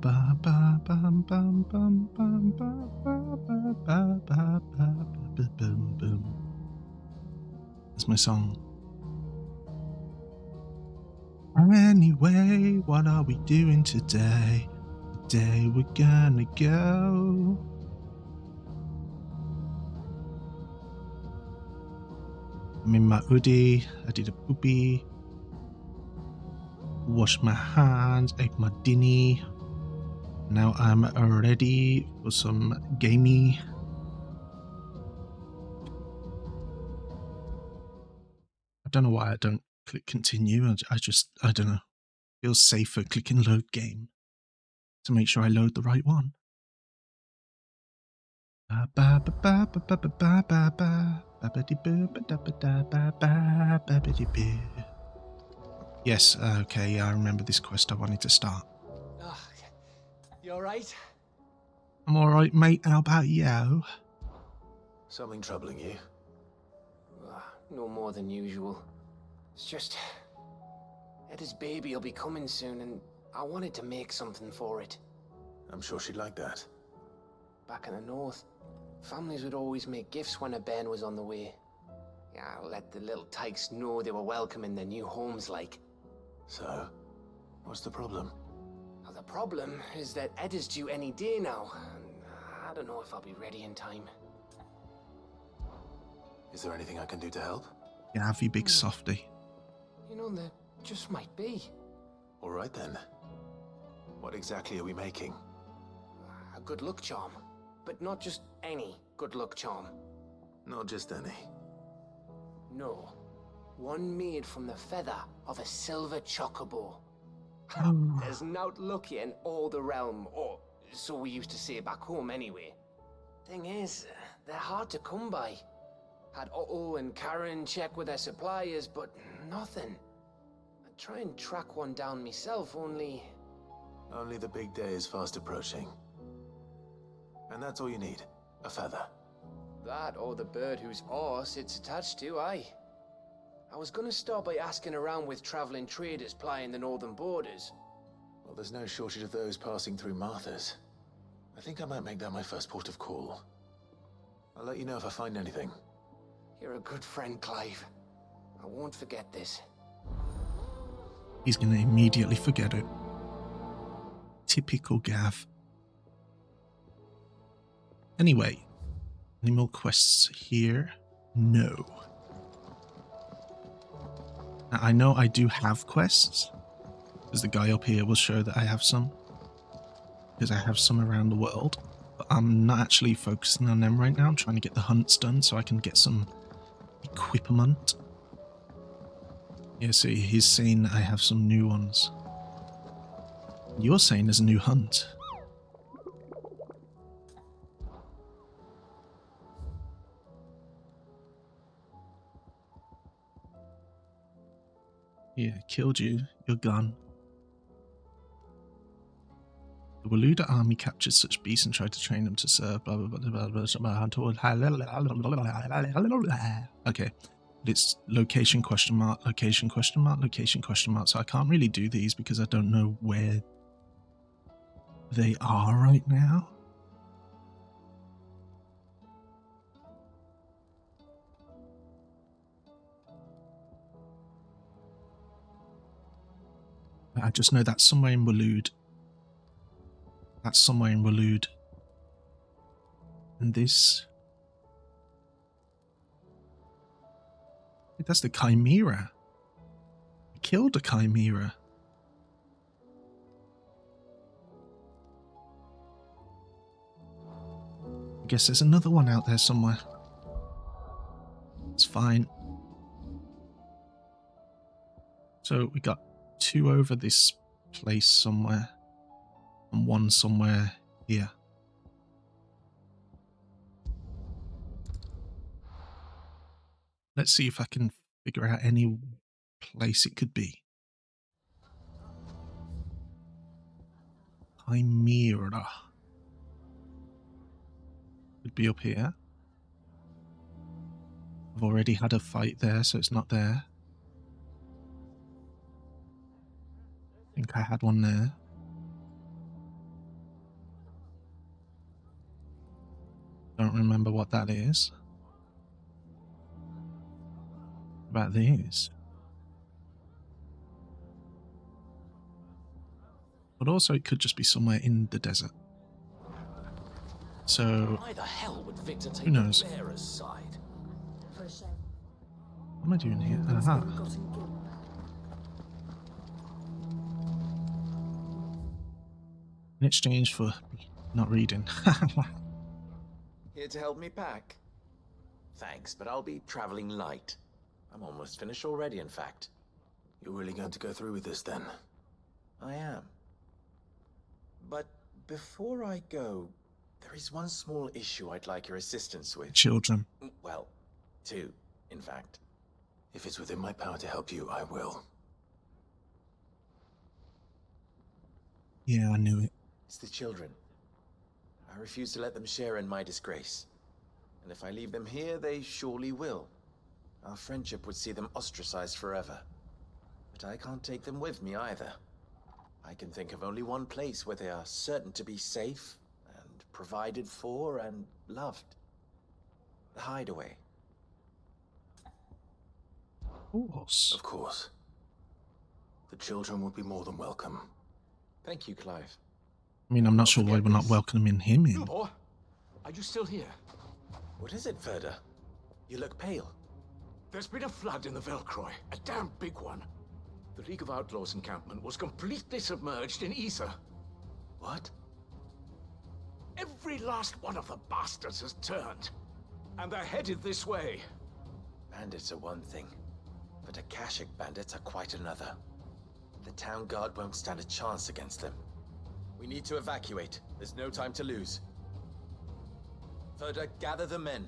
That's my song. Anyway, what are we doing today? Today we're gonna go. I'm in my hoodie. I did a poopy. Washed my hands, ate my dinner. Now I'm ready for some gamey. I don't know why I don't click continue. I don't know. Feels safer clicking load game to make sure I load the right one. Yes, okay, I remember this quest I wanted to start. You alright? I'm alright, mate. How about you? Something troubling you? No more than usual. It's just... Eda's baby will be coming soon, and I wanted to make something for it. I'm sure she'd like that. Back in the north, families would always make gifts when a bairn was on the way. Yeah, let the little tykes know they were welcome in their new homes, like. So, what's the problem? Well, the problem is that Eda's due any day now, and I don't know if I'll be ready in time. Is there anything I can do to help? Yeah, have you big softy. You know, there just might be. All right then. What exactly are we making? A good luck charm. But not just any good luck charm. Not just any. No. One made from the feather of a silver chocobo. There's naught luckier in all the realm, or so we used to say back home anyway. Thing is, they're hard to come by. Had Otto and Karen check with their suppliers, but nothing. I'd try and track one down myself, only... Only the big day is fast approaching. And that's all you need, a feather. That or the bird whose horse it's attached to, aye. I was gonna start by asking around with traveling traders plying the northern borders. Well, there's no shortage of those passing through Martha's. I think I might make that my first port of call. I'll let you know if I find anything. You're a good friend, Clive. I won't forget this. He's gonna immediately forget it. Typical Gav. Anyway, any more quests here? No. Now, I know I do have quests, because the guy up here will show that I have some. Because I have some around the world, but I'm not actually focusing on them right now. I'm trying to get the hunts done so I can get some equipment. Yeah, see, he's saying I have some new ones. You're saying there's a new hunt. Yeah, killed you. You're gone. The Waluda army captured such beasts and tried to train them to serve. Blah blah blah blah blah. Okay, it's location question mark, location question mark, location question mark. So I can't really do these because I don't know where they are right now. I just know that's somewhere in Waloed. That's somewhere in Waloed. And this... That's the Chimera. I killed the Chimera. I guess there's another one out there somewhere. It's fine. So we got 2 over this place somewhere. And 1 somewhere here. Let's see if I can figure out any place it could be. Chimera. Could be up here. I've already had a fight there, so it's not there. I think I had one there. Don't remember what that is. About these. But also it could just be somewhere in the desert. So Why the hell would Victor take who knows? the bearer's side? For a shame. What am I doing here? It's Aha. ill-gotten guilt. In exchange for not reading. Here to help me pack? Thanks, but I'll be traveling light. I'm almost finished already, in fact. You're really going to go through with this then? I am. But before I go, there is one small issue I'd like your assistance with. Children. Well, two, in fact. If it's within my power to help you, I will. Yeah, I knew it. It's the children. I refuse to let them share in my disgrace. And if I leave them here, they surely will. Our friendship would see them ostracized forever. But I can't take them with me either. I can think of only one place where they are certain to be safe, and provided for, and loved. The hideaway. Of course. Of course. The children would be more than welcome. Thank you, Clive. I mean, I'm not sure why we're not welcoming him in. Lubor, are you still here? What is it, Verda? You look pale. There's been a flood in the Velcroy, a damn big one. The League of Outlaws encampment was completely submerged in ether. What? Every last one of the bastards has turned, and they're headed this way. Bandits are one thing, but Akashic bandits are quite another. The town guard won't stand a chance against them. We need to evacuate. There's no time to lose. Verda, gather the men.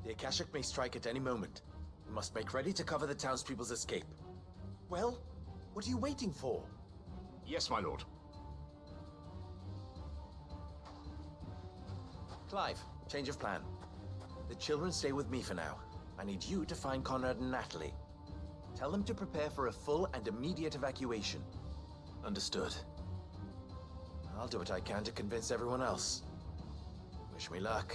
The Akashic may strike at any moment. We must make ready to cover the townspeople's escape. Well, what are you waiting for? Yes, my lord. Clive, change of plan. The children stay with me for now. I need you to find Conrad and Natalie. Tell them to prepare for a full and immediate evacuation. Understood. I'll do what I can to convince everyone else. Wish me luck.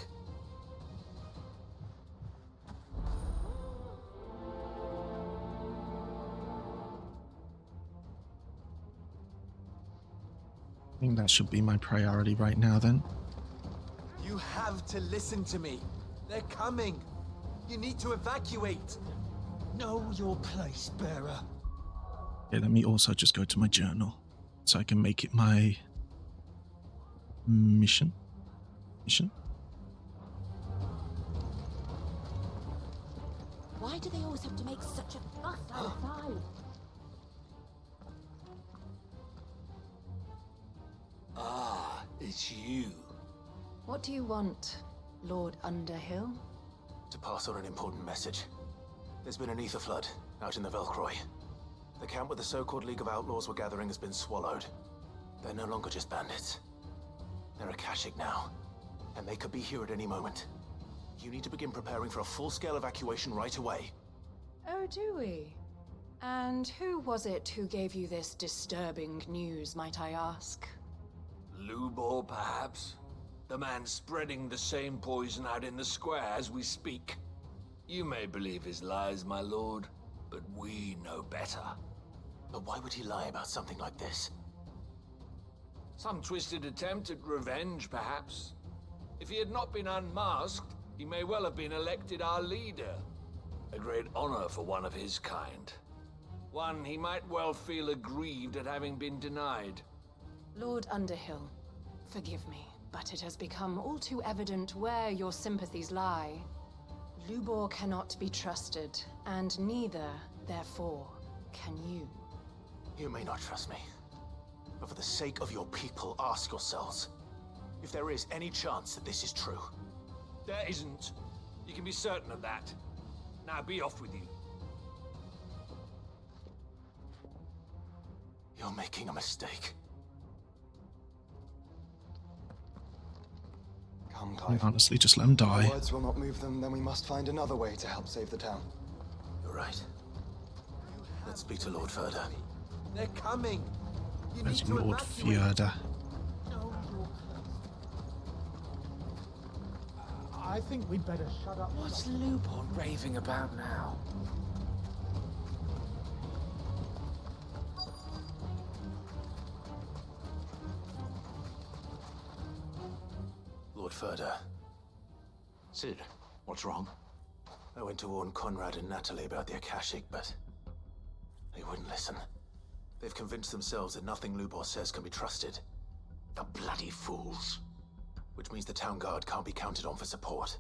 I think that should be my priority right now then. You have to listen to me. They're coming. You need to evacuate. Know your place, bearer. Okay, let me also just go to my journal so I can make it my mission. Why do they always have to make such a fuss outside? Ah, it's you. What do you want, Lord Underhill? To pass on an important message. There's been an ether flood out in the Velcroy. The camp where the so-called League of Outlaws were gathering has been swallowed. They're no longer just bandits. They're Akashic now, and they could be here at any moment. You need to begin preparing for a full-scale evacuation right away. Oh, do we? And who was it who gave you this disturbing news, might I ask? Lubor, perhaps? The man spreading the same poison out in the square as we speak. You may believe his lies, my lord, but we know better. But why would he lie about something like this? Some twisted attempt at revenge, perhaps. If he had not been unmasked, he may well have been elected our leader. A great honor for one of his kind. One he might well feel aggrieved at having been denied. Lord Underhill, forgive me, but it has become all too evident where your sympathies lie. Lubor cannot be trusted, and neither, therefore, can you. You may not trust me, but for the sake of your people, ask yourselves if there is any chance that this is true. There isn't. You can be certain of that. Now be off with you. You're making a mistake. Come, I Clive. honestly just let him If our die. words will not move them, then we must find another way to help save the town. You're right. Let's speak to Lord Verda. They're coming. You need There's to Lord evacuate. Fjorda. Know your I think we'd better shut up. What's Lubor raving about now? Lord Furder. Sid, what's wrong? I went to warn Conrad and Natalie about the Akashic, but they wouldn't listen. They've convinced themselves that nothing Lubor says can be trusted. The bloody fools. Which means the town guard can't be counted on for support.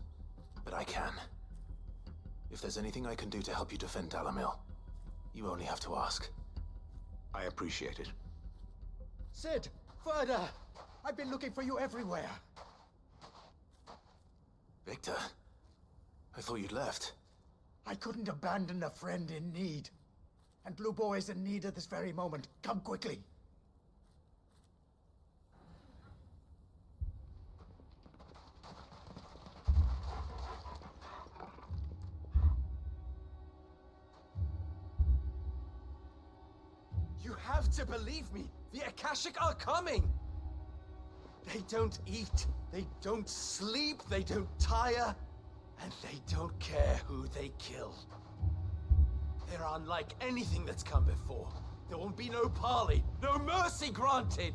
But I can. If there's anything I can do to help you defend Dalamil, you only have to ask. I appreciate it. Sid! Further! I've been looking for you everywhere. Victor, I thought you'd left. I couldn't abandon a friend in need. And Lubor is in need at this very moment. Come quickly. You have to believe me! The Akashic are coming! They don't eat, they don't sleep, they don't tire, and they don't care who they kill. They're unlike anything that's come before. There won't be no parley, no mercy granted!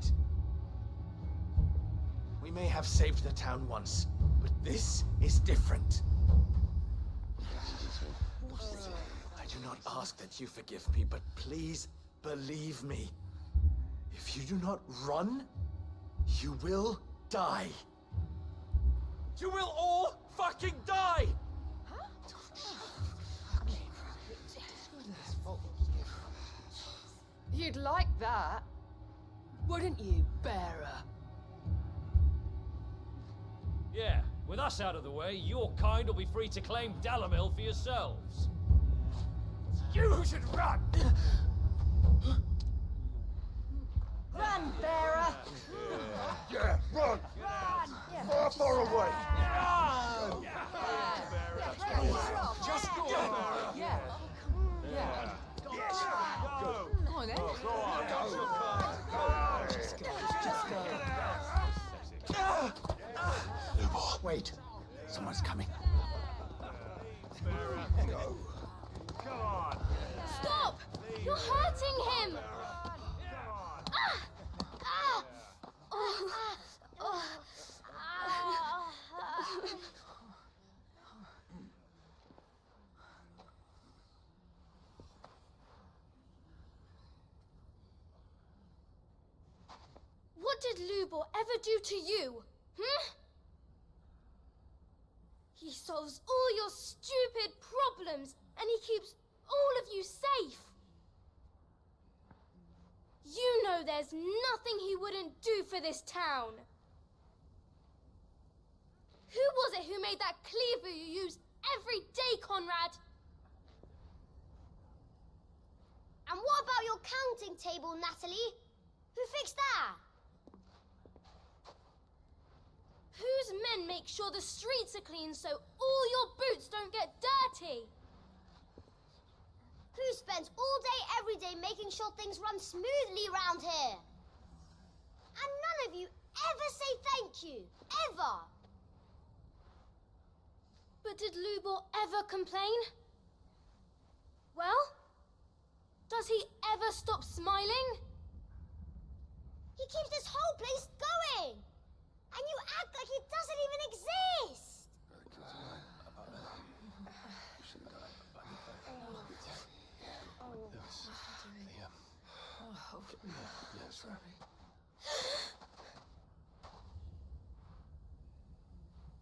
We may have saved the town once, but this is different. I do not ask that you forgive me, but please believe me. If you do not run, you will die. You will all fucking die! You'd like that, wouldn't you, bearer? Yeah, with us out of the way, your kind will be free to claim Dalamil for yourselves. You should run! Run, bearer! Yeah, run! Far, far away! Just go! Yeah. Yeah. Come on, then. Lubor. Wait, someone's coming. Stop! You're hurting him! What did Lubor ever do to you? He solves all your stupid problems, and he keeps all of you safe. You know there's nothing he wouldn't do for this town. Who was it who made that cleaver you use every day, Conrad? And what about your counting table, Natalie? Who fixed that? Whose men make sure the streets are clean so all your boots don't get dirty? Who spends all day, every day making sure things run smoothly round here? And none of you ever say thank you. Ever. But did Lubor ever complain? Well, does he ever stop smiling? He keeps this whole place going! And you act like it doesn't even exist!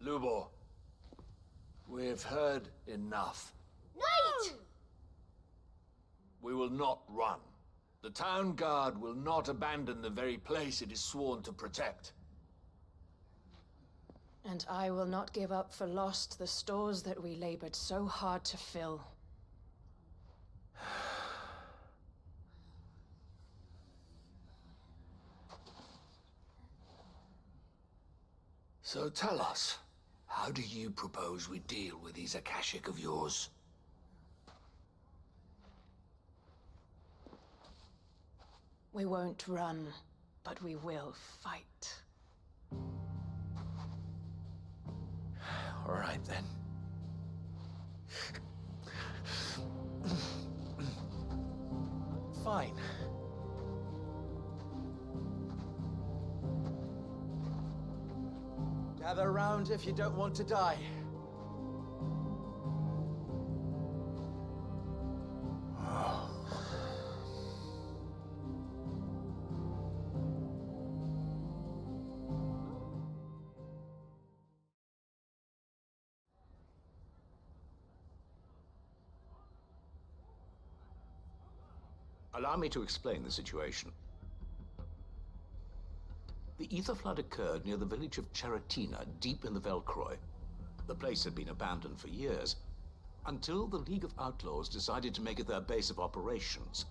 Lubor, we've heard enough. Wait! We will not run. The town guard will not abandon the very place it is sworn to protect. And I will not give up for lost the stores that we labored so hard to fill. So tell us, how do you propose we deal with these Akashic of yours? We won't run, but we will fight. All right then. Fine. Gather round if you don't want to die. Allow me to explain the situation. The ether flood occurred near the village of Cheratina, deep in the Velcroy. The place had been abandoned for years, until the League of Outlaws decided to make it their base of operations.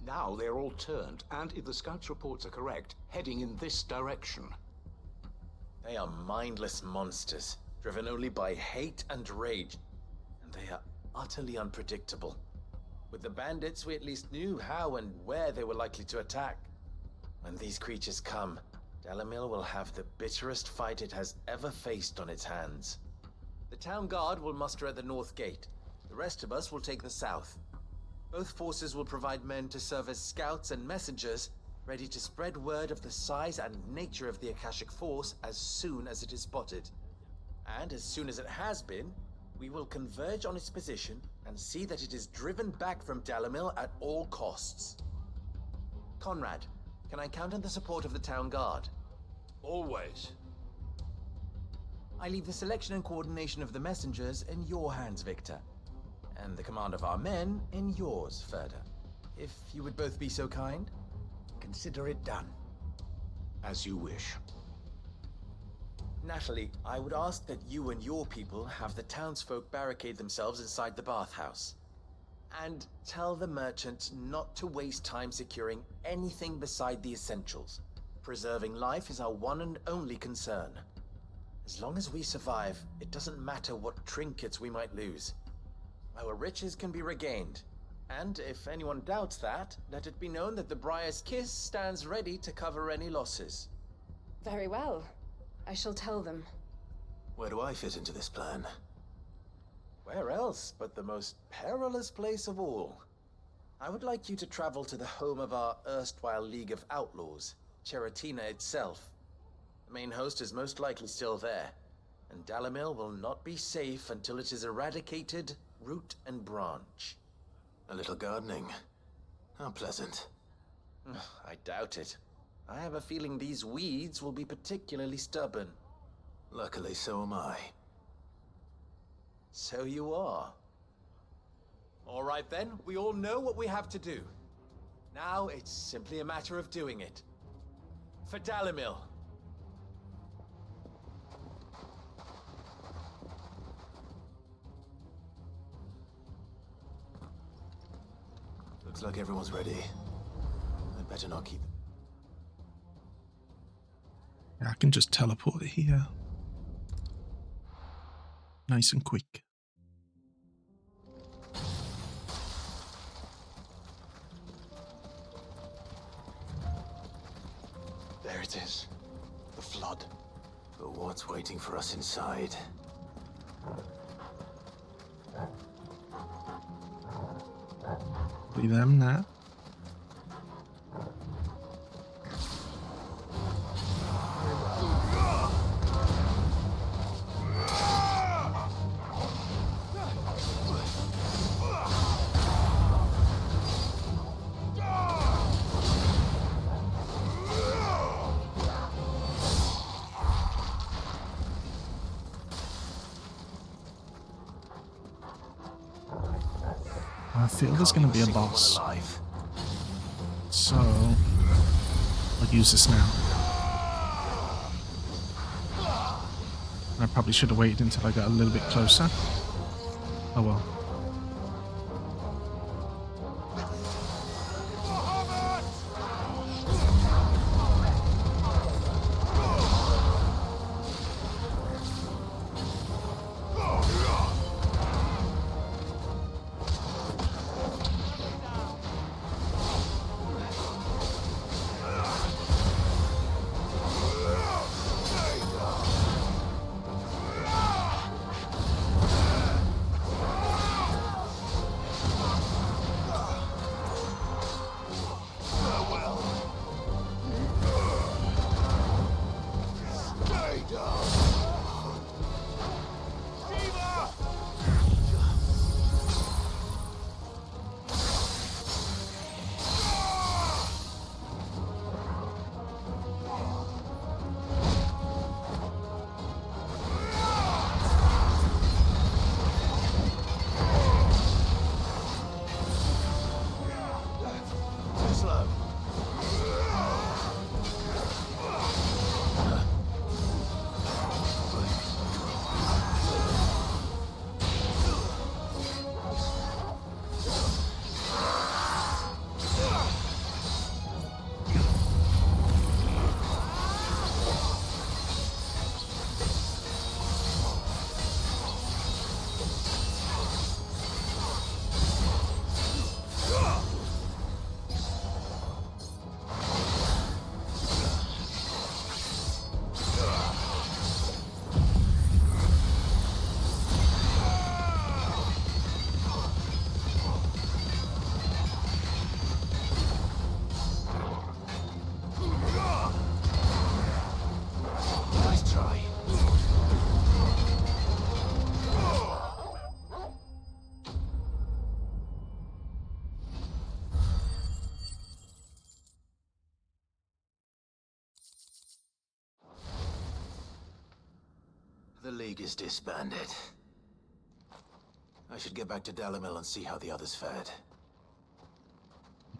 Now they're all turned, and if the scouts' reports are correct, heading in this direction. They are mindless monsters, driven only by hate and rage, and they are utterly unpredictable. With the bandits, we at least knew how and where they were likely to attack. When these creatures come, Dalamil will have the bitterest fight it has ever faced on its hands. The town guard will muster at the north gate. The rest of us will take the south. Both forces will provide men to serve as scouts and messengers, ready to spread word of the size and nature of the Akashic Force as soon as it is spotted. And as soon as it has been, we will converge on its position and see that it is driven back from Dalamil at all costs. Conrad, can I count on the support of the town guard? Always. I leave the selection and coordination of the messengers in your hands, Victor. And the command of our men in yours, Ferda. If you would both be so kind. Consider it done. As you wish. Natalie, I would ask that you and your people have the townsfolk barricade themselves inside the bathhouse. And tell the merchant not to waste time securing anything beside the essentials. Preserving life is our one and only concern. As long as we survive, it doesn't matter what trinkets we might lose. Our riches can be regained. And if anyone doubts that, let it be known that the Briar's Kiss stands ready to cover any losses. Very well. I shall tell them. Where do I fit into this plan? Where else but the most perilous place of all? I would like you to travel to the home of our erstwhile League of Outlaws, Cheratina itself. The main host is most likely still there, and Dalamil will not be safe until it is eradicated, root and branch. A little gardening. How pleasant. I doubt it. I have a feeling these weeds will be particularly stubborn. Luckily, so am I. So you are. All right then, we all know what we have to do. Now it's simply a matter of doing it. For Dalamil. Looks like everyone's ready. I'd better not keep... Yeah, I can just teleport here. Nice and quick. There it is. The flood. But what's waiting for us inside? Be them now. I feel there's going to be a boss, so I'll use this now. I probably should have waited until I got a little bit closer. Oh well. League is disbanded. I should get back to Dalimil and see how the others fared.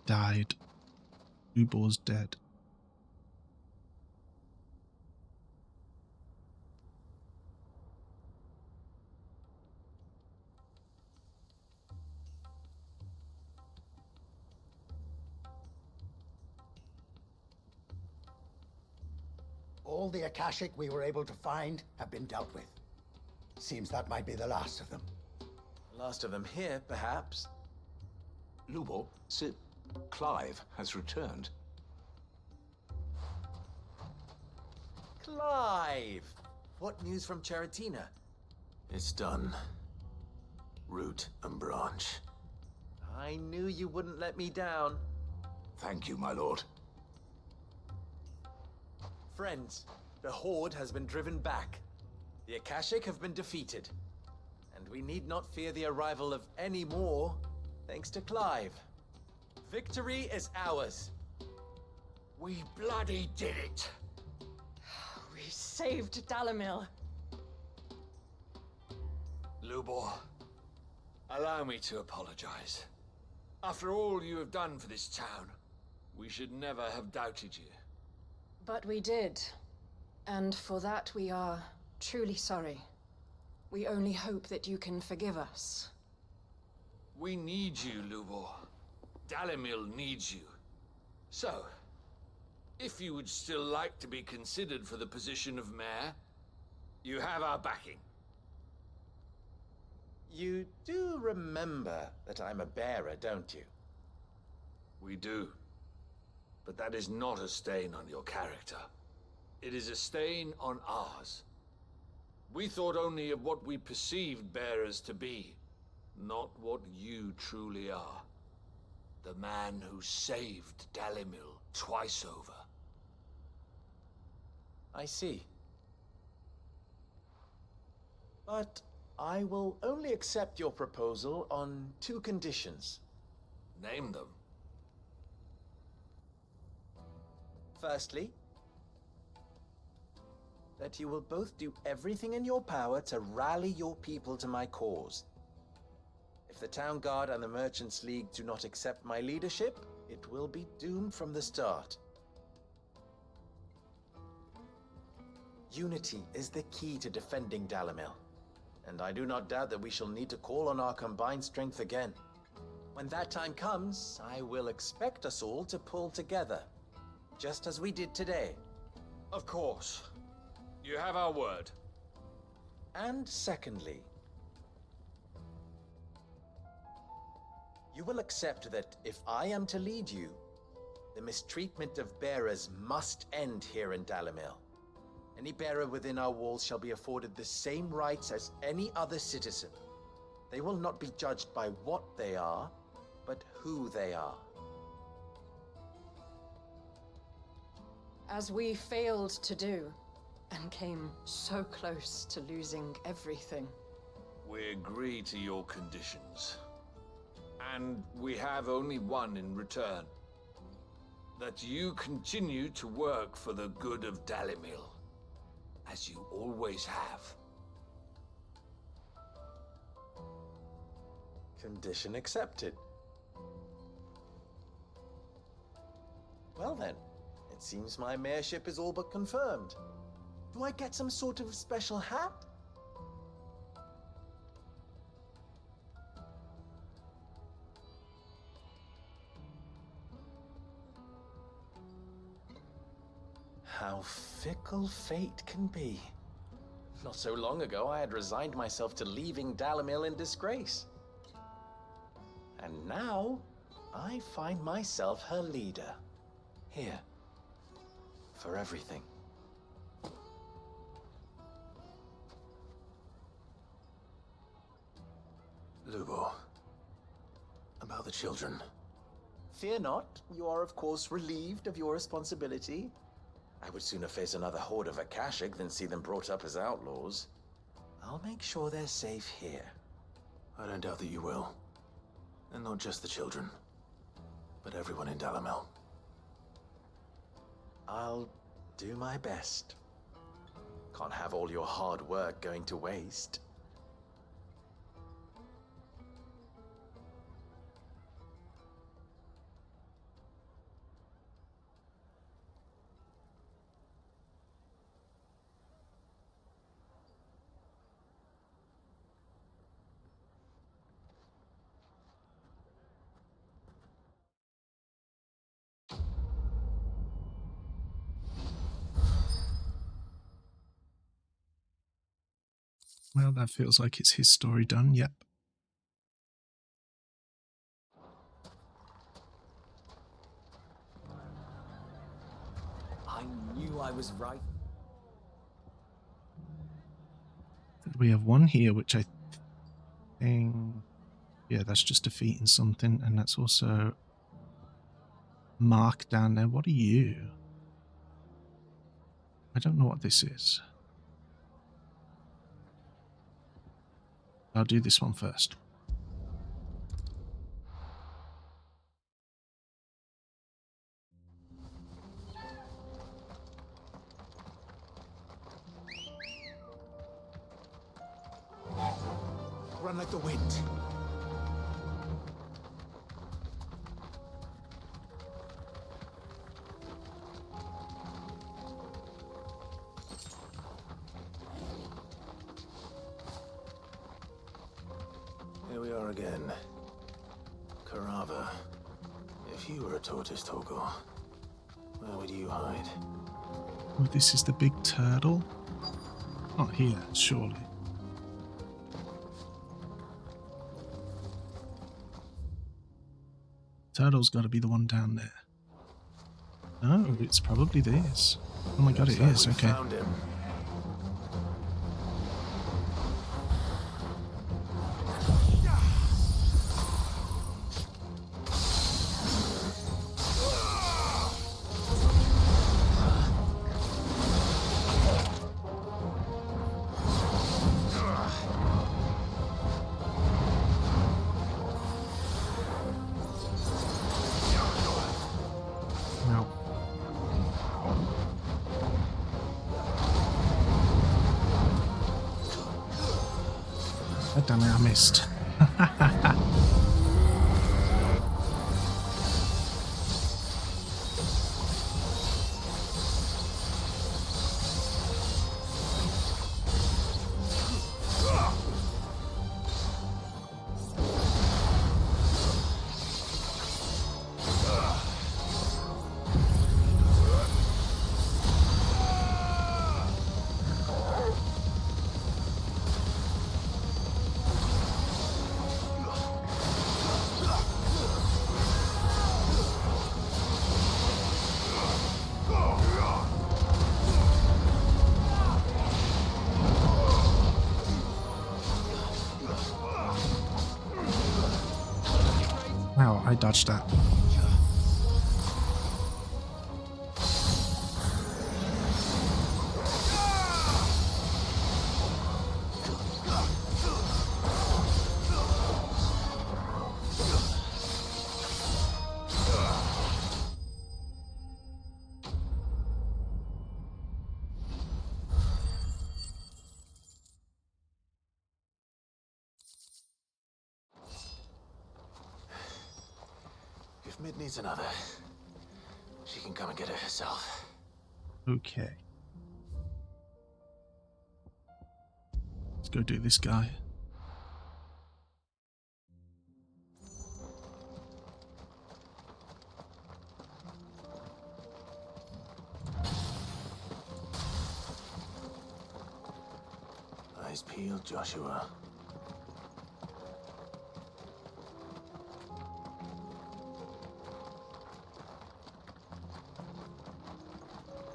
Died. Lubor's dead. All the Akashic we were able to find have been dealt with. Seems that might be the last of them. Last of them here, perhaps. Lubor, Sir Clive has returned. Clive! What news from Charatina? It's done. Root and branch. I knew you wouldn't let me down. Thank you, my lord. Friends, the Horde has been driven back. The Akashic have been defeated. And we need not fear the arrival of any more, thanks to Clive. Victory is ours. We bloody did it! We saved Dalimil. Lubor, allow me to apologize. After all you have done for this town, we should never have doubted you. But we did. And for that we are truly sorry. We only hope that you can forgive us. We need you, Lubor. Dalimil needs you. So, if you would still like to be considered for the position of mayor, you have our backing. You do remember that I'm a bearer, don't you? We do. But that is not a stain on your character. It is a stain on ours. We thought only of what we perceived bearers to be, not what you truly are. The man who saved Dalimil twice over. I see. But I will only accept your proposal on 2 conditions. Name them. Firstly, that you will both do everything in your power to rally your people to my cause. If the Town Guard and the Merchants League do not accept my leadership, it will be doomed from the start. Unity is the key to defending Dalimil, and I do not doubt that we shall need to call on our combined strength again. When that time comes, I will expect us all to pull together, just as we did today. Of course. You have our word. And secondly, you will accept that if I am to lead you, the mistreatment of bearers must end here in Dalimil. Any bearer within our walls shall be afforded the same rights as any other citizen. They will not be judged by what they are, but who they are. As we failed to do, and came so close to losing everything. We agree to your conditions. And we have only one in return. That you continue to work for the good of Dalimil, as you always have. Condition accepted. Well then, it seems my mayorship is all but confirmed. Do I get some sort of special hat? How fickle fate can be. Not so long ago, I had resigned myself to leaving Dalimil in disgrace. And now, I find myself her leader. Here. For everything. Lubor. About the children. Fear not, you are of course relieved of your responsibility. I would sooner face another horde of Akashic than see them brought up as outlaws. I'll make sure they're safe here. I don't doubt that you will. And not just the children, but everyone in Dalimil. I'll do my best. Can't have all your hard work going to waste. Well, that feels like it's his story done. Yep. I knew I was right. We have one here, which I think... Yeah, that's just defeating something, and that's also... Mark down there. What are you? I don't know what this is. I'll do this one first. Run like the wind. Here we are again. Carava. If you were a tortoise, Torgor, where would you hide? Oh, this is the big turtle? Not here, surely. Turtle's got to be the one down there. No, it's probably this. Oh my god, it is. Okay. Found him. Well. God damn it, I missed. Wow, I dodged that. If Mid needs another, she can come and get it herself. Okay. Let's go do this guy. Eyes peeled, Joshua.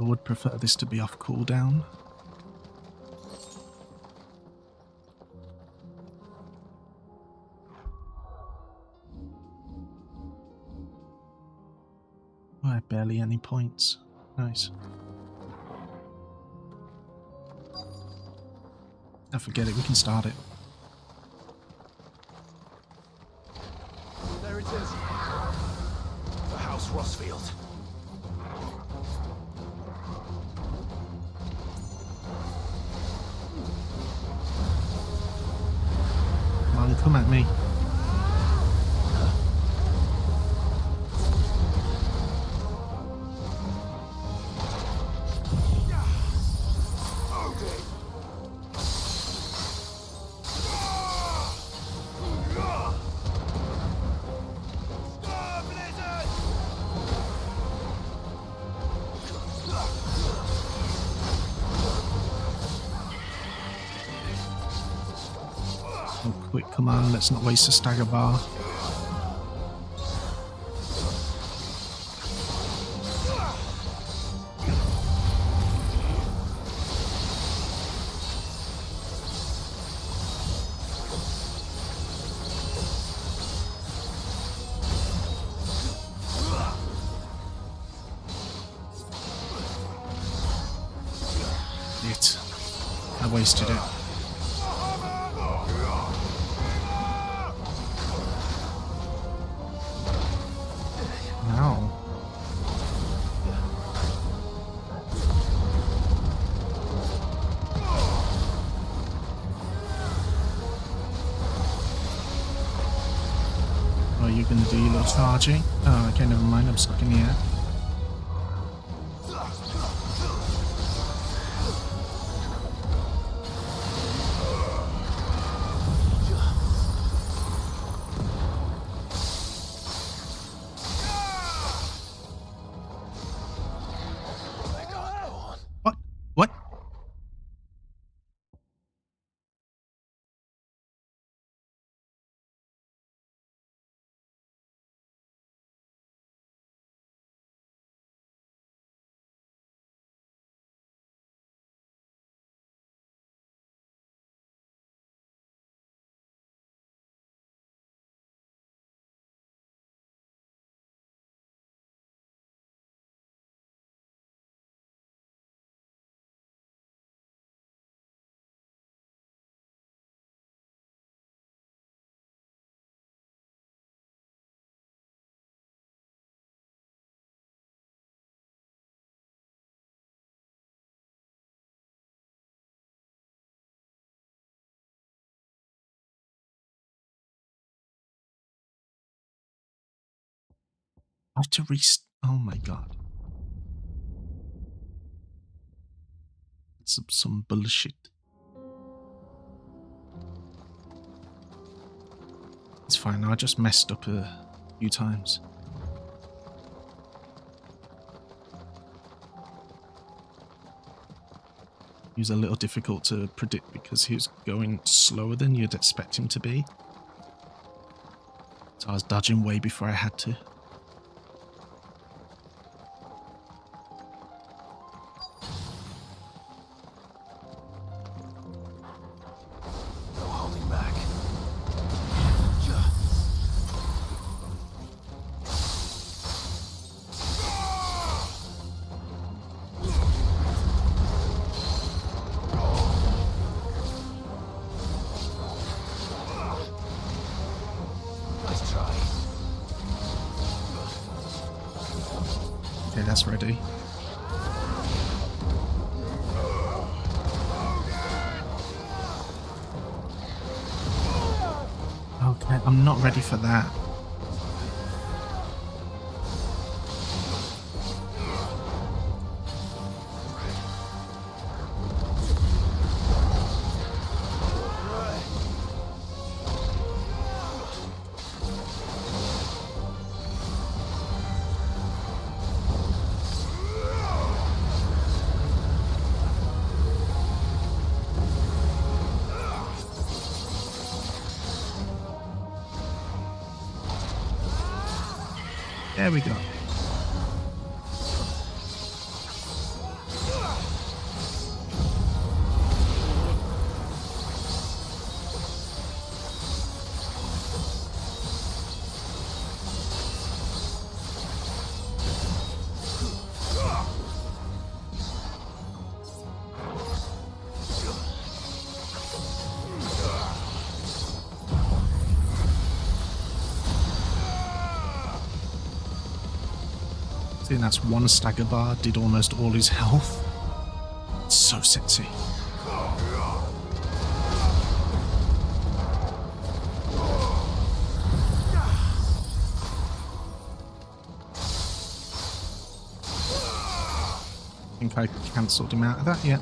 I would prefer this to be off cooldown. Oh, I have barely any points. Nice. I forget it, we can start it. There it is. The House Rossfield. come at me. Oh, quick, come on, let's not waste a stagger bar. I wasted it. Now. Oh, you're gonna do your little charging? Oh, okay, never mind, I'm stuck in the air. What? I have to oh my god. It's some bullshit. It's fine, I just messed up a few times. He was a little difficult to predict because he was going slower than you'd expect him to be. So I was dodging way before I had to. Okay, that's ready. Okay, I'm not ready for that. There we go. I think that's one stagger bar, did almost all his health. It's so sexy. think I cancelled him out of that yet.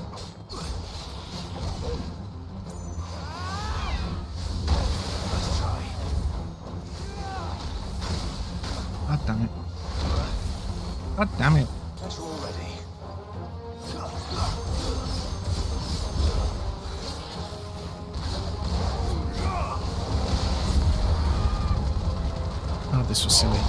God damn it. God damn it. Better already. Oh, this was silly.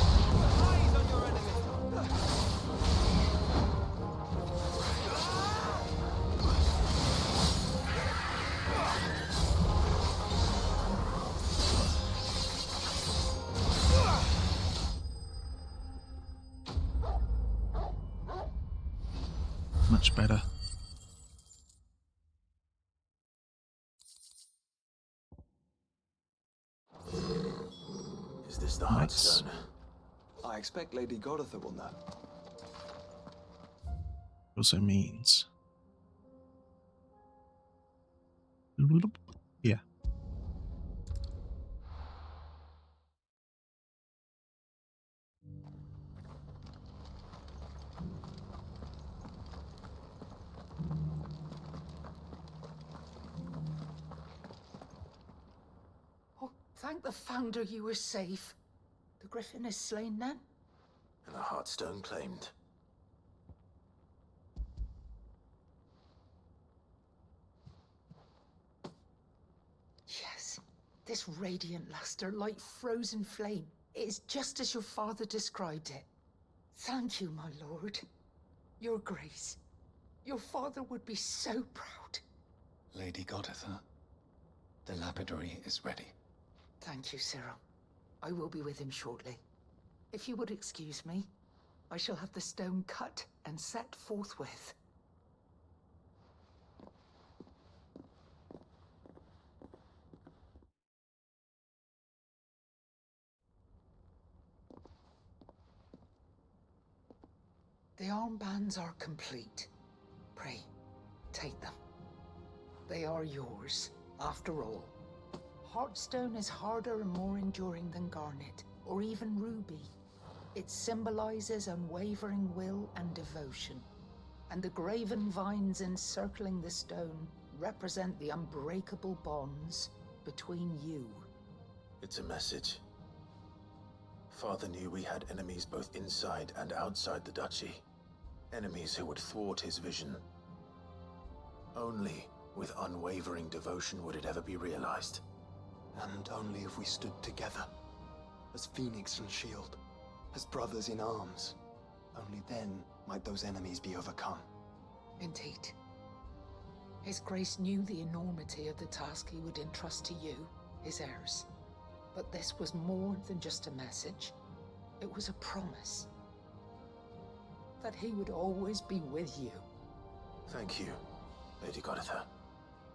Much better. Is this the Nice. Heartstone? I expect Lady Goditha will know. Also means. Yeah. Oh, thank the Founder you were safe. The Griffin is slain then? And the Heartstone claimed. Yes. This radiant luster, like frozen flame. It is just as your father described it. Thank you, my lord. Your grace. Your father would be so proud. Lady Goditha, the lapidary is ready. Thank you, Cyril. I will be with him shortly. If you would excuse me, I shall have the stone cut and set forthwith. The armbands are complete. Pray, take them. They are yours, after all. Heartstone is harder and more enduring than garnet, or even ruby. It symbolizes unwavering will and devotion. And the graven vines encircling the stone represent the unbreakable bonds between you. It's a message. Father knew we had enemies both inside and outside the duchy. Enemies who would thwart his vision. Only with unwavering devotion would it ever be realized. And only if we stood together, as Phoenix and Shield, as brothers in arms, only then might those enemies be overcome. Indeed. His Grace knew the enormity of the task he would entrust to you, his heirs. But this was more than just a message. It was a promise. That he would always be with you. Thank you, Lady Goditha,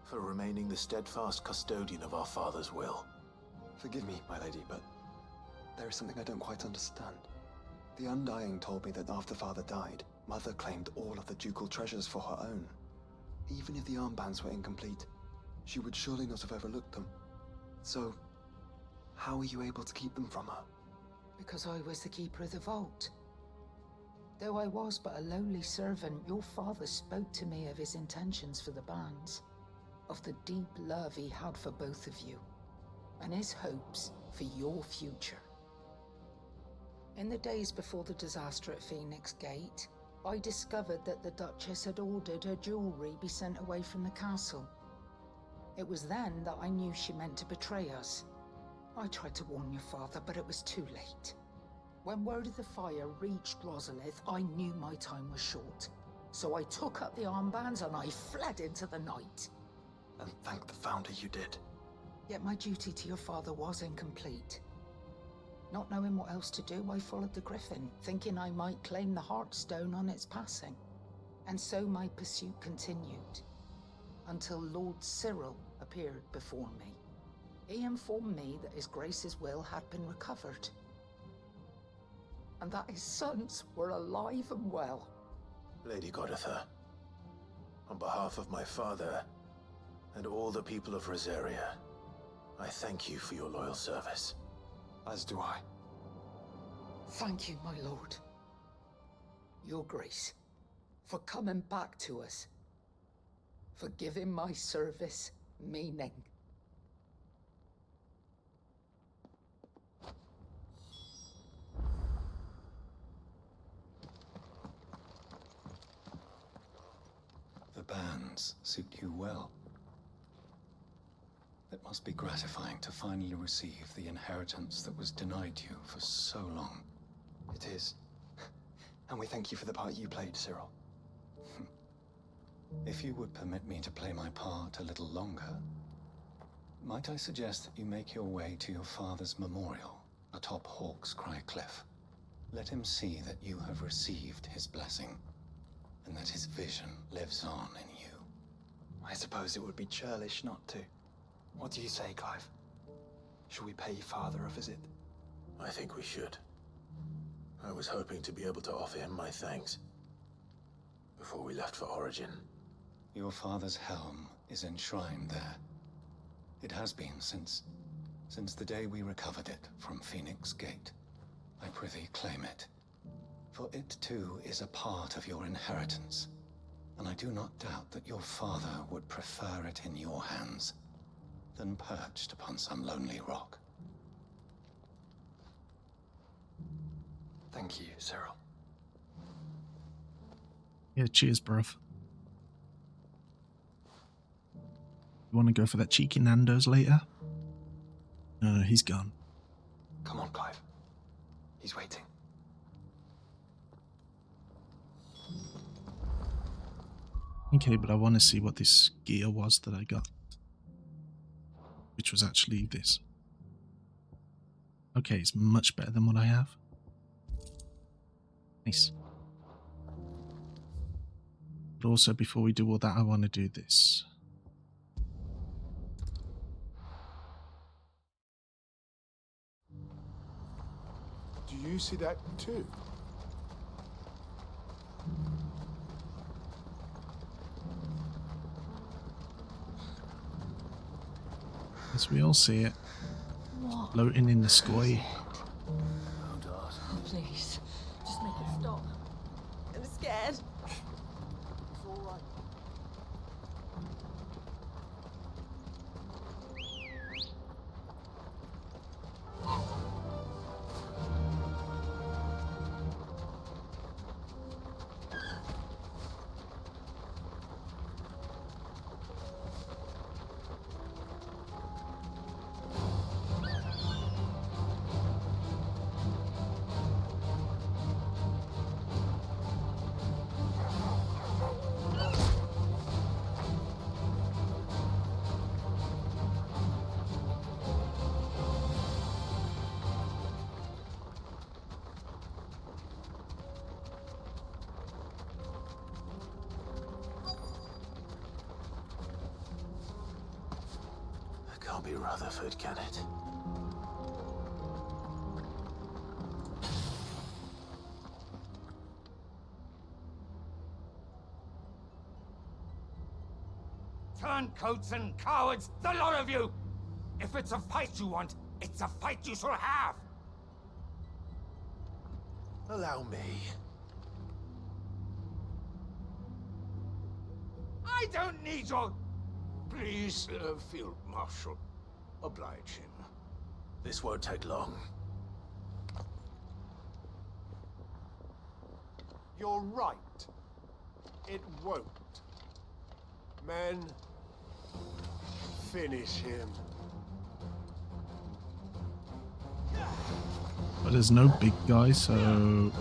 for remaining the steadfast custodian of our father's will. Forgive me, my lady, but there is something I don't quite understand. The Undying told me that after Father died, Mother claimed all of the ducal treasures for her own. Even if the armbands were incomplete, she would surely not have overlooked them. So, how were you able to keep them from her? Because I was the keeper of the vault. Though I was but a lowly servant, your father spoke to me of his intentions for the bands, of the deep love he had for both of you, and his hopes for your future. In the days before the disaster at Phoenix Gate, I discovered that the Duchess had ordered her jewelry be sent away from the castle. It was then that I knew she meant to betray us. I tried to warn your father, but it was too late. When word of the fire reached Rosalith, I knew my time was short. So I took up the armbands and I fled into the night. And thank the Founder you did. Yet my duty to your father was incomplete. Not knowing what else to do, I followed the Griffin, thinking I might claim the Heartstone on its passing. And so my pursuit continued, until Lord Cyril appeared before me. He informed me that His Grace's will had been recovered, and that his sons were alive and well. Lady Goditha, on behalf of my father and all the people of Rosaria, I thank you for your loyal service. As do I. Thank you, my lord. Your Grace. for coming back to us, for giving my service meaning. The bands suit you well. It must be gratifying to finally receive the inheritance that was denied you for so long. It is. And we thank you for the part you played, Cyril. If you would permit me to play my part a little longer, might I suggest that you make your way to your father's memorial atop Hawk's Cry Cliff? Let him see that you have received his blessing, and that his vision lives on in you. I suppose it would be churlish not to. What do you say, Clive? Should we pay Father a visit? I think we should. I was hoping to be able to offer him my thanks before we left for Origin. Your father's helm is enshrined there. It has been since the day we recovered it from Phoenix Gate. I prithee claim it. For it too is a part of your inheritance, and I do not doubt that your father would prefer it in your hands than perched upon some lonely rock. Thank you, Cyril. Yeah, cheers, bruv. You want to go for that cheeky Nando's later? No, he's gone. Come on, Clive. He's waiting. Okay, but I want to see what this gear was that I got. Which was actually this. Okay, it's much better than what I have. Nice. But also, before we do all that, I want to do this. Do you see that too? As we all see it, floating in the sky. Please, just make it stop. I'm scared. It's all right. Can't be Rutherford, can it? Turncoats and cowards, the lot of you! If it's a fight you want, it's a fight you shall have! Allow me. I don't need your... Please, Field Marshal, oblige him. This won't take long. You're right. It won't. Men, finish him. But there's no big guy, so...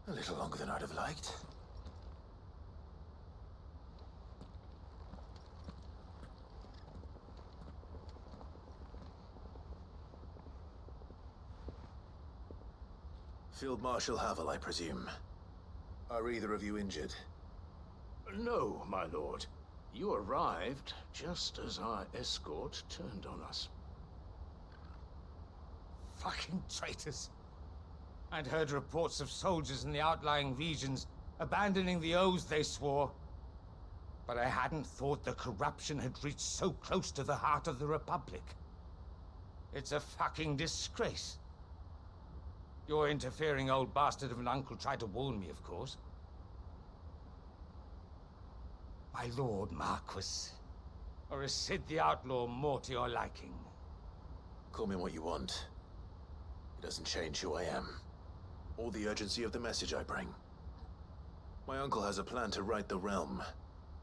A little longer than I'd have liked. Field Marshal Havel, I presume. Are either of you injured? No, my lord. You arrived just as our escort turned on us. Fucking traitors. I'd heard reports of soldiers in the outlying regions abandoning the oaths they swore. But I hadn't thought the corruption had reached so close to the heart of the Republic. It's a fucking disgrace. Your interfering old bastard of an uncle tried to warn me, of course. My lord Marquis. Or is Sid the Outlaw more to your liking? Call me what you want. It doesn't change who I am, or the urgency of the message I bring. My uncle has a plan to right the realm,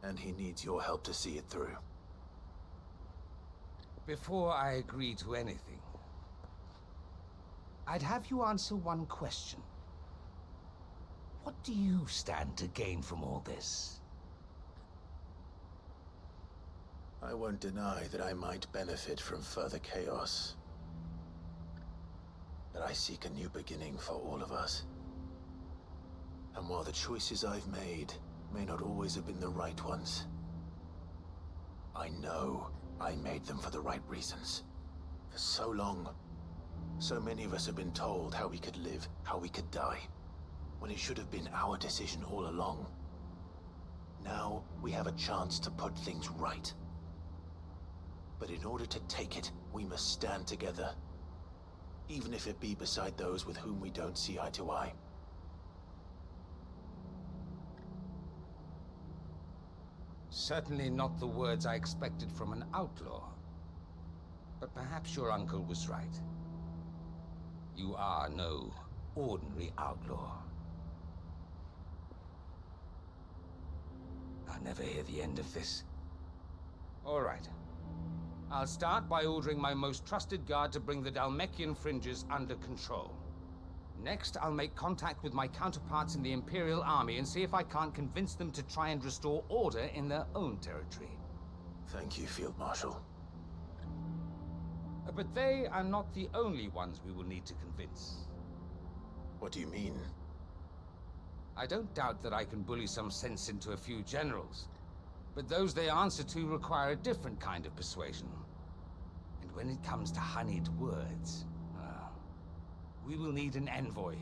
and he needs your help to see it through. Before I agree to anything, I'd have you answer one question. What do you stand to gain from all this? I won't deny that I might benefit from further chaos. But I seek a new beginning for all of us. And while the choices I've made may not always have been the right ones, I know I made them for the right reasons. For so long, so many of us have been told how we could live, how we could die, when it should have been our decision all along. Now we have a chance to put things right. But in order to take it, we must stand together. Even if it be beside those with whom we don't see eye to eye. Certainly not the words I expected from an outlaw. But perhaps your uncle was right. You are no ordinary outlaw. I'll never hear the end of this. All right. I'll start by ordering my most trusted guard to bring the Dhalmekian fringes under control. Next, I'll make contact with my counterparts in the Imperial Army and see if I can't convince them to try and restore order in their own territory. Thank you, Field Marshal. But they are not the only ones we will need to convince. What do you mean? I don't doubt that I can bully some sense into a few generals, but those they answer to require a different kind of persuasion. And when it comes to honeyed words, we will need an envoy.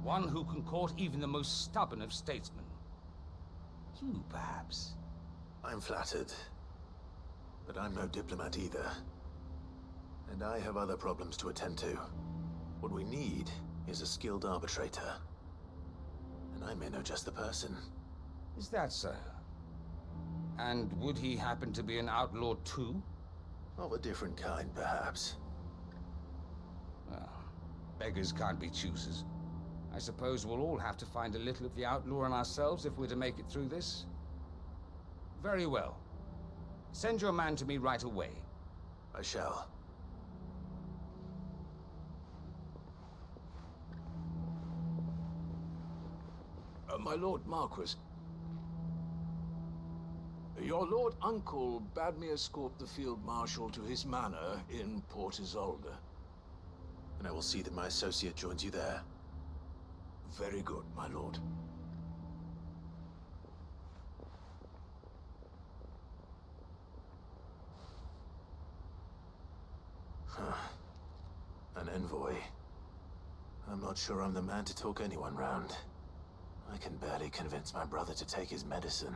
One who can court even the most stubborn of statesmen. You, perhaps. I'm flattered. But I'm no diplomat either. And I have other problems to attend to. What we need is a skilled arbitrator. And I may know just the person. Is that so? And would he happen to be an outlaw too? Of a different kind, perhaps. Well, beggars can't be choosers. I suppose we'll all have to find a little of the outlaw in ourselves if we're to make it through this. Very well. Send your man to me right away. I shall. My Lord Marquis, your Lord Uncle bade me escort the Field Marshal to his manor in Port Isolde. And I will see that my associate joins you there. Very good, my lord. An envoy. I'm not sure I'm the man to talk anyone round. I can barely convince my brother to take his medicine.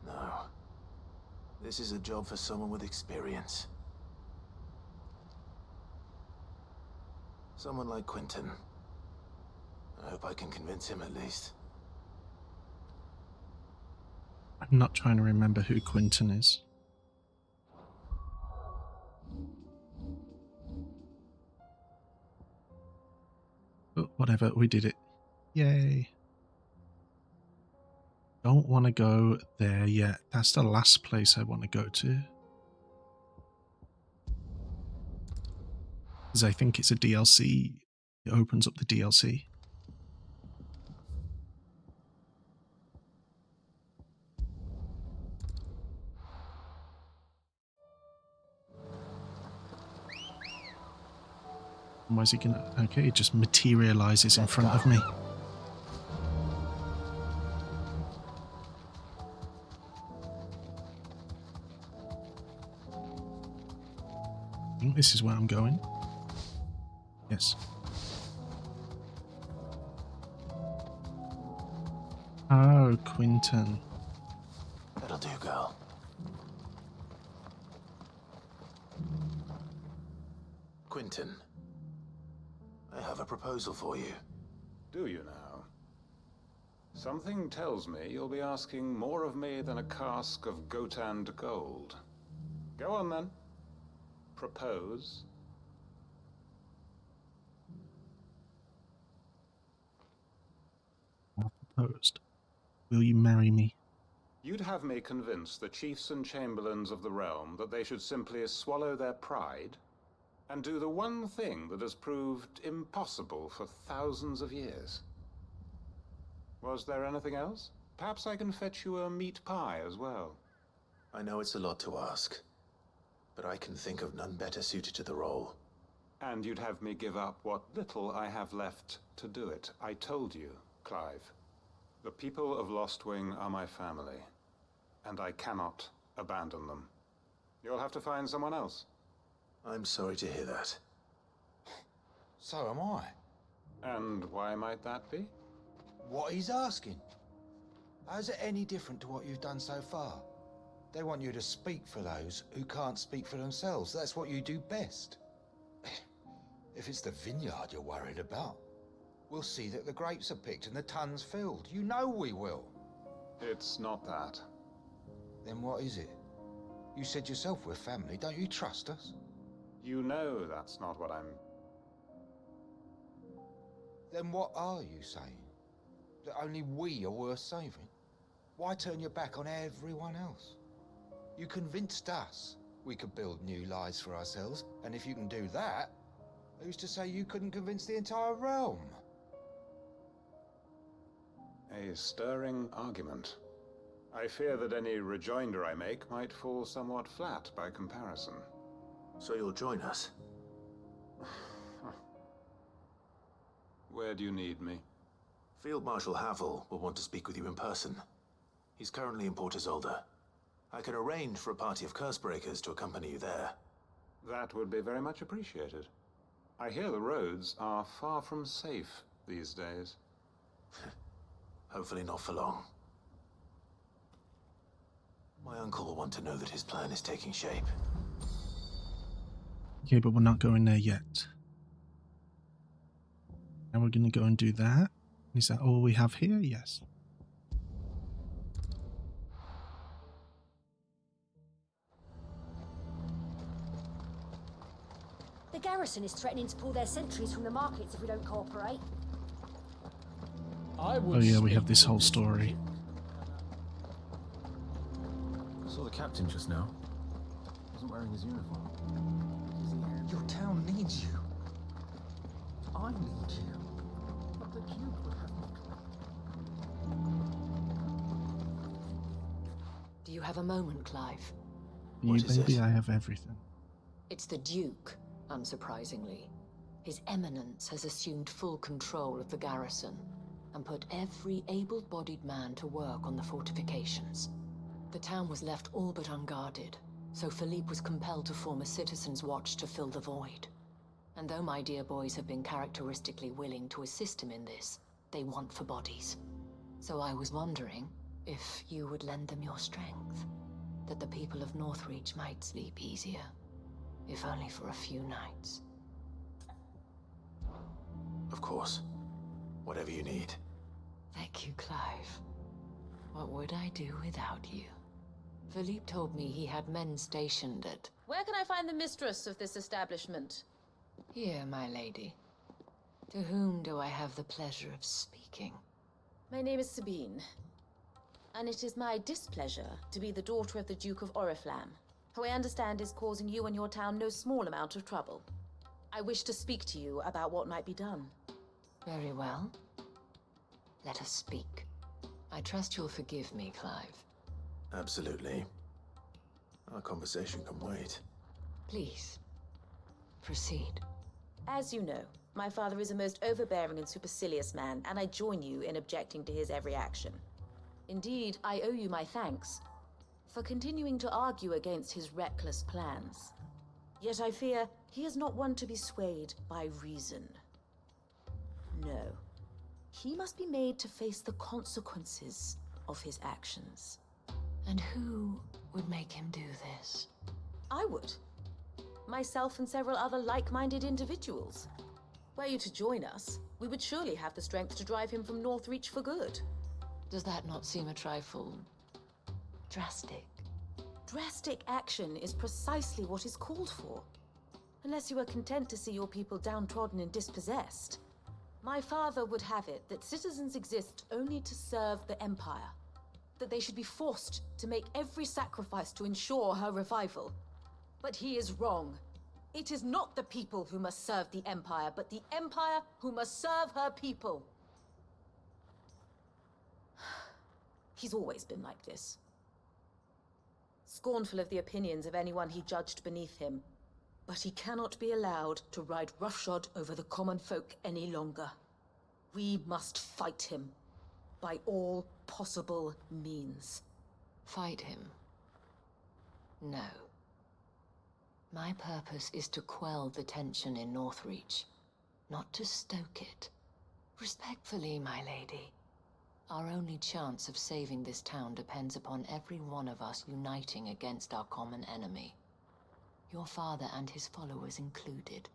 No. This is a job for someone with experience. Someone like Quentin. I hope I can convince him at least. I'm not trying to remember who Quentin is. But whatever, we did it. Yay. Don't want to go there yet. That's the last place I want to go to. Because I think it's a DLC. It opens up the DLC. Why is he gonna... Okay, it just materializes in front of me. I think this is where I'm going. Yes. Oh, Quinton. That'll do, girl. Quinton, I have a proposal for you. Do you now? Something tells me you'll be asking more of me than a cask of Gotand gold. Go on then. Propose. Proposed. Will you marry me? You'd have me convince the chiefs and chamberlains of the realm that they should simply swallow their pride and do the one thing that has proved impossible for thousands of years. Was there anything else? Perhaps I can fetch you a meat pie as well. I know it's a lot to ask, but I can think of none better suited to the role. And you'd have me give up what little I have left to do it. I told you, Clive. The people of Lostwing are my family, and I cannot abandon them. You'll have to find someone else. I'm sorry to hear that. So am I. And why might that be? What he's asking. How's it any different to what you've done so far? They want you to speak for those who can't speak for themselves. That's what you do best. If it's the vineyard you're worried about, we'll see that the grapes are picked and the tons filled. You know we will. It's not that. Then what is it? You said yourself we're family. Don't you trust us? You know that's not what I'm... Then what are you saying? That only we are worth saving? Why turn your back on everyone else? You convinced us we could build new lives for ourselves, and if you can do that, who's to say you couldn't convince the entire realm? A stirring argument. I fear that any rejoinder I make might fall somewhat flat by comparison. So you'll join us? Where do you need me? Field Marshal Havel will want to speak with you in person. He's currently in Port Isolde. I can arrange for a party of Cursebreakers to accompany you there. That would be very much appreciated. I hear the roads are far from safe these days. Hopefully not for long. My uncle will want to know that his plan is taking shape. Okay, but we're not going there yet. Now we're going to go and do that. Is that all we have here? Yes. The garrison is threatening to pull their sentries from the markets if we don't cooperate. Oh yeah, we have this whole story. I saw the captain just now. Wasn't wearing his uniform. Your town needs you. I need you. But the Duke would have me Do you have a moment, Clive? You, baby, I have everything. It's the Duke, unsurprisingly. His Eminence has assumed full control of the garrison and put every able-bodied man to work on the fortifications. The town was left all but unguarded, so Philippe was compelled to form a citizen's watch to fill the void. And though my dear boys have been characteristically willing to assist him in this, they want for bodies. So I was wondering if you would lend them your strength, that the people of Northreach might sleep easier, if only for a few nights. Of course. Whatever you need. Thank you, Clive. What would I do without you? Philippe told me he had men stationed at... Where can I find the mistress of this establishment? Here, my lady. To whom do I have the pleasure of speaking? My name is Sabine, and it is my displeasure to be the daughter of the Duke of Oriflamme, who I understand is causing you and your town no small amount of trouble. I wish to speak to you about what might be done. Very well. Let us speak. I trust you'll forgive me, Clive. Absolutely. Our conversation can wait. Please, proceed. As you know, my father is a most overbearing and supercilious man, and I join you in objecting to his every action. Indeed, I owe you my thanks for continuing to argue against his reckless plans. Yet I fear he is not one to be swayed by reason. No. He must be made to face the consequences of his actions. And who would make him do this? I would. Myself and several other like-minded individuals. Were you to join us, we would surely have the strength to drive him from Northreach for good. Does that not seem a trifle drastic? Drastic action is precisely what is called for. Unless you are content to see your people downtrodden and dispossessed. My father would have it that citizens exist only to serve the Empire. That they should be forced to make every sacrifice to ensure her revival. But he is wrong. It is not the people who must serve the Empire, but the Empire who must serve her people. He's always been like this. Scornful of the opinions of anyone he judged beneath him. But he cannot be allowed to ride roughshod over the common folk any longer. We must fight him by all possible means. Fight him? No. My purpose is to quell the tension in Northreach, not to stoke it. Respectfully, my lady. Our only chance of saving this town depends upon every one of us uniting against our common enemy. Your father and his followers included.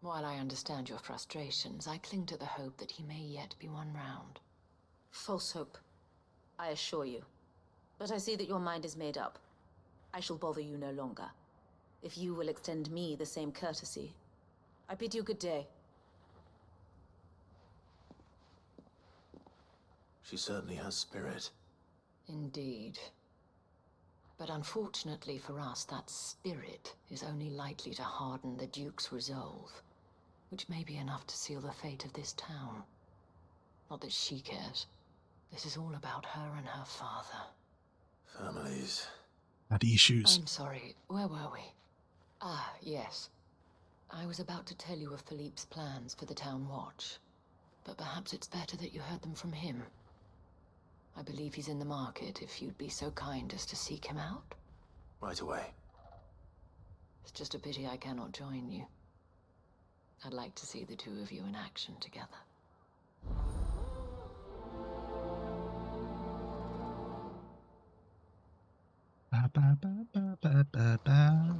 While I understand your frustrations, I cling to the hope that he may yet be won round. False hope, I assure you. But I see that your mind is made up. I shall bother you no longer. If you will extend me the same courtesy, I bid you good day. She certainly has spirit. Indeed. But unfortunately for us, that spirit is only likely to harden the Duke's resolve, which may be enough to seal the fate of this town. Not that she cares. This is all about her and her father. Families. Had issues. I'm sorry, where were we? Ah, yes. I was about to tell you of Philippe's plans for the town watch, but perhaps it's better that you heard them from him. I believe he's in the market, if you'd be so kind as to seek him out. Right away. It's just a pity I cannot join you. I'd like to see the two of you in action together. Ba, ba, ba, ba, ba, ba, ba.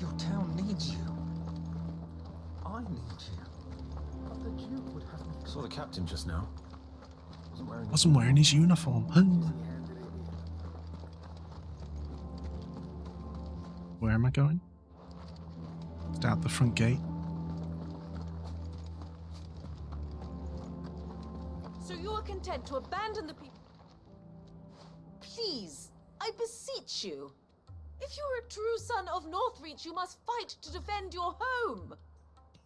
Your town needs you. I need you. But the Duke would have me. Saw the captain just now. Wasn't wearing his uniform. Where am I going? It's out the front gate. So you are content to abandon the people? Please, I beseech you. If you are a true son of Northreach, you must fight to defend your home.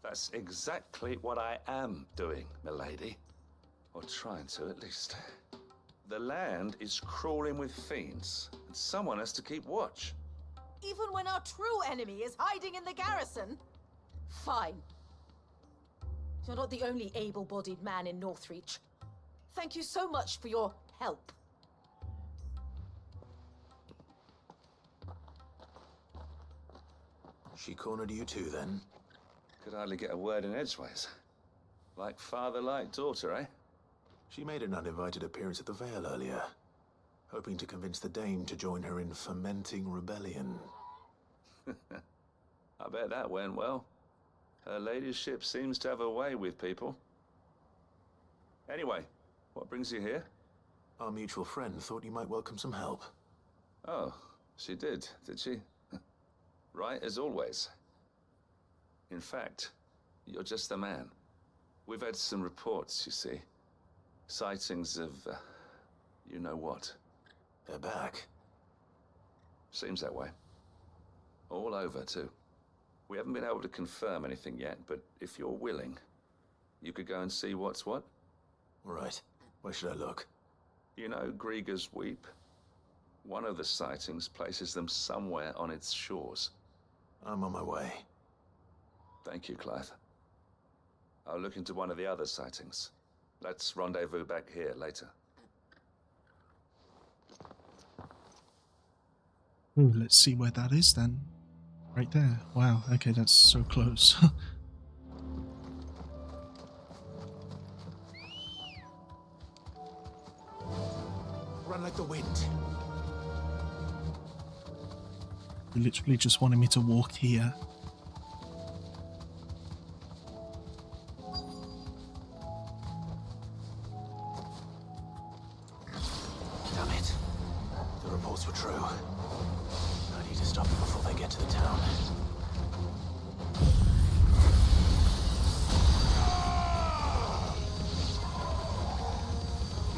That's exactly what I am doing, milady. Or trying to, at least. The land is crawling with fiends, and someone has to keep watch. Even when our true enemy is hiding in the garrison? Fine. You're not the only able-bodied man in Northreach. Thank you so much for your help. She cornered you too, then? Could hardly get a word in edgeways. Like father, like daughter, eh? She made an uninvited appearance at the Vale earlier, hoping to convince the Dane to join her in fomenting rebellion. I bet that went well. Her ladyship seems to have a way with people. Anyway, what brings you here? Our mutual friend thought you might welcome some help. Oh, she did she? Right as always. In fact, you're just the man. We've had some reports, you see. Sightings of, you know what. They're back. Seems that way. All over, too. We haven't been able to confirm anything yet, but if you're willing, you could go and see what's what. Right. Where should I look? You know Grieger's Weep? One of the sightings places them somewhere on its shores. I'm on my way. Thank you, Clive. I'll look into one of the other sightings. Let's rendezvous back here later. Ooh, let's see where that is then. Right there. Wow, okay, that's so close. Run like the wind. You literally just wanted me to walk here. Damn it. The reports were true. I need to stop them before they get to the town.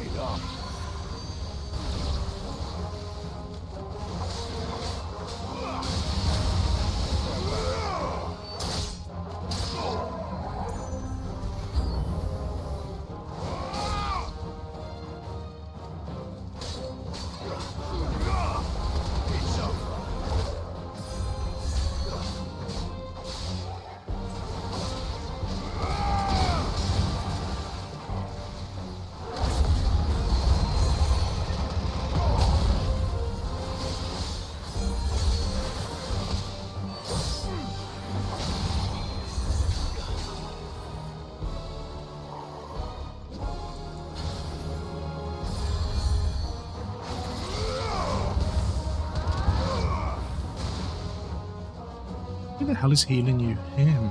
Enough. Who the hell is healing you? Him.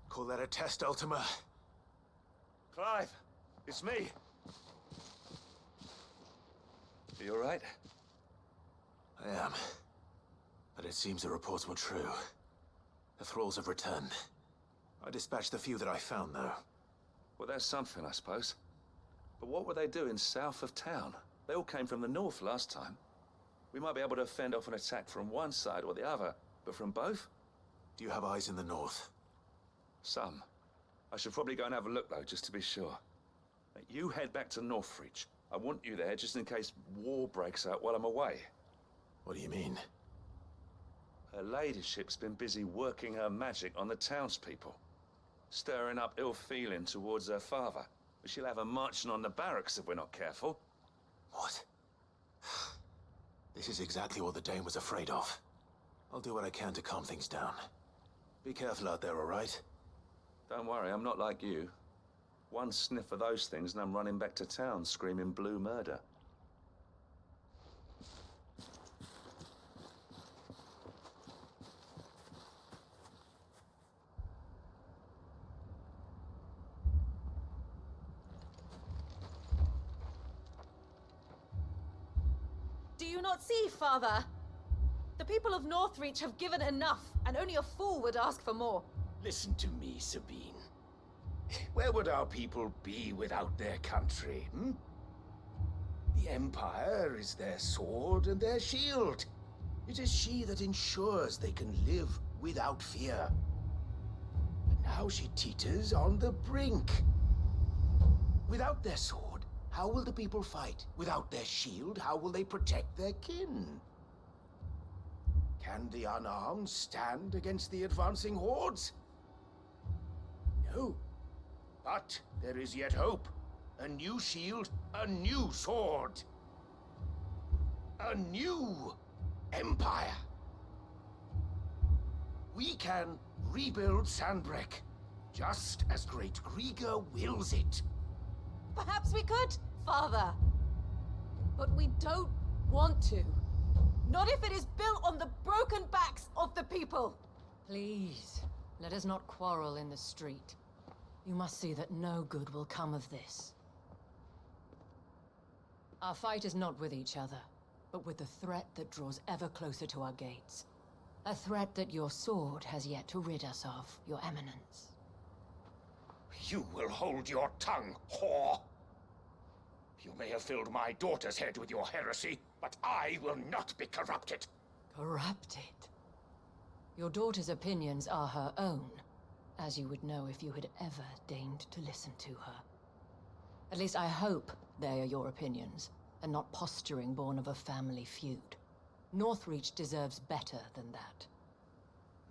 Call that a test, Ultima? Clive, it's me. You all right? I am. But it seems the reports were true. The thralls have returned. I dispatched the few that I found, though. Well, that's something, I suppose. But what were they doing south of town? They all came from the north last time. We might be able to fend off an attack from one side or the other, but from both? Do you have eyes in the north? Some. I should probably go and have a look, though, just to be sure. You head back to Northreach. I want you there just in case war breaks out while I'm away. What do you mean? Her ladyship's been busy working her magic on the townspeople, stirring up ill feeling towards her father. But she'll have her marching on the barracks if we're not careful. What? This is exactly what the Dane was afraid of. I'll do what I can to calm things down. Be careful out there, all right? Don't worry, I'm not like you. One sniff of those things and I'm running back to town screaming blue murder. Do you not see, Father? The people of Northreach have given enough, and only a fool would ask for more. Listen to me, Sabine. Where would our people be without their country, hmm? The Empire is their sword and their shield. It is she that ensures they can live without fear. But now she teeters on the brink. Without their sword, how will the people fight? Without their shield, how will they protect their kin? Can the unarmed stand against the advancing hordes? No. But there is yet hope. A new shield, a new sword. A new empire. We can rebuild Sandbreck, just as Great Krieger wills it. Perhaps we could, Father. But we don't want to. Not if it is built on the broken backs of the people. Please, Let us not quarrel in the street. You must see that no good will come of this. Our fight is not with each other, but with the threat that draws ever closer to our gates. A threat that your sword has yet to rid us of, Your Eminence. You will hold your tongue, whore! You may have filled my daughter's head with your heresy, but I will not be corrupted. Corrupted? Your daughter's opinions are her own, as you would know if you had ever deigned to listen to her. At least I hope they are your opinions, and not posturing born of a family feud. Northreach deserves better than that.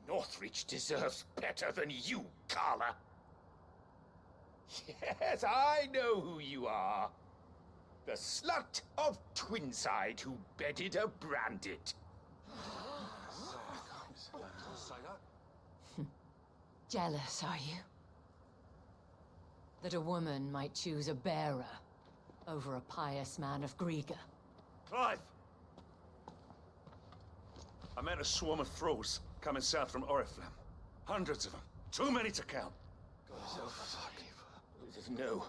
Northreach deserves better than you, Carla. Yes, I know who you are. The slut of Twinside who bedded a Branded. Jealous, are you? That a woman might choose a bearer over a pious man of Griega. Clive! I met a swarm of thralls coming south from Oriflamme. Hundreds of them. Too many to count. There's no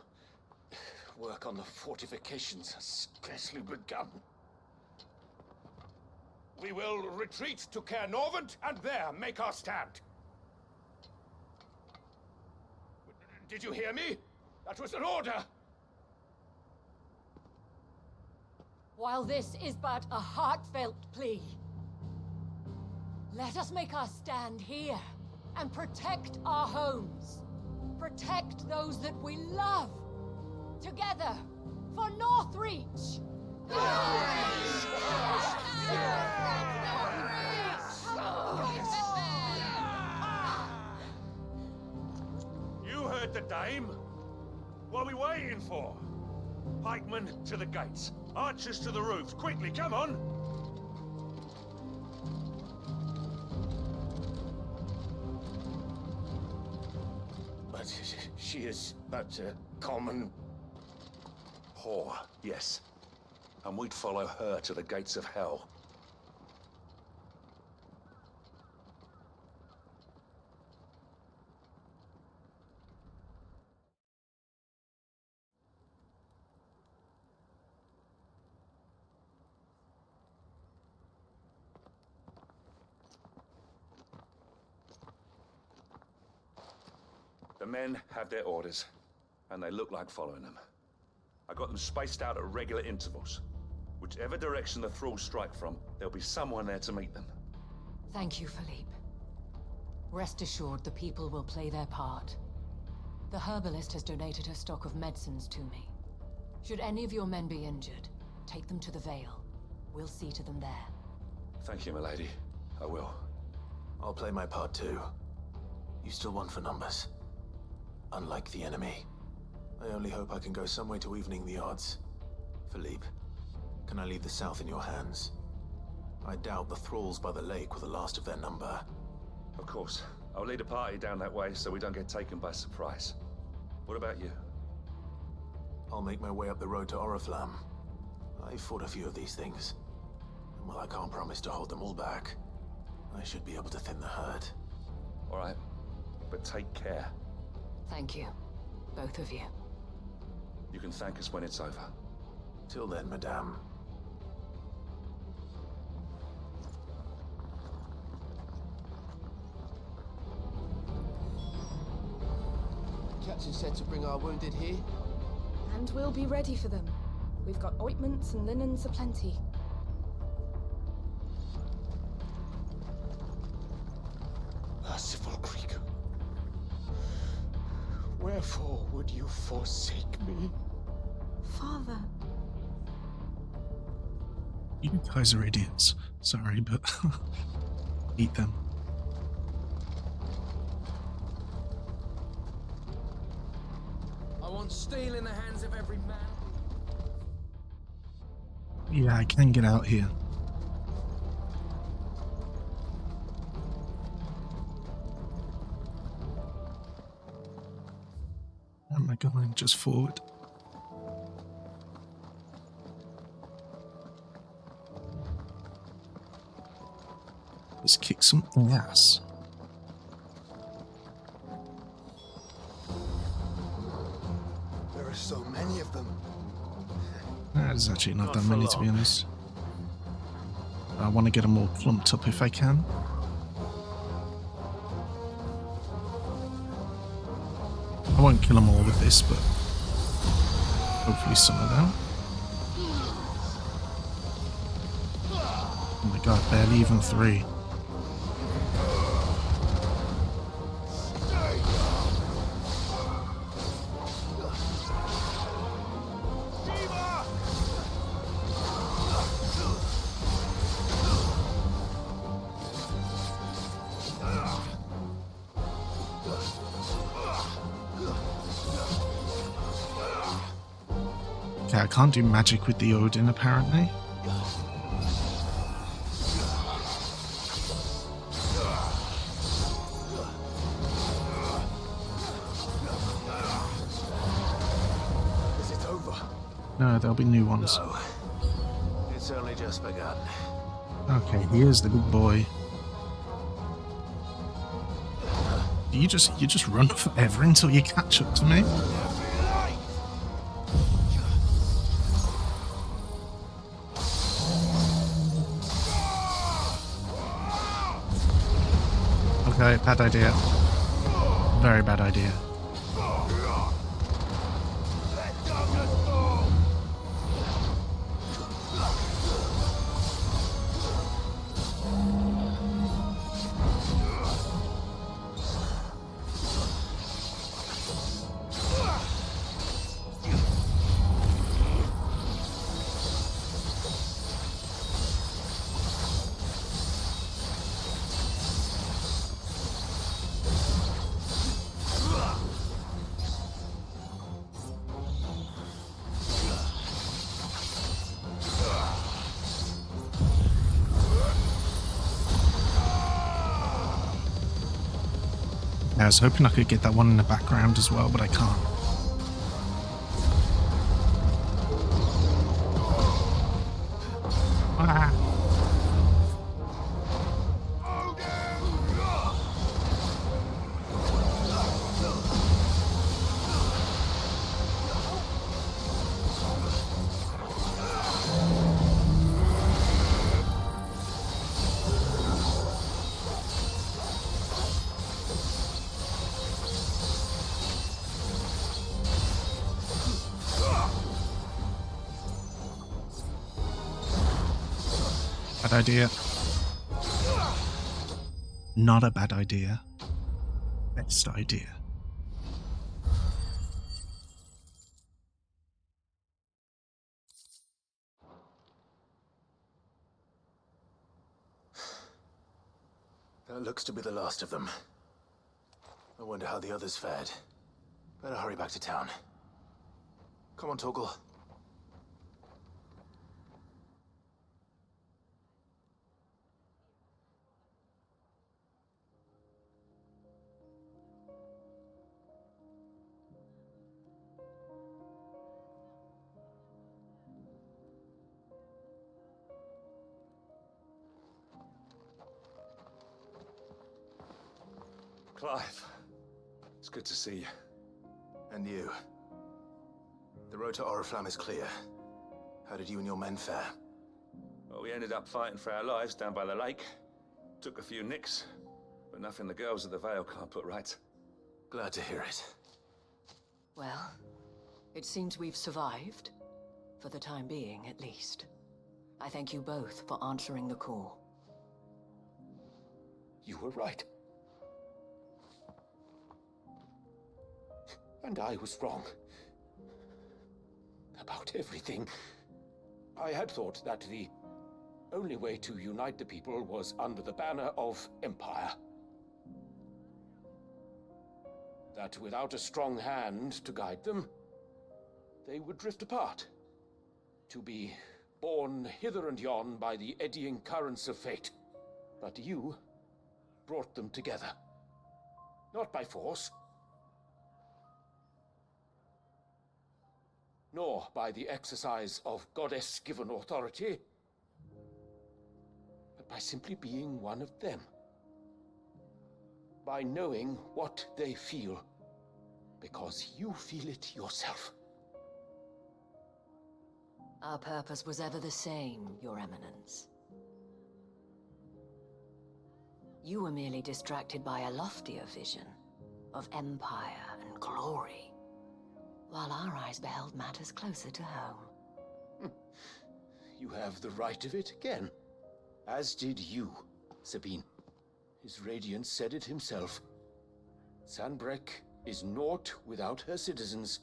work on the fortifications has scarcely begun. We will retreat to Caer Norvent and there make our stand. Did you hear me? That was an order! While this is but a heartfelt plea, let us make our stand here and protect our homes. Protect those that we love. Together, for Northreach! You heard the dame. What are we waiting for? Pikemen to the gates. Archers to the roofs. Quickly, come on! But she is but a common... whore, yes. And we'd follow her to the gates of hell. The men have their orders, and they look like following them. I got them spaced out at regular intervals. Whichever direction the thralls strike from, there'll be someone there to meet them. Thank you, Philippe. Rest assured the people will play their part. The herbalist has donated her stock of medicines to me. Should any of your men be injured, take them to the Vale. We'll see to them there. Thank you, milady. I will. I'll play my part too. You still want for numbers. Unlike the enemy. I only hope I can go some way to evening the odds. Philippe, can I leave the south in your hands? I doubt the thralls by the lake were the last of their number. Of course. I'll lead a party down that way so we don't get taken by surprise. What about you? I'll make my way up the road to Oriflamme. I fought a few of these things. And while I can't promise to hold them all back, I should be able to thin the herd. All right. But take care. Thank you. Both of you. You can thank us when it's over. Till then, madame. Captain said to bring our wounded here. And we'll be ready for them. We've got ointments and linens aplenty. Merciful Krieger. Wherefore would you forsake me? Father. You guys are idiots. Sorry, but eat them. I want steel in the hands of every man. Yeah, I can get out here. Am I going just forward? Let's kick some ass. of them. There's actually not that for many, to be long. honest. I want to get them all clumped up if I can. I won't kill them all with this, but hopefully some of them. Oh my god, barely even 3. Okay, I can't do magic with the Odin apparently. Is it over? No, there'll be new ones. No. It's only just begun. Okay, here's the big boy. You just run forever until you catch up to me? Okay, bad idea. Very bad idea. I was hoping I could get that one in the background as well, but I can't. Ah. Bad idea. Not a bad idea. Best idea. That looks to be the last of them. I wonder how the others fared. Better hurry back to town. Come on, Torgal. Clive, it's good to see you. And you. The road to Oriflamme is clear. How did you and your men fare? Well, we ended up fighting for our lives down by the lake. Took a few nicks, but nothing the girls of the Vale can't put right. Glad to hear it. Well, it seems we've survived. For the time being, at least. I thank you both for answering the call. You were right. And I was wrong. About everything. I had thought that the only way to unite the people was under the banner of Empire. That without a strong hand to guide them, they would drift apart. To be borne hither and yon by the eddying currents of fate. But you brought them together. Not by force, nor by the exercise of goddess-given authority, but by simply being one of them. By knowing what they feel, because you feel it yourself. Our purpose was ever the same, Your Eminence. You were merely distracted by a loftier vision of empire and glory, while our eyes beheld matters closer to home. You have the right of it again. As did you, Sabine. His Radiance said it himself. Sanbreque is naught without her citizens.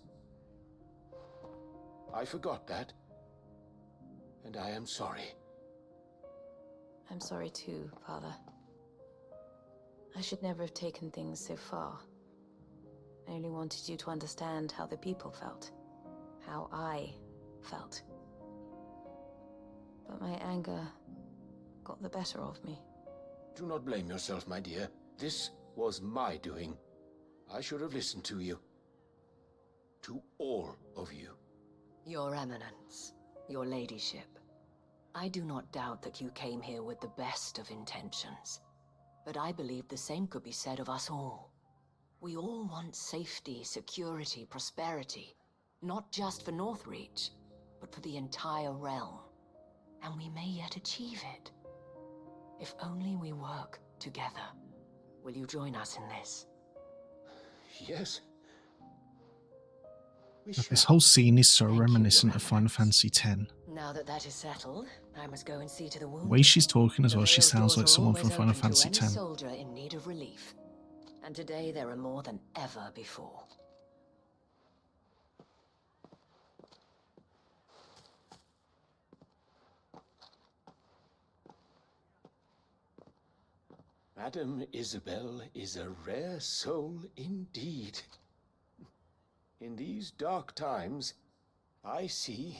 I forgot that. And I am sorry. I'm sorry too, Father. I should never have taken things so far. I only wanted you to understand how the people felt. How I felt. But my anger got the better of me. Do not blame yourself, my dear. This was my doing. I should have listened to you. To all of you. Your Eminence, your Ladyship, I do not doubt that you came here with the best of intentions. But I believe the same could be said of us all. We all want safety, security, prosperity. Not just for Northreach, but for the entire realm. And we may yet achieve it. If only we work together. Will you join us in this? Yes. This whole scene is so reminiscent of Final Fantasy X. Now that that is settled, I must go and see to the The wounded. way she's talking as well, she Vale's sounds doors like are someone from always Final open to Fantasy any X. soldier in need of relief. And today there are more than ever before. Madame Isabel is a rare soul indeed. In these dark times, I see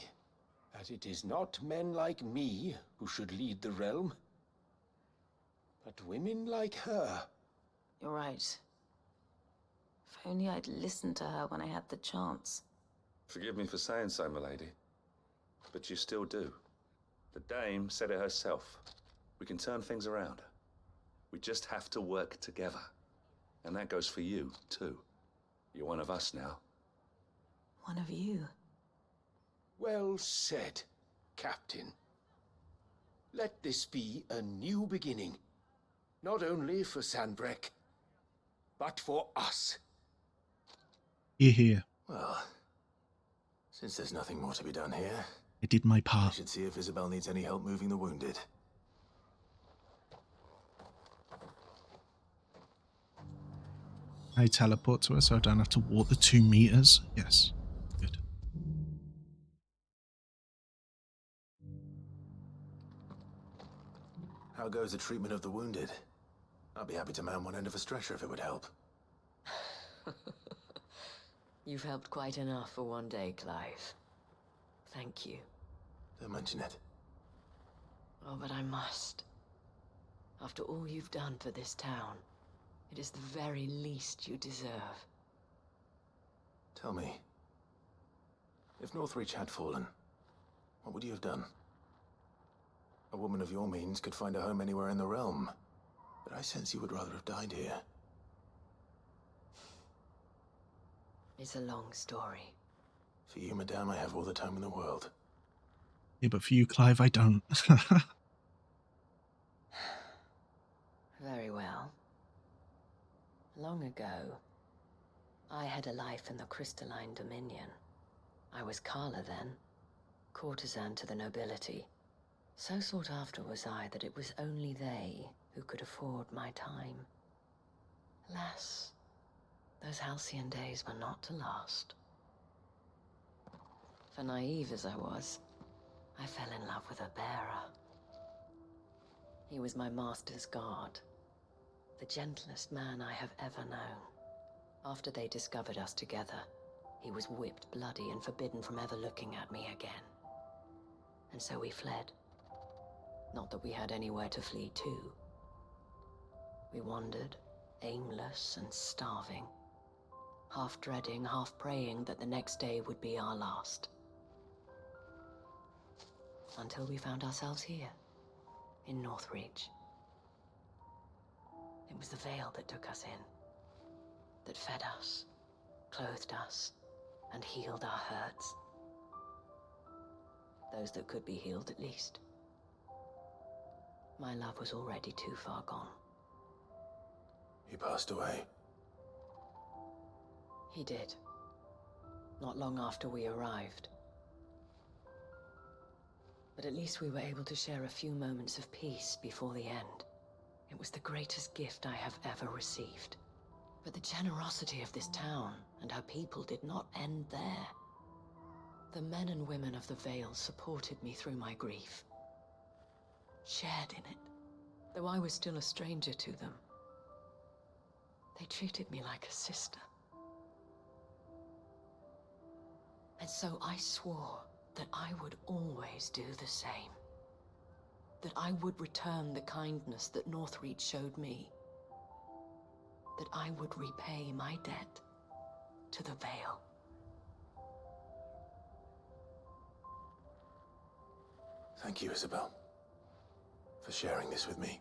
that it is not men like me who should lead the realm, but women like her. You're right. If only I'd listened to her when I had the chance. Forgive me for saying so, milady, but you still do. The dame said it herself. We can turn things around. We just have to work together. And that goes for you, too. You're one of us now. One of you. Well said, Captain. Let this be a new beginning. Not only for Sanbreque, but for us. Hear, hear. Well, since there's nothing more to be done here, I did my I part. should see if Isabel needs any help moving the wounded. I teleport to her so I don't have to walk the 2 meters. Yes. Good. How goes the treatment of the wounded? I'd be happy to man one end of a stretcher if it would help. You've helped quite enough for one day, Clive. Thank you. Don't mention it. Oh, but I must. After all you've done for this town, it is the very least you deserve. Tell me, if Northreach had fallen, what would you have done? A woman of your means could find a home anywhere in the realm, but I sense you would rather have died here. It's a long story. For you, madame, I have all the time in the world. Yeah, but for you, Clive, I don't. Very well. Long ago, I had a life in the Crystalline Dominion. I was Carla then, courtesan to the nobility. So sought after was I that it was only they who could afford my time. Alas, those halcyon days were not to last. For naive as I was, I fell in love with a bearer. He was my master's guard, the gentlest man I have ever known. After they discovered us together, he was whipped bloody and forbidden from ever looking at me again. And so we fled. Not that we had anywhere to flee to. We wandered, aimless and starving, half dreading, half praying that the next day would be our last. Until we found ourselves here, in Northreach. It was the veil that took us in, that fed us, clothed us, and healed our hurts. Those that could be healed, at least. My love was already too far gone. He passed away. He did. Not long after we arrived. But at least we were able to share a few moments of peace before the end. It was the greatest gift I have ever received. But the generosity of this town and her people did not end there. The men and women of the Vale supported me through my grief. Shared in it, though I was still a stranger to them. They treated me like a sister. And so I swore that I would always do the same. That I would return the kindness that Northreach showed me. That I would repay my debt to the Vale. Thank you, Isabel, for sharing this with me.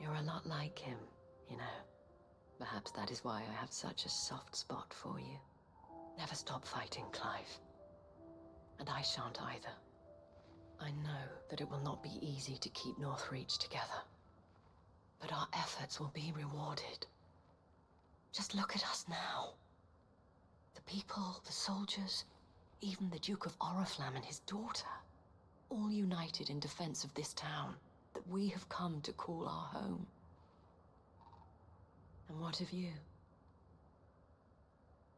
You're a lot like him, you know. Perhaps that is why I have such a soft spot for you. Never stop fighting, Clive. And I shan't either. I know that it will not be easy to keep Northreach together. But our efforts will be rewarded. Just look at us now. The people, the soldiers, even the Duke of Oriflamme and his daughter, all united in defense of this town that we have come to call our home. And what of you?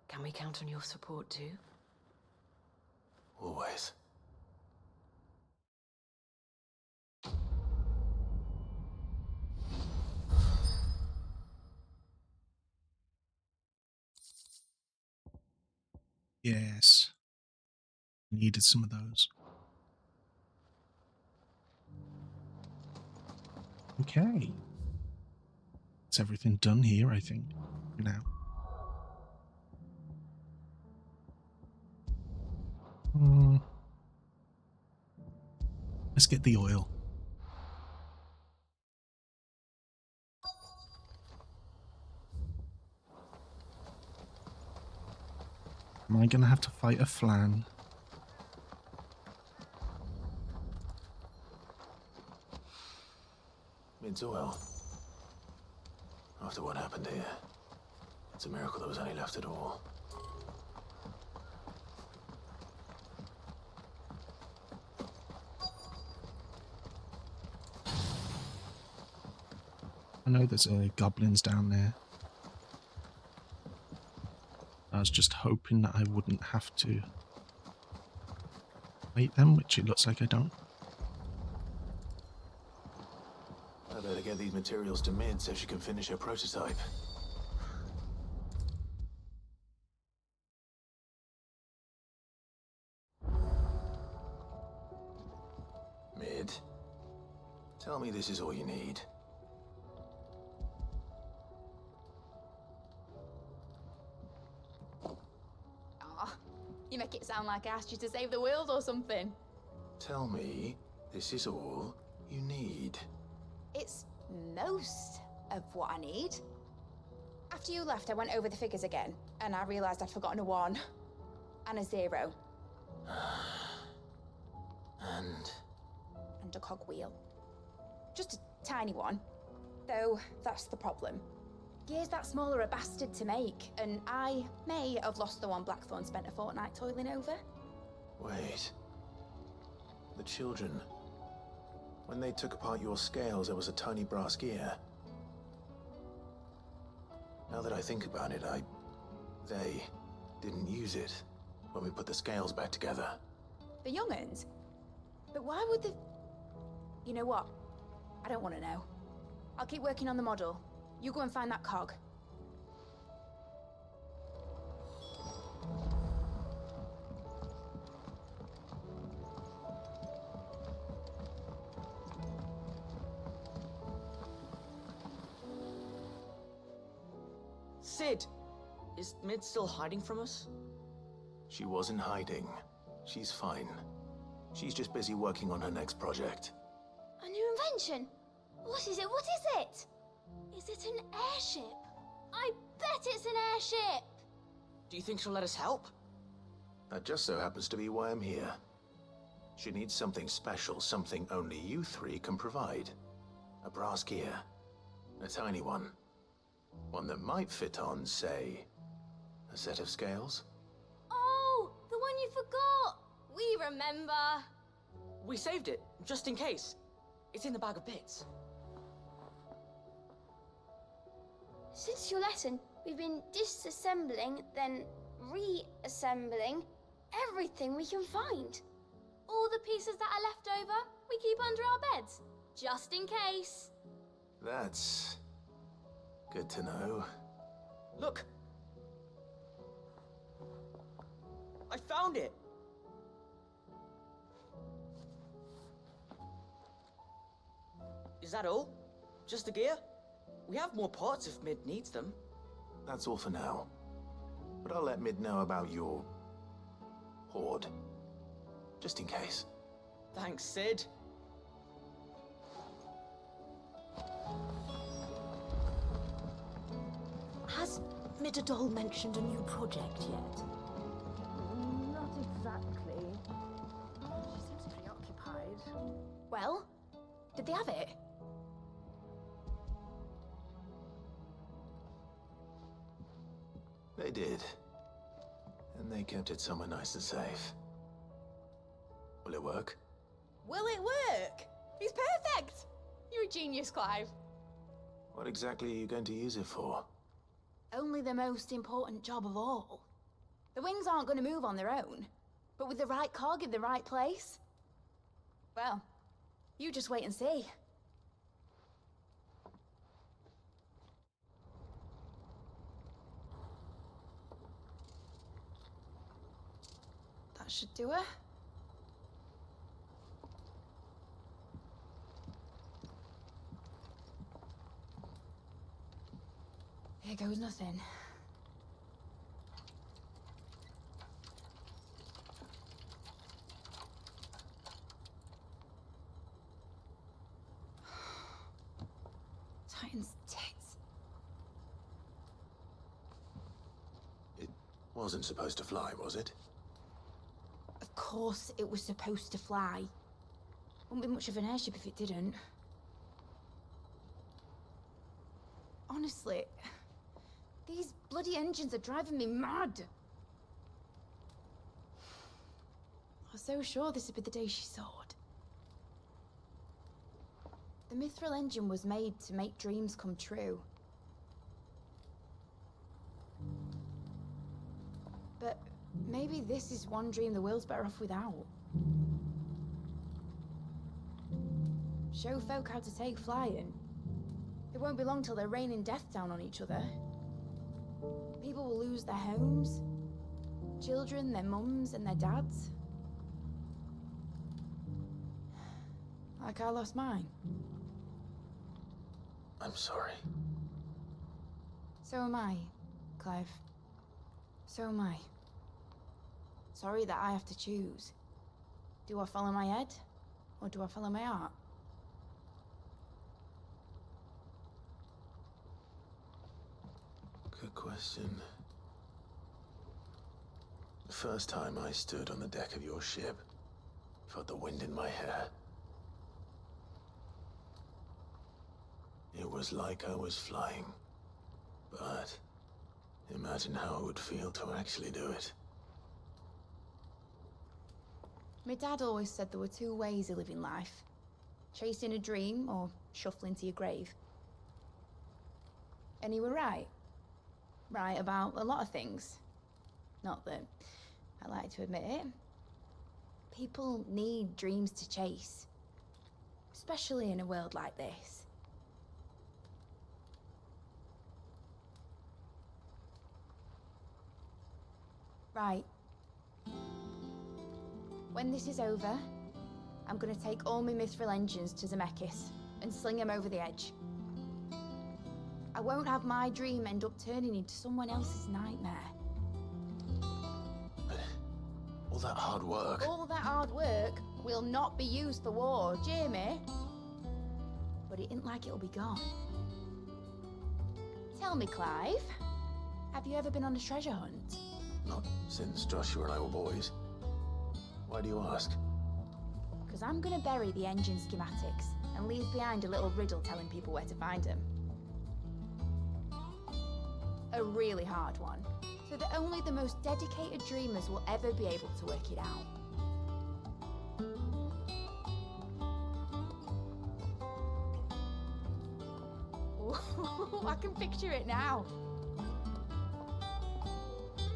Can we count on your support too? Always. Yes. Needed some of those. Okay. That's everything done here, I think, for now. Let's get the oil. Am I going to have to fight a flan? It's oil. After what happened here, it's a miracle there was any left at all. I know there's goblins down there. I was just hoping that I wouldn't have to fight them, which it looks like I don't. I better get these materials to Mid so she can finish her prototype. Mid, tell me this is all you need. You make it sound like I asked you to save the world or something. Tell me this is all you need. It's most of what I need. After you left, I went over the figures again, and I realized I'd forgotten a 1 and a 0. And a cogwheel. Just a tiny one. Though, that's the problem. Gears that small are a bastard to make, and I may have lost the one Blackthorn spent a fortnight toiling over. Wait. The children. When they took apart your scales, there was a tiny brass gear. Now that I think about it, they didn't use it when we put the scales back together. The young'uns? But why would the... You know what? I don't want to know. I'll keep working on the model. You go and find that cog. Sid! Is Mid still hiding from us? She wasn't hiding. She's fine. She's just busy working on her next project. A new invention? What is it? What is it? Is it an airship? I bet it's an airship! Do you think she'll let us help? That just so happens to be why I'm here. She needs something special, something only you three can provide. A brass gear. A tiny one. One that might fit on, say, a set of scales? Oh, the one you forgot! We remember! We saved it, just in case. It's in the bag of bits. Since your lesson, we've been disassembling, then reassembling everything we can find. All the pieces that are left over, we keep under our beds, just in case. That's good to know. Look! I found it! Is that all? Just the gear? We have more parts if Mid needs them. That's all for now. But I'll let Mid know about your hoard. Just in case. Thanks, Sid. Has Midadol mentioned a new project yet? Not exactly. She seems preoccupied. Well, did they have it? They did. And they kept it somewhere nice and safe. Will it work? Will it work? It's perfect! You're a genius, Clive. What exactly are you going to use it for? Only the most important job of all. The wings aren't going to move on their own, but with the right cog in the right place, well, you just wait and see. That should do her. Here goes nothing. Titan's tits. It wasn't supposed to fly, was it? Of course it was supposed to fly. Wouldn't be much of an airship if it didn't. Honestly, these bloody engines are driving me mad. I was so sure this would be the day she soared. The Mithril engine was made to make dreams come true. But maybe this is one dream the world's better off without. Show folk how to take flying. It won't be long till they're raining death down on each other. People will lose their homes. Children, their mums and their dads. Like I lost mine. I'm sorry. So am I, Clive. So am I. Sorry that I have to choose. Do I follow my head, or do I follow my heart? Good question. The first time I stood on the deck of your ship, felt the wind in my hair. It was like I was flying. But imagine how it would feel to actually do it. My dad always said there were two ways of living life. Chasing a dream or shuffling to your grave. And he were right. Right about a lot of things. Not that I like to admit it. People need dreams to chase. Especially in a world like this. Right. When this is over, I'm gonna take all my Mithril engines to Zemeckis and sling them over the edge. I won't have my dream end up turning into someone else's nightmare. But all that hard work... All that hard work will not be used for war, Jamie. But it ain't like it'll be gone. Tell me, Clive, have you ever been on a treasure hunt? Not since Joshua and I were boys. Why do you ask? Because I'm gonna bury the engine schematics and leave behind a little riddle telling people where to find them. A really hard one, so that only the most dedicated dreamers will ever be able to work it out. Ooh, I can picture it now.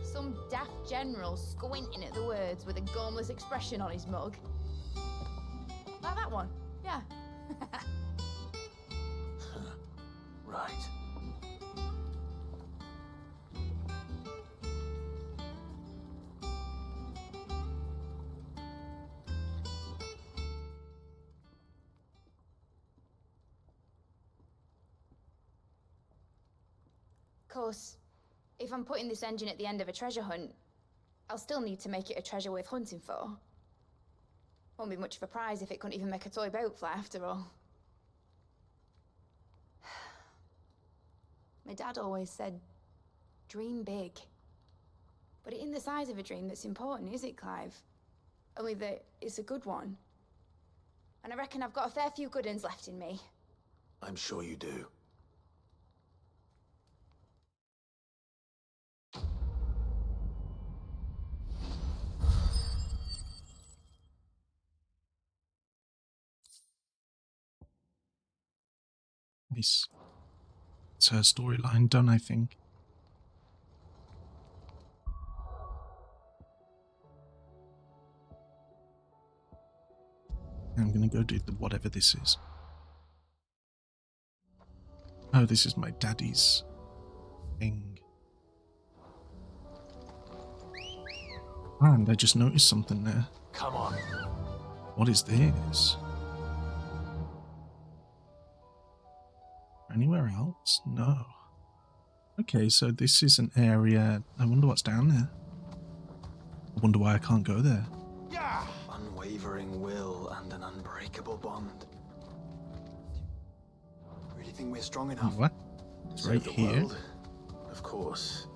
Some daft general squinting at the words with a gormless expression on his mug. Like that one, yeah. Right. Of course, if I'm putting this engine at the end of a treasure hunt, I'll still need to make it a treasure worth hunting for. Won't be much of a prize if it couldn't even make a toy boat fly after all. My dad always said, dream big. But it ain't the size of a dream that's important, is it, Clive? Only that it's a good one. And I reckon I've got a fair few good uns left in me. I'm sure you do. Nice. It's her storyline done, I think. I'm gonna go do whatever this is. Oh, this is my daddy's thing. And I just noticed something there. Come on. What is this? Anywhere else? No. Okay, so this is an area. I wonder what's down there. I wonder why I can't go there. Yeah. Unwavering will and an unbreakable bond. Really think we're strong enough? What? It's right Save the here. world, of course.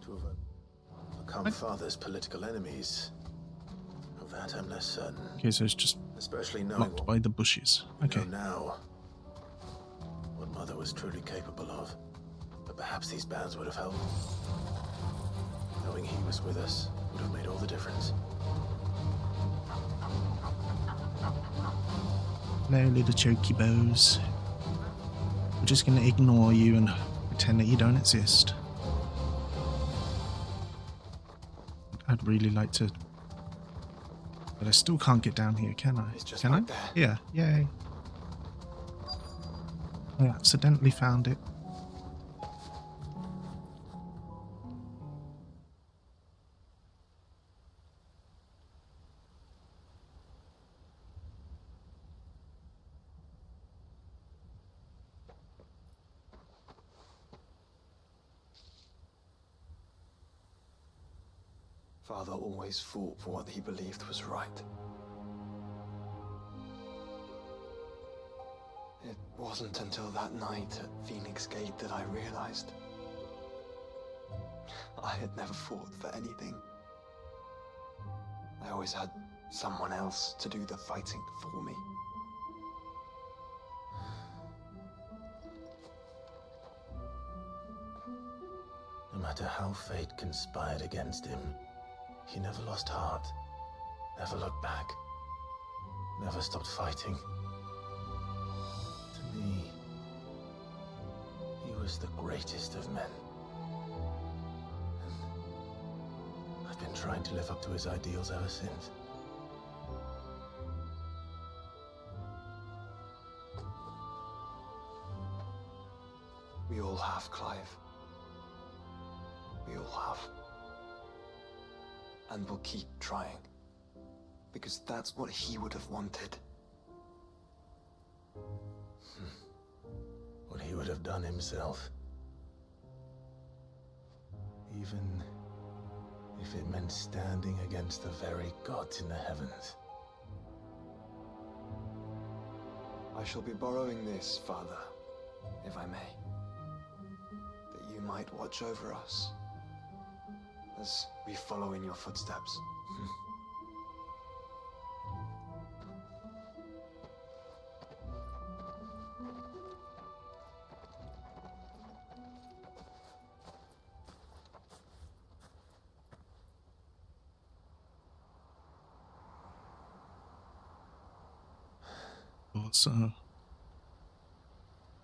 To have become Father's political enemies. Of that I'm less certain. Okay, so it's just Especially knowing blocked by the bushes. Okay. know now what Mother was truly capable of. But perhaps these bands would have helped. Knowing he was with us would have made all the difference. Hello, little chokibos. We're just gonna ignore you and pretend that you don't exist. I'd really like to, but I still can't get down here, can I? It's just Can I? right there. Yeah, yay. I accidentally found it. Father always fought for what he believed was right. It wasn't until that night at Phoenix Gate that I realized I had never fought for anything. I always had someone else to do the fighting for me. No matter how fate conspired against him, he never lost heart, never looked back, never stopped fighting. To me, he was the greatest of men. And I've been trying to live up to his ideals ever since. We all have, Clive. We all have. And we'll keep trying. Because that's what he would have wanted. What he would have done himself. Even if it meant standing against the very gods in the heavens. I shall be borrowing this, Father, if I may. That you might watch over us. as we follow in your footsteps. So,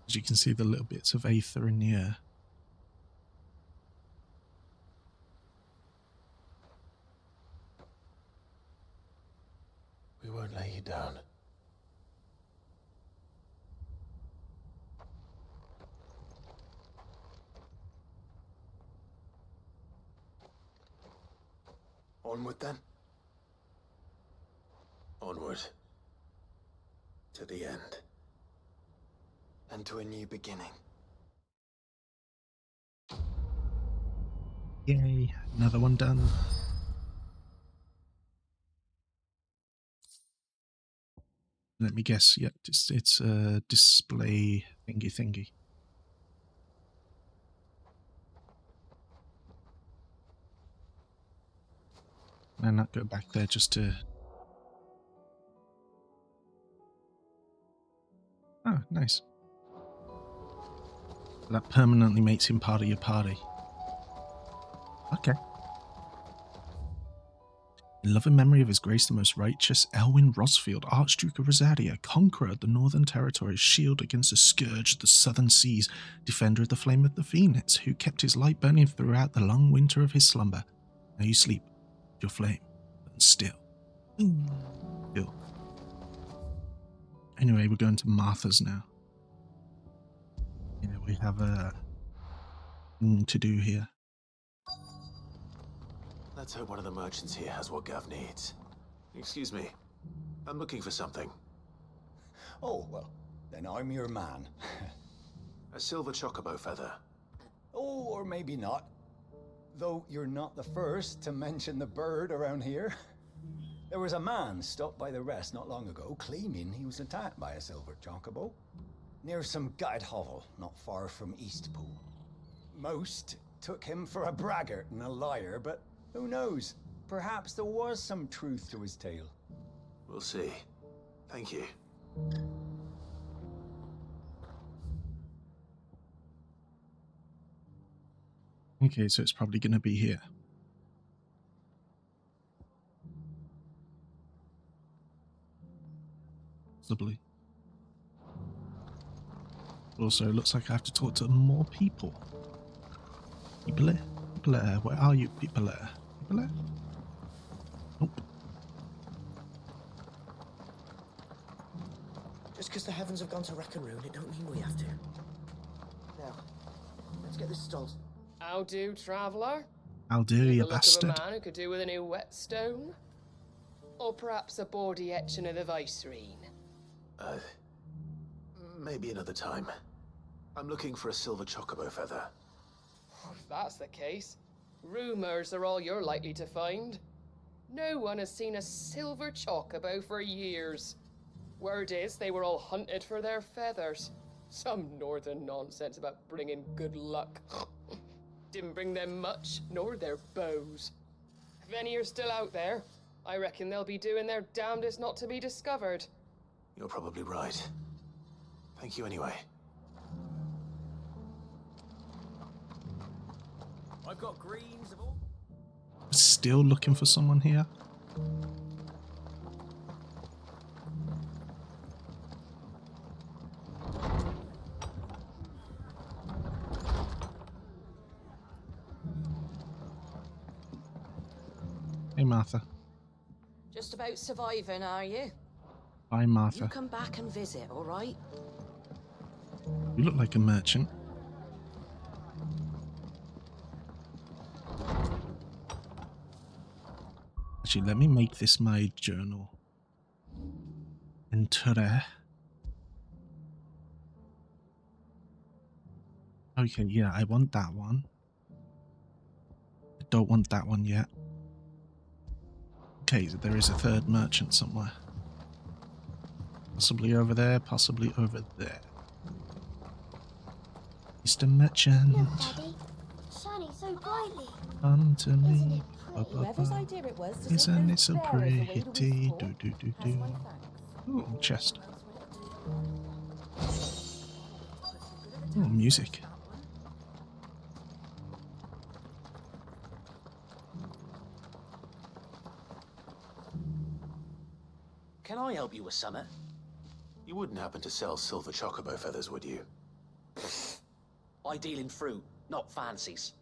as you can see, the little bits of aether in the air. We won't lay you down. Onward, then. Onward. To the end. And to a new beginning. Yay, another one done. Let me guess, yep, it's a display thingy. And not go back there just to... Oh, nice. That permanently makes him part of your party. Okay. In love and memory of His Grace the Most Righteous, Elwyn Rosfield, Archduke of Rosaria, conqueror of the Northern Territories, shield against the scourge of the Southern Seas, defender of the flame of the Phoenix, who kept his light burning throughout the long winter of his slumber. Now you sleep, your flame, and still. Still. Anyway, we're going to Martha's now. Yeah, we have a thing to do here. Let's hope one of the merchants here has what Gav needs. Excuse me. I'm looking for something. Oh, well, then I'm your man. A silver chocobo feather. Oh, or maybe not. Though you're not the first to mention the bird around here. There was a man stopped by the rest not long ago claiming he was attacked by a silver chocobo near some gutted hovel not far from Eastpool. Most took him for a braggart and a liar, but who knows? Perhaps there was some truth to his tale. We'll see. Thank you. Okay, so it's probably going to be here. Possibly. Also, it looks like I have to talk to more people. People there? People there? Where are you, people there? People there? Nope. Just because the heavens have gone to wreck and ruin, it don't mean we have to. Now, let's get this stalled. How do, traveller? How do, you the bastard? Look of a man who could do with a new whetstone? Or perhaps a bawdy etching of the Viceroy? Maybe another time. I'm looking for a silver chocobo feather. If that's the case, rumours are all you're likely to find. No one has seen a silver chocobo for years. Word is they were all hunted for their feathers. Some northern nonsense about bringing good luck. Didn't bring them much, nor their bows. If any are still out there, I reckon they'll be doing their damnedest not to be discovered. You're probably right. Thank you anyway. I've got greens of all. Still looking for someone here? Hey, Martha. Just about surviving, are you? Bye, Martha. You come back and visit, all right? You look like a merchant. Actually, let me make this my journal. Enter. Okay, yeah, I want that one. I don't want that one yet. Okay, so there is a third merchant somewhere. Possibly over there, possibly over there. Mr. Merchant. shining so brightly. Come to me. Whoever's idea it was to Isn't take it those so bearers away to pretty? Eastport Do do do has do. my thanks. Ooh, chest. Oh, music. Can I help you with something? You wouldn't happen to sell silver chocobo feathers, would you? I deal in fruit, not fancies.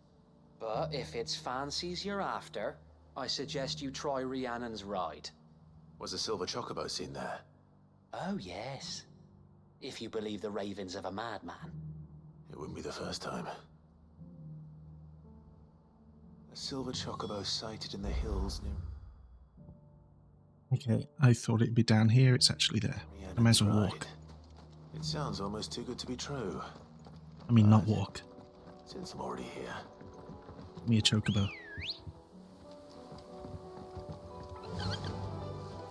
But if it's fancies you're after, I suggest you try Rhiannon's ride. Was a silver chocobo seen there? Oh, yes. If you believe the ravings of a madman. It wouldn't be the first time. A silver chocobo sighted in the hills near... Okay, I thought it'd be down here. It's actually there. I may as well walk. It sounds almost too good to be true. I mean, not walk. Since I'm already here. Give me a chocobo.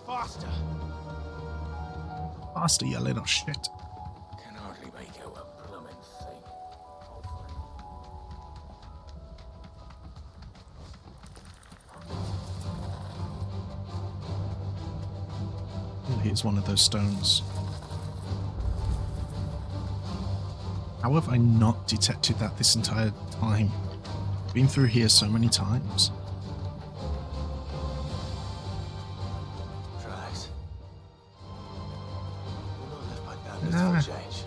Faster! Faster, you little shit. Can hardly make out a blooming thing. Oh, here's one of those stones. How have I not detected that this entire time? Been through here so many times. Tracks. Not left by bandits Nah. for change.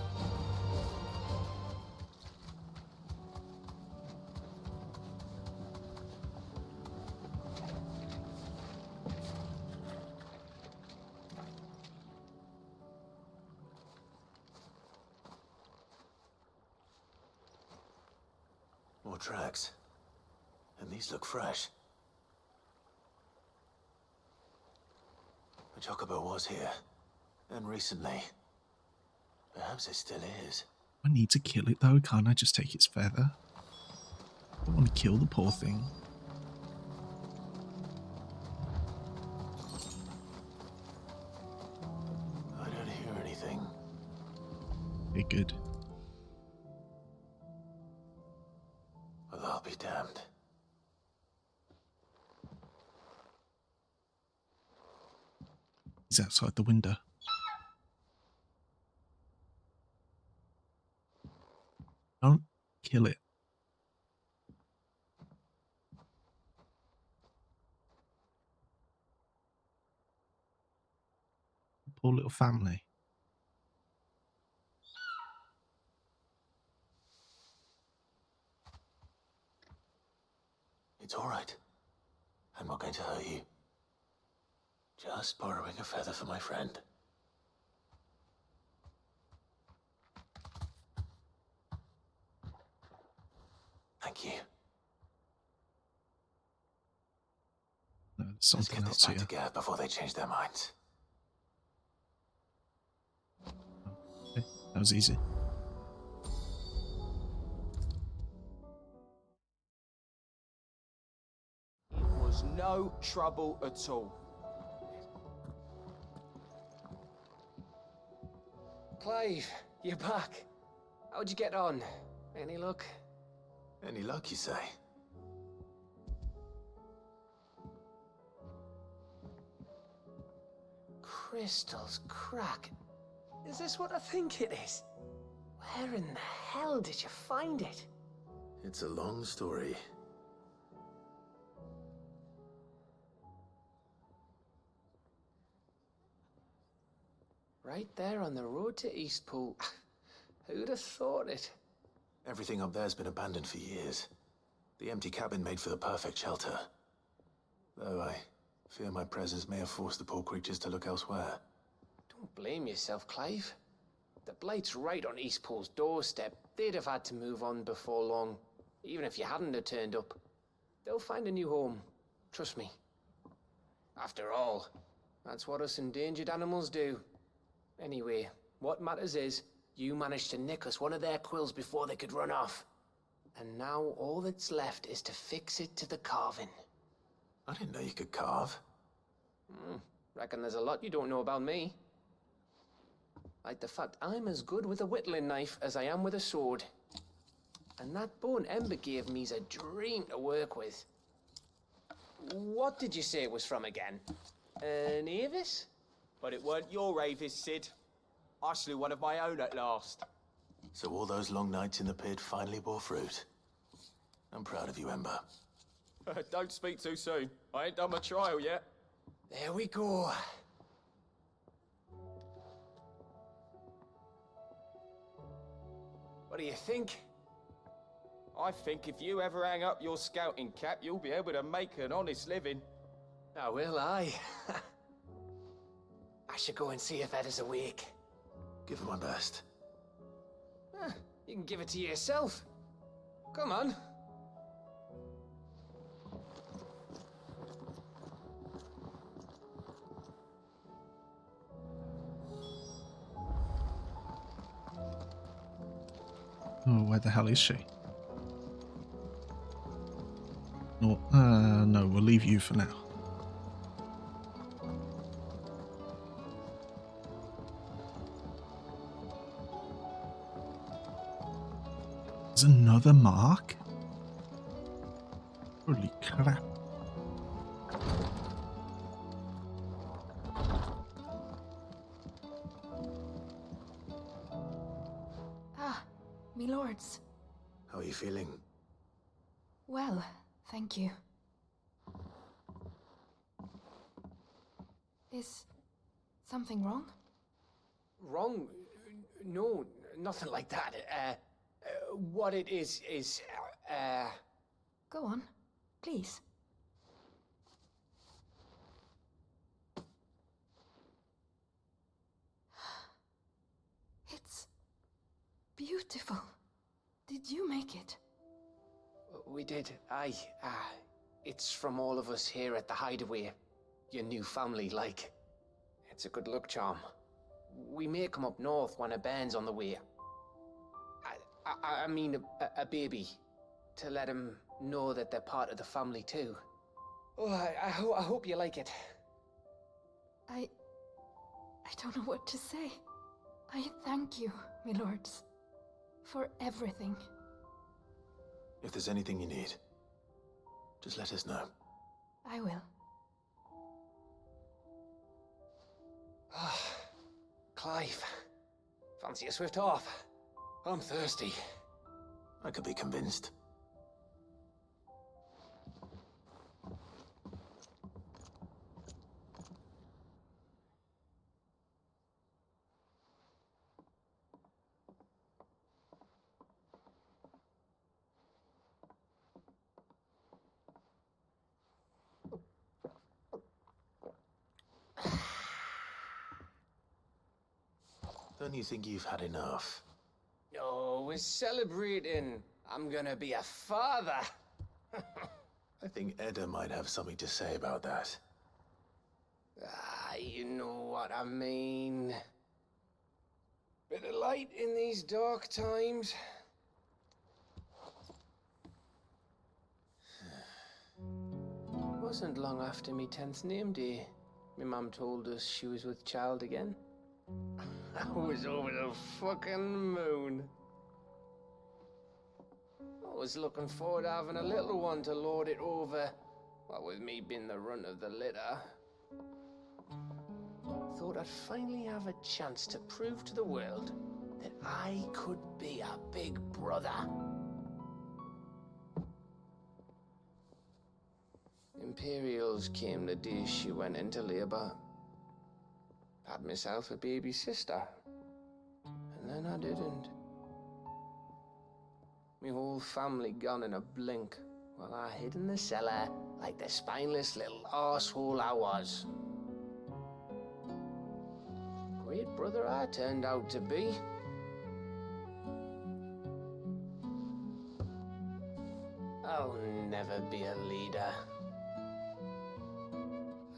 More tracks. And these look fresh. The chocobo was here. And recently. Perhaps it still is. I need to kill it though, can't I just take its feather? I don't want to kill the poor thing. I don't hear anything. Okay, good. Well, I'll be damned. He's outside the window. Don't kill it. Poor little family. It's all right. I'm not going to hurt you. Just borrowing a feather for my friend. Thank you. No, there's something Let's else get this here. back together before they change their minds. Okay, that was easy. It was no trouble at all. Clive, you're back. How'd you get on? Any luck? Any luck, you say? Crystals crack. Is this what I think it is? Where in the hell did you find it? It's a long story. Right there on the road to Eastpool. Who'd have thought it? Everything up there's been abandoned for years. The empty cabin made for the perfect shelter. Though I fear my presence may have forced the poor creatures to look elsewhere. Don't blame yourself, Clive. The Blight's right on Eastpool's doorstep. They'd have had to move on before long, even if you hadn't have turned up. They'll find a new home. Trust me. After all, that's what us endangered animals do. Anyway, what matters is, you managed to nick us one of their quills before they could run off. And now all that's left is to fix it to the carving. I didn't know you could carve. Reckon there's a lot you don't know about me. Like the fact I'm as good with a whittling knife as I am with a sword. And that bone Ember gave me's a dream to work with. What did you say it was from again? An Avis? But it weren't your Avis, Sid. I slew one of my own at last. So all those long nights in the pit finally bore fruit. I'm proud of you, Ember. Don't speak too soon. I ain't done my trial yet. There we go. What do you think? I think if you ever hang up your scouting cap, you'll be able to make an honest living. Oh, will I? I should go and see if Ed is awake. Give it my best. You can give it to yourself. Come on. Oh, where the hell is she? No, no, we'll leave you for now. There's another mark? Holy crap. Ah, me lords. How are you feeling? Well, thank you. Is something wrong? Wrong? No, nothing like that. What it is, Go on, please. It's beautiful. Did you make it? We did. Aye. It's from all of us here at the Hideaway. Your new family, like. It's a good luck charm. We may come up north when a band's on the way. I mean a baby. To let him know that they're part of the family too. Oh, I hope you like it. I don't know what to say. I thank you, my lords, for everything. If there's anything you need, just let us know. I will. Clive, fancy a swift off? I'm thirsty. I could be convinced. Don't you think you've had enough? No, we're celebrating. I'm gonna be a father. I think Edda might have something to say about that. You know what I mean. Bit of light in these dark times. Wasn't long after me 10th name day. My mum told us she was with child again. I was over the fucking moon. I was looking forward to having a little one to lord it over. What with me being the runt of the litter. Thought I'd finally have a chance to prove to the world that I could be a big brother. Imperials came the day she went into labor. Had myself a baby sister. And then I didn't. My whole family gone in a blink, while I hid in the cellar like the spineless little arsehole I was. Great brother I turned out to be. I'll never be a leader.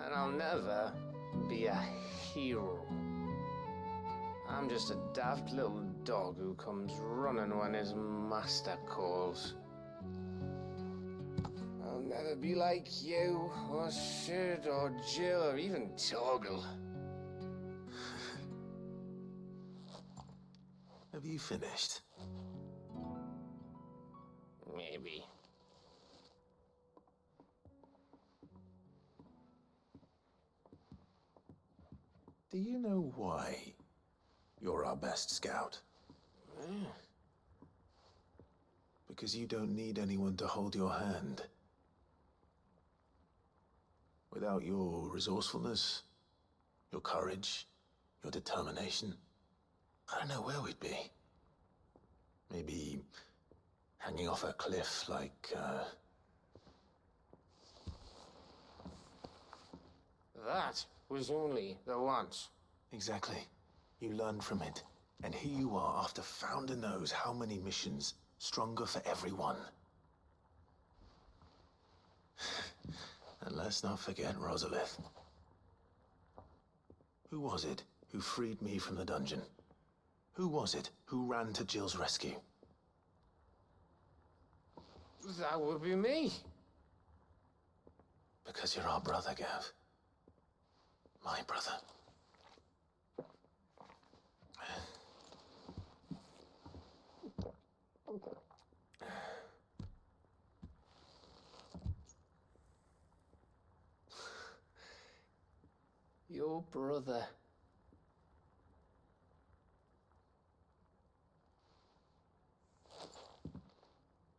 And I'll never be a hero. I'm just a daft little dog who comes running when his master calls. I'll never be like you, or Sid, or Jill, or even Torgal. Have you finished? maybe. Do you know why you're our best scout? Because you don't need anyone to hold your hand. Without your resourcefulness, your courage, your determination, I don't know where we'd be. Maybe hanging off a cliff like, That was only the once. Exactly. You learned from it. And here you are after Founder knows how many missions, stronger for everyone. And let's not forget Rosalith. Who was it who freed me from the dungeon? Who was it who ran to Jill's rescue? That would be me. Because you're our brother, Gav. My brother. Your brother.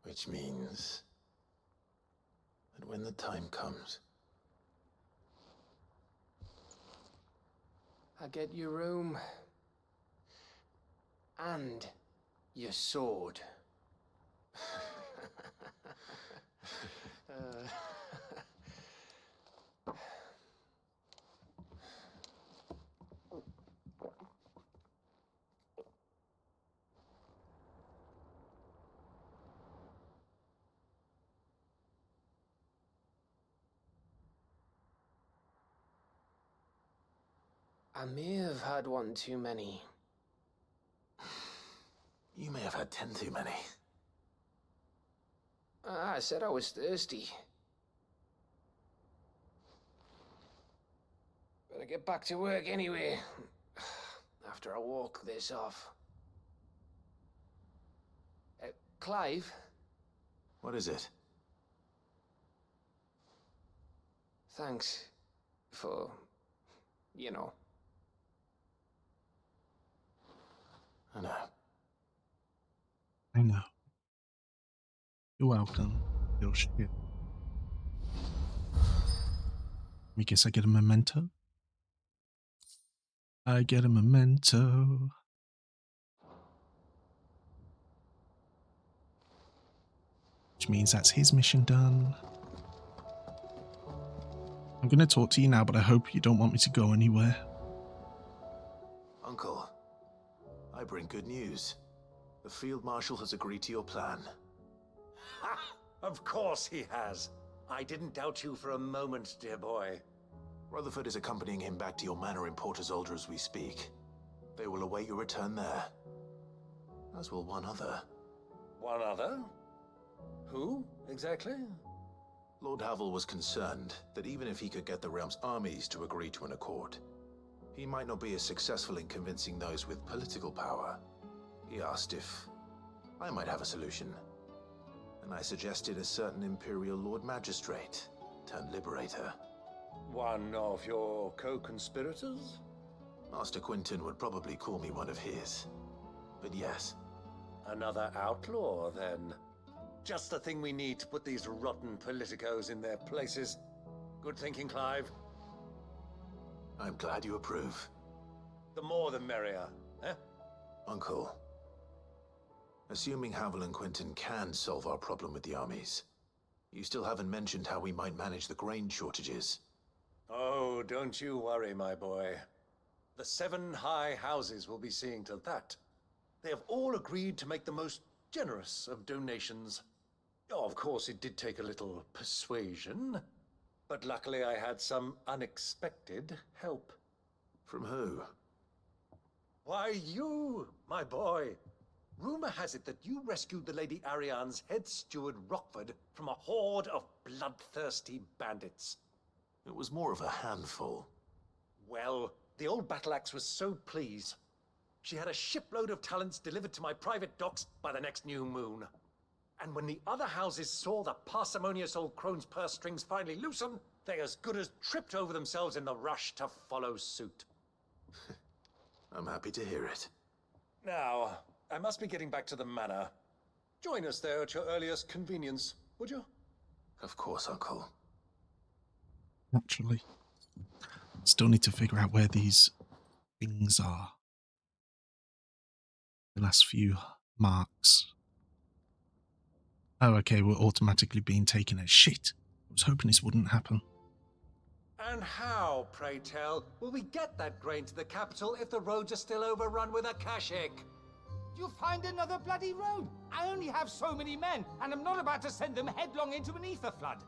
Which means that when the time comes, I get your room. And your sword. I may have had one too many. you may have had 10 too many. I said I was thirsty. Better get back to work anyway. After I walk this off. Clive? What is it? Thanks for, you know. I know. I know. You're welcome, little shit. I guess I get a memento. I get a memento. Which means that's his mission done. I'm going to talk to you now, but I hope you don't want me to go anywhere. Uncle, I bring good news. The Field Marshal has agreed to your plan. Ha! Of course he has. I didn't doubt you for a moment, dear boy. Rutherford is accompanying him back to your manor in Port Isolde as we speak. They will await your return there. As will one other. One other? Who, exactly? Lord Havel was concerned that even if he could get the realm's armies to agree to an accord, he might not be as successful in convincing those with political power. He asked if I might have a solution, and I suggested a certain Imperial Lord Magistrate turned Liberator. One of your co-conspirators? Master Quinton would probably call me one of his, but yes. Another outlaw, then. Just the thing we need to put these rotten politicos in their places. Good thinking, Clive. I'm glad you approve. The more the merrier, eh? Uncle, assuming Havel and Quinton can solve our problem with the armies, you still haven't mentioned how we might manage the grain shortages. Oh, don't you worry, my boy. The 7 high houses will be seeing to that. They have all agreed to make the most generous of donations. Oh, of course, it did take a little persuasion, but luckily I had some unexpected help. From who? Why, you, my boy. Rumor has it that you rescued the Lady Ariane's head steward Rockford from a horde of bloodthirsty bandits. It was more of a handful. Well, the old battle axe was so pleased. She had a shipload of talents delivered to my private docks by the next new moon. And when the other houses saw the parsimonious old crone's purse strings finally loosen, they as good as tripped over themselves in the rush to follow suit. I'm happy to hear it. Now, I must be getting back to the manor. Join us there at your earliest convenience, would you? Of course, Uncle. Naturally. Still need to figure out where these things are. The last few marks. Oh, okay, we're automatically being taken as shit. I was hoping this wouldn't happen. And how, pray tell, will we get that grain to the capital if the roads are still overrun with Akashic? You'll find another bloody road. I only have so many men, and I'm not about to send them headlong into an ether flood.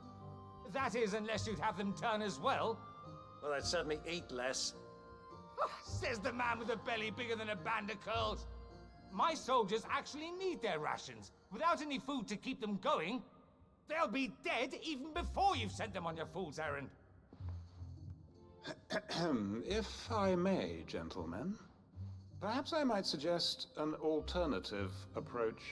That is, unless you'd have them turn as well. Well, I'd certainly eat less. Says the man with a belly bigger than a band of curls. My soldiers actually need their rations. Without any food to keep them going, they'll be dead even before you've sent them on your fool's errand. If I may, gentlemen, perhaps I might suggest an alternative approach.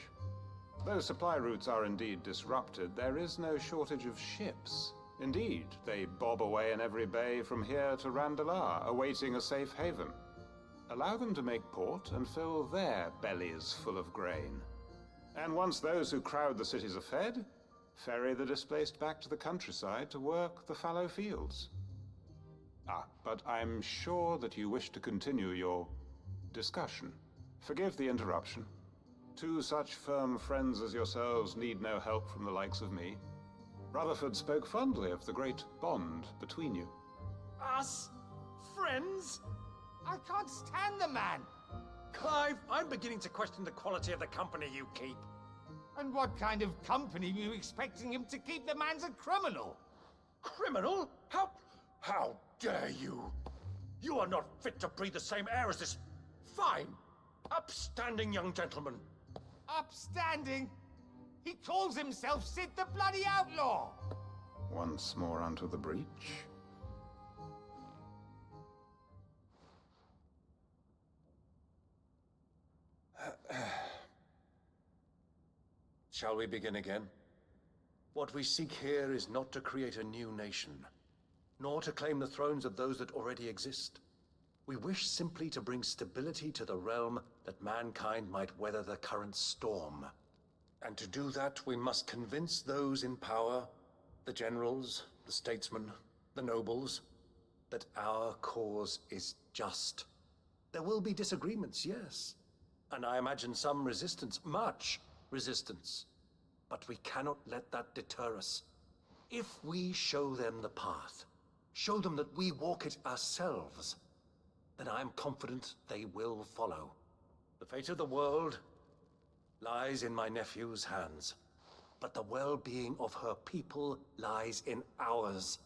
Though supply routes are indeed disrupted, there is no shortage of ships. Indeed, they bob away in every bay from here to Randalar, awaiting a safe haven. Allow them to make port and fill their bellies full of grain. And once those who crowd the cities are fed, ferry the displaced back to the countryside to work the fallow fields. But I'm sure that you wish to continue your discussion. Forgive the interruption. Two such firm friends as yourselves need no help from the likes of me. Rutherford spoke fondly of the great bond between you. Us? Friends? I can't stand the man. Clive, I'm beginning to question the quality of the company you keep. And what kind of company were you expecting him to keep? The man's a criminal. Criminal? How dare you? You are not fit to breathe the same air as this fine, upstanding young gentleman. Upstanding? He calls himself Sid the Bloody Outlaw. Once more onto the breach. Shall we begin again? What we seek here is not to create a new nation, nor to claim the thrones of those that already exist. We wish simply to bring stability to the realm that mankind might weather the current storm. And to do that, we must convince those in power, the generals, the statesmen, the nobles, that our cause is just. There will be disagreements, yes. And I imagine some resistance, much resistance. But we cannot let that deter us. If we show them the path, show them that we walk it ourselves, then I am confident they will follow. The fate of the world lies in my nephew's hands, but the well-being of her people lies in ours.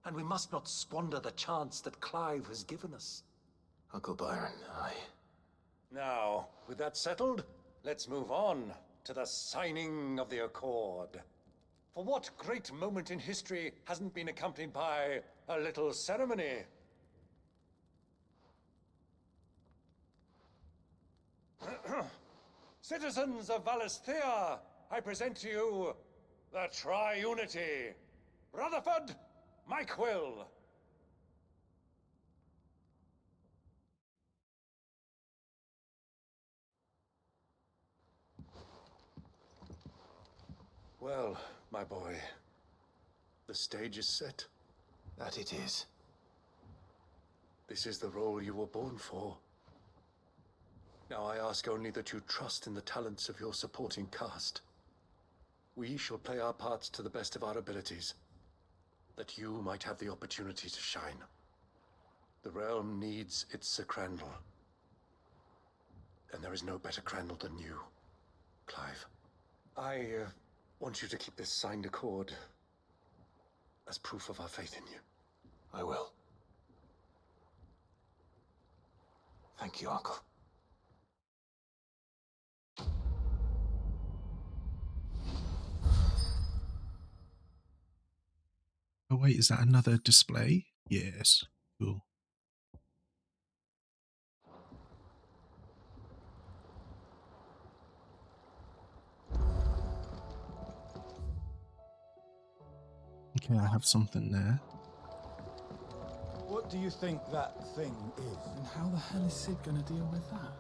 And we must not squander the chance that Clive has given us. Uncle Byron, Now, with that settled, let's move on to the signing of the Accord. For what great moment in history hasn't been accompanied by a little ceremony? Citizens of Valisthea, I present to you the Triunity. Rutherford, Mike Will. Well, my boy, the stage is set. That it is. This is the role you were born for. Now I ask only that you trust in the talents of your supporting cast. We shall play our parts to the best of our abilities, that you might have the opportunity to shine. The realm needs its Sir Crandall. And there is no better Crandall than you, Clive. I want you to keep this signed accord as proof of our faith in you. I will. Thank you, Uncle. Oh wait, is that another display? Yes. Cool. Okay, I have something there. What do you think that thing is? And how the hell is Sid gonna deal with that?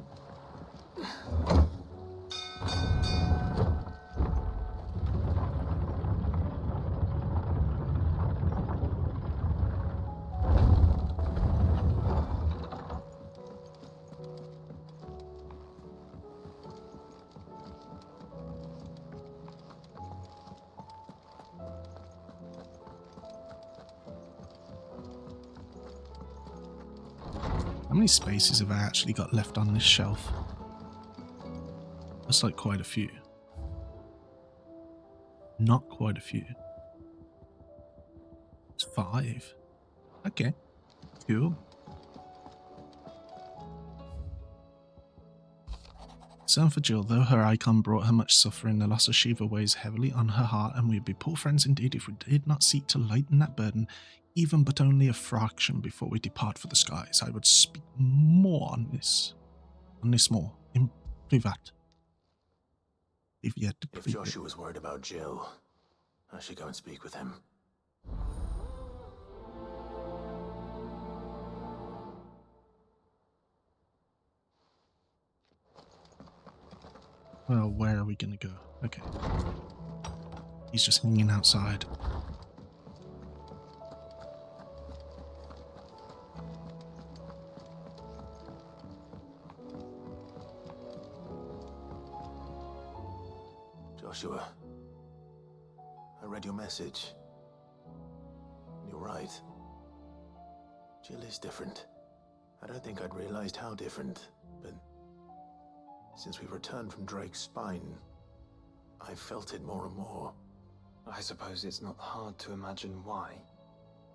How many spaces have I actually got left on this shelf? That's like quite a few. Not quite a few. It's 5. Okay, cool. Sad for Jill, though her icon brought her much suffering, the loss of Shiva weighs heavily on her heart, and we would be poor friends indeed if we did not seek to lighten that burden, even but only a fraction before we depart for the skies. I would speak more on this more, in privat. If Joshua was worried about Jill, I should go and speak with him. Well, where are we gonna go? Okay. He's just hanging outside. Joshua, I read your message. You're right. Jill is different. I don't think I'd realized how different, but since we returned from Drake's spine, I've felt it more and more. I suppose it's not hard to imagine why.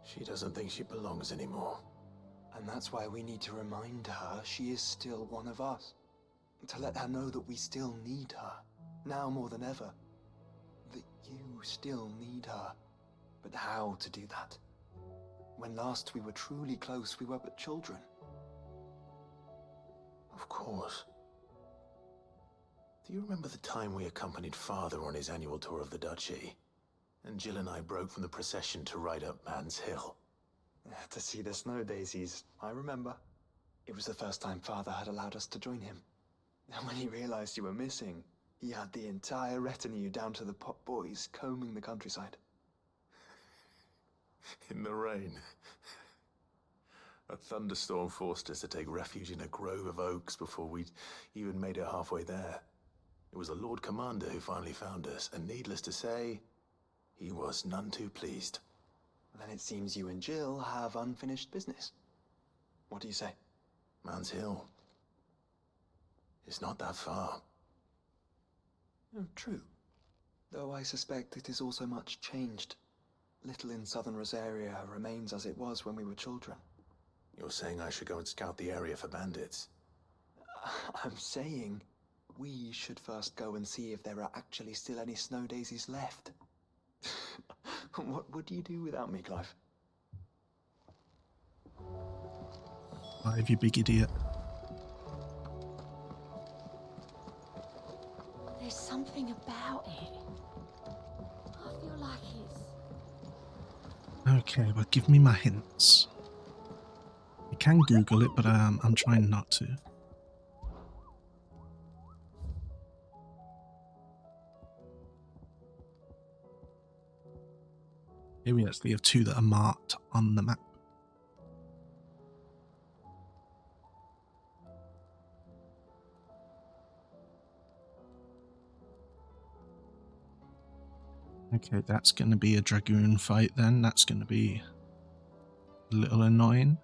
She doesn't think she belongs anymore. And that's why we need to remind her she is still one of us. To let her know that we still need her, now more than ever. That you still need her. But how to do that? When last we were truly close, we were but children. Of course. Do you remember the time we accompanied Father on his annual tour of the Duchy? And Jill and I broke from the procession to ride up Man's Hill. To see the snow daisies, I remember. It was the first time Father had allowed us to join him. And when he realized you were missing, he had the entire retinue down to the pot boys combing the countryside. In the rain. A thunderstorm forced us to take refuge in a grove of oaks before we'd even made it halfway there. It was the Lord Commander who finally found us, and needless to say, he was none too pleased. Then it seems you and Jill have unfinished business. What do you say? Man's Hill. It's not that far. Oh, true. Though I suspect it is also much changed. Little in southern Rosaria remains as it was when we were children. You're saying I should go and scout the area for bandits? I'm saying we should first go and see if there are actually still any snow daisies left. What would you do without me, Clive? 5, you big idiot. There's something about it. I feel like it's... Okay, well, give me my hints. You can Google it, but I'm trying not to. Here we actually have 2 that are marked on the map. Okay, that's going to be a dragoon fight then. That's going to be a little annoying.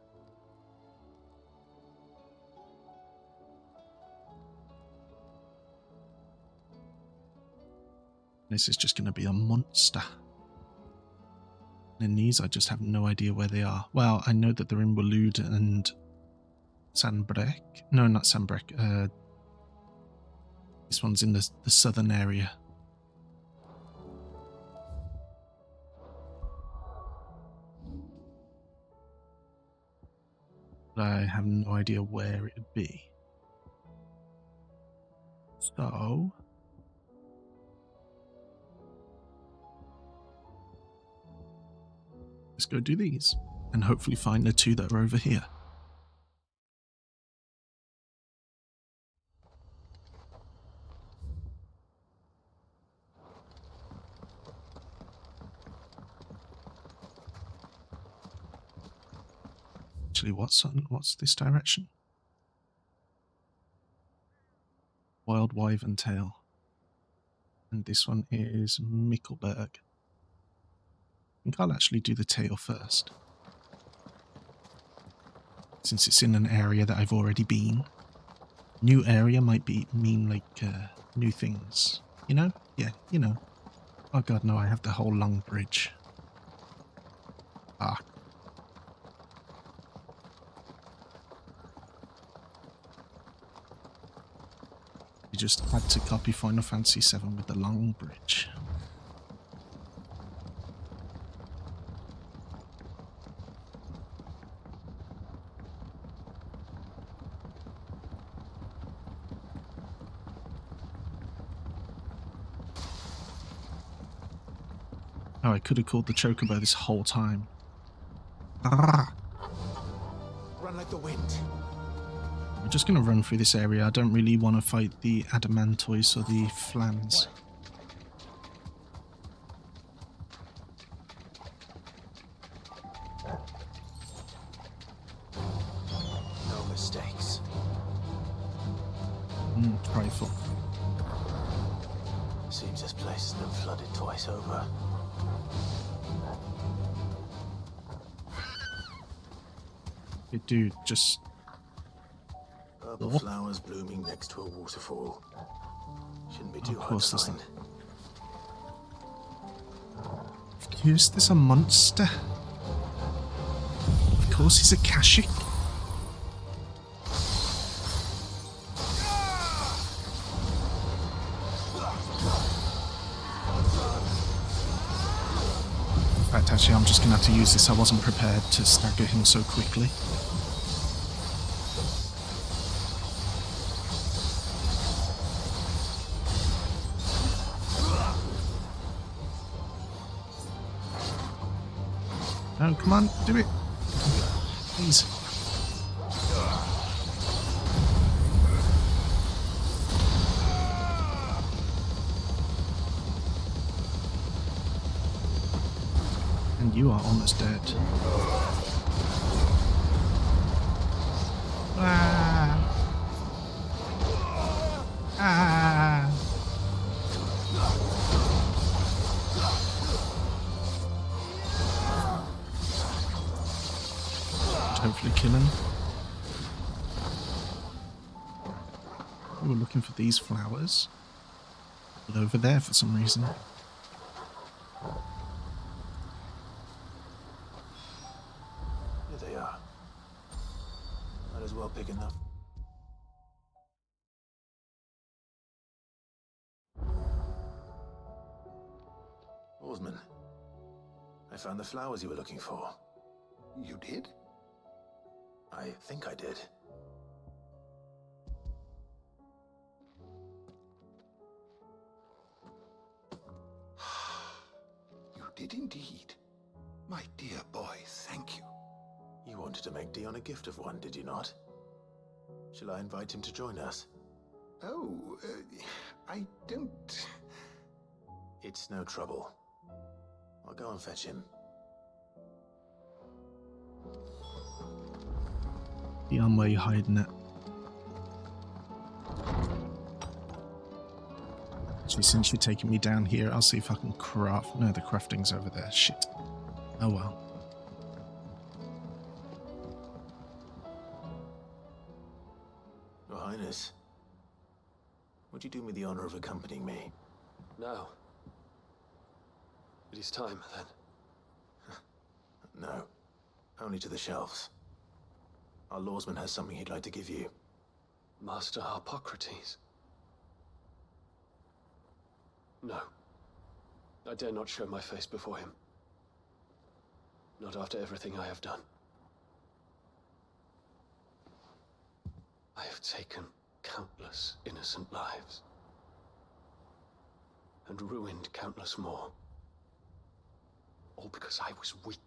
This is just going to be a monster. And these, I just have no idea where they are. Well, I know that they're in Waloed and Sanbrek. No, not Sanbrek. This one's in the southern area. But I have no idea where it would be. So... Let's go do these. And hopefully find the two that are over here. Actually, what's this direction? Wild Wyvern Tail. And this one is Mickelberg. I think I'll actually do the tail first. Since it's in an area that I've already been. New area might mean like new things. You know? Yeah, you know. Oh god, no, I have the whole long bridge. Ah. You just had to copy Final Fantasy VII with the long bridge. Oh, I could have called the chocobo this whole time. Ah! Run like the wind. I'm just going to run through this area. I don't really want to fight the adamantoise or the flans. No mistakes. Trifle. Seems this place has been flooded twice over. Hey, dude, just... Purple flowers blooming next to a waterfall. Shouldn't be too hard to find. Of course there's a monster. Of course he's a Kashik. In fact, actually, I'm just going to have to use this. I wasn't prepared to stagger him so quickly. No, come on, do it. Please. And you are almost dead. Ah. Ah. Hopefully kill him. We were looking for these flowers. But over there for some reason. Here they are. Might as well pick enough. Oarsman, I found the flowers you were looking for. You did? I think I did. You did indeed. My dear boy, thank you. You wanted to make Dion a gift of one, did you not? Shall I invite him to join us? Oh, I don't... It's no trouble. I'll go and fetch him. Dion, where you hiding it? Actually, since you're taking me down here, I'll see if I can craft... No, the crafting's over there. Shit. Oh well. Your Highness, would you do me the honor of accompanying me? No. It is time, then. No. Only to the shelves. Our lawsman has something he'd like to give you. Master Harpocrates. No. I dare not show my face before him. Not after everything I have done. I have taken countless innocent lives. And ruined countless more. All because I was weak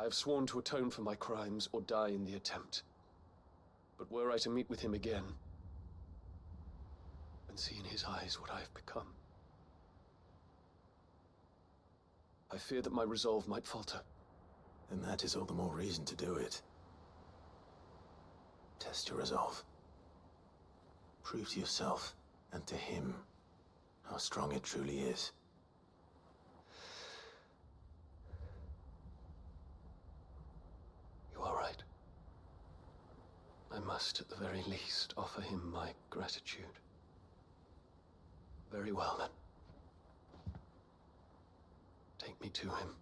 I have sworn to atone for my crimes or die in the attempt. But were I to meet with him again, and see in his eyes what I have become, I fear that my resolve might falter. Then that is all the more reason to do it. Test your resolve. Prove to yourself, and to him, how strong it truly is. You are right. I must, at the very least, offer him my gratitude. Very well, then. Take me to him.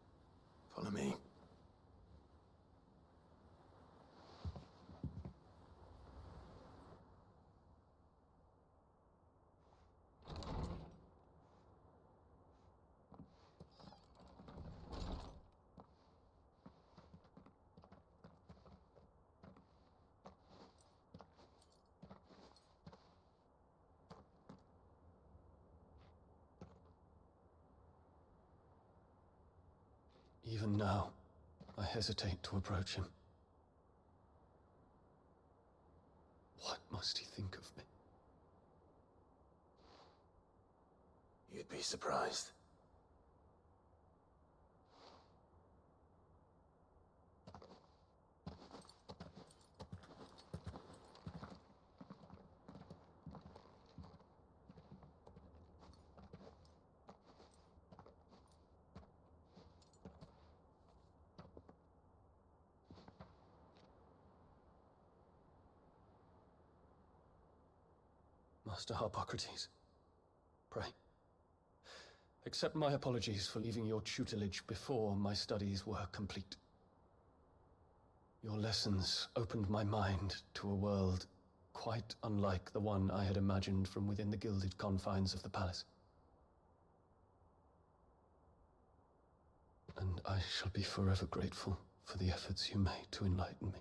Follow me. Even now, I hesitate to approach him. What must he think of me? You'd be surprised. Master Harpocrates, pray, accept my apologies for leaving your tutelage before my studies were complete. Your lessons opened my mind to a world quite unlike the one I had imagined from within the gilded confines of the palace. And I shall be forever grateful for the efforts you made to enlighten me.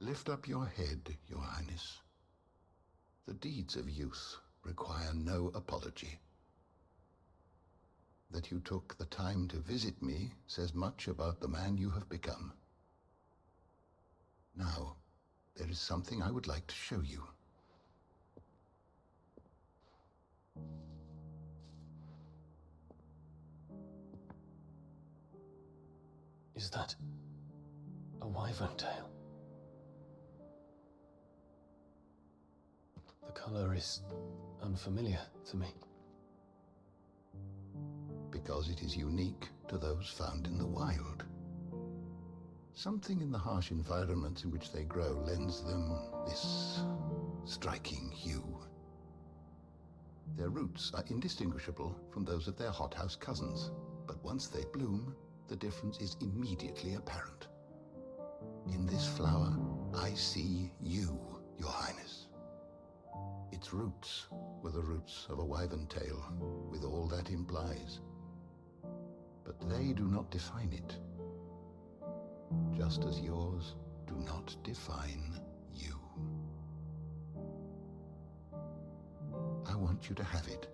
Lift up your head, Your Highness. The deeds of youth require no apology. That you took the time to visit me says much about the man you have become. Now, there is something I would like to show you. Is that a wyvern tail? The color is unfamiliar to me. Because it is unique to those found in the wild. Something in the harsh environments in which they grow lends them this striking hue. Their roots are indistinguishable from those of their hothouse cousins, but once they bloom, the difference is immediately apparent. In this flower, I see you, Your Highness. Its roots were the roots of a wyvern tail, with all that implies. But they do not define it, just as yours do not define you. I want you to have it,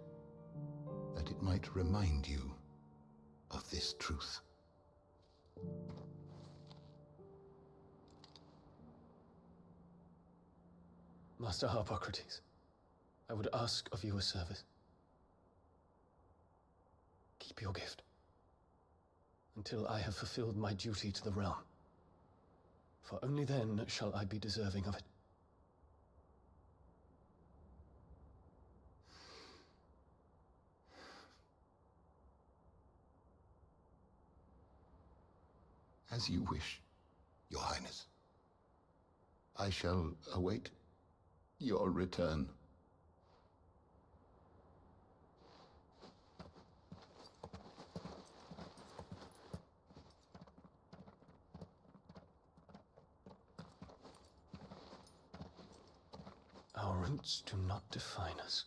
that it might remind you of this truth. Master Harpocrates, I would ask of you a service. Keep your gift until I have fulfilled my duty to the realm, for only then shall I be deserving of it. As you wish, Your Highness. I shall await your return. Our roots do not define us.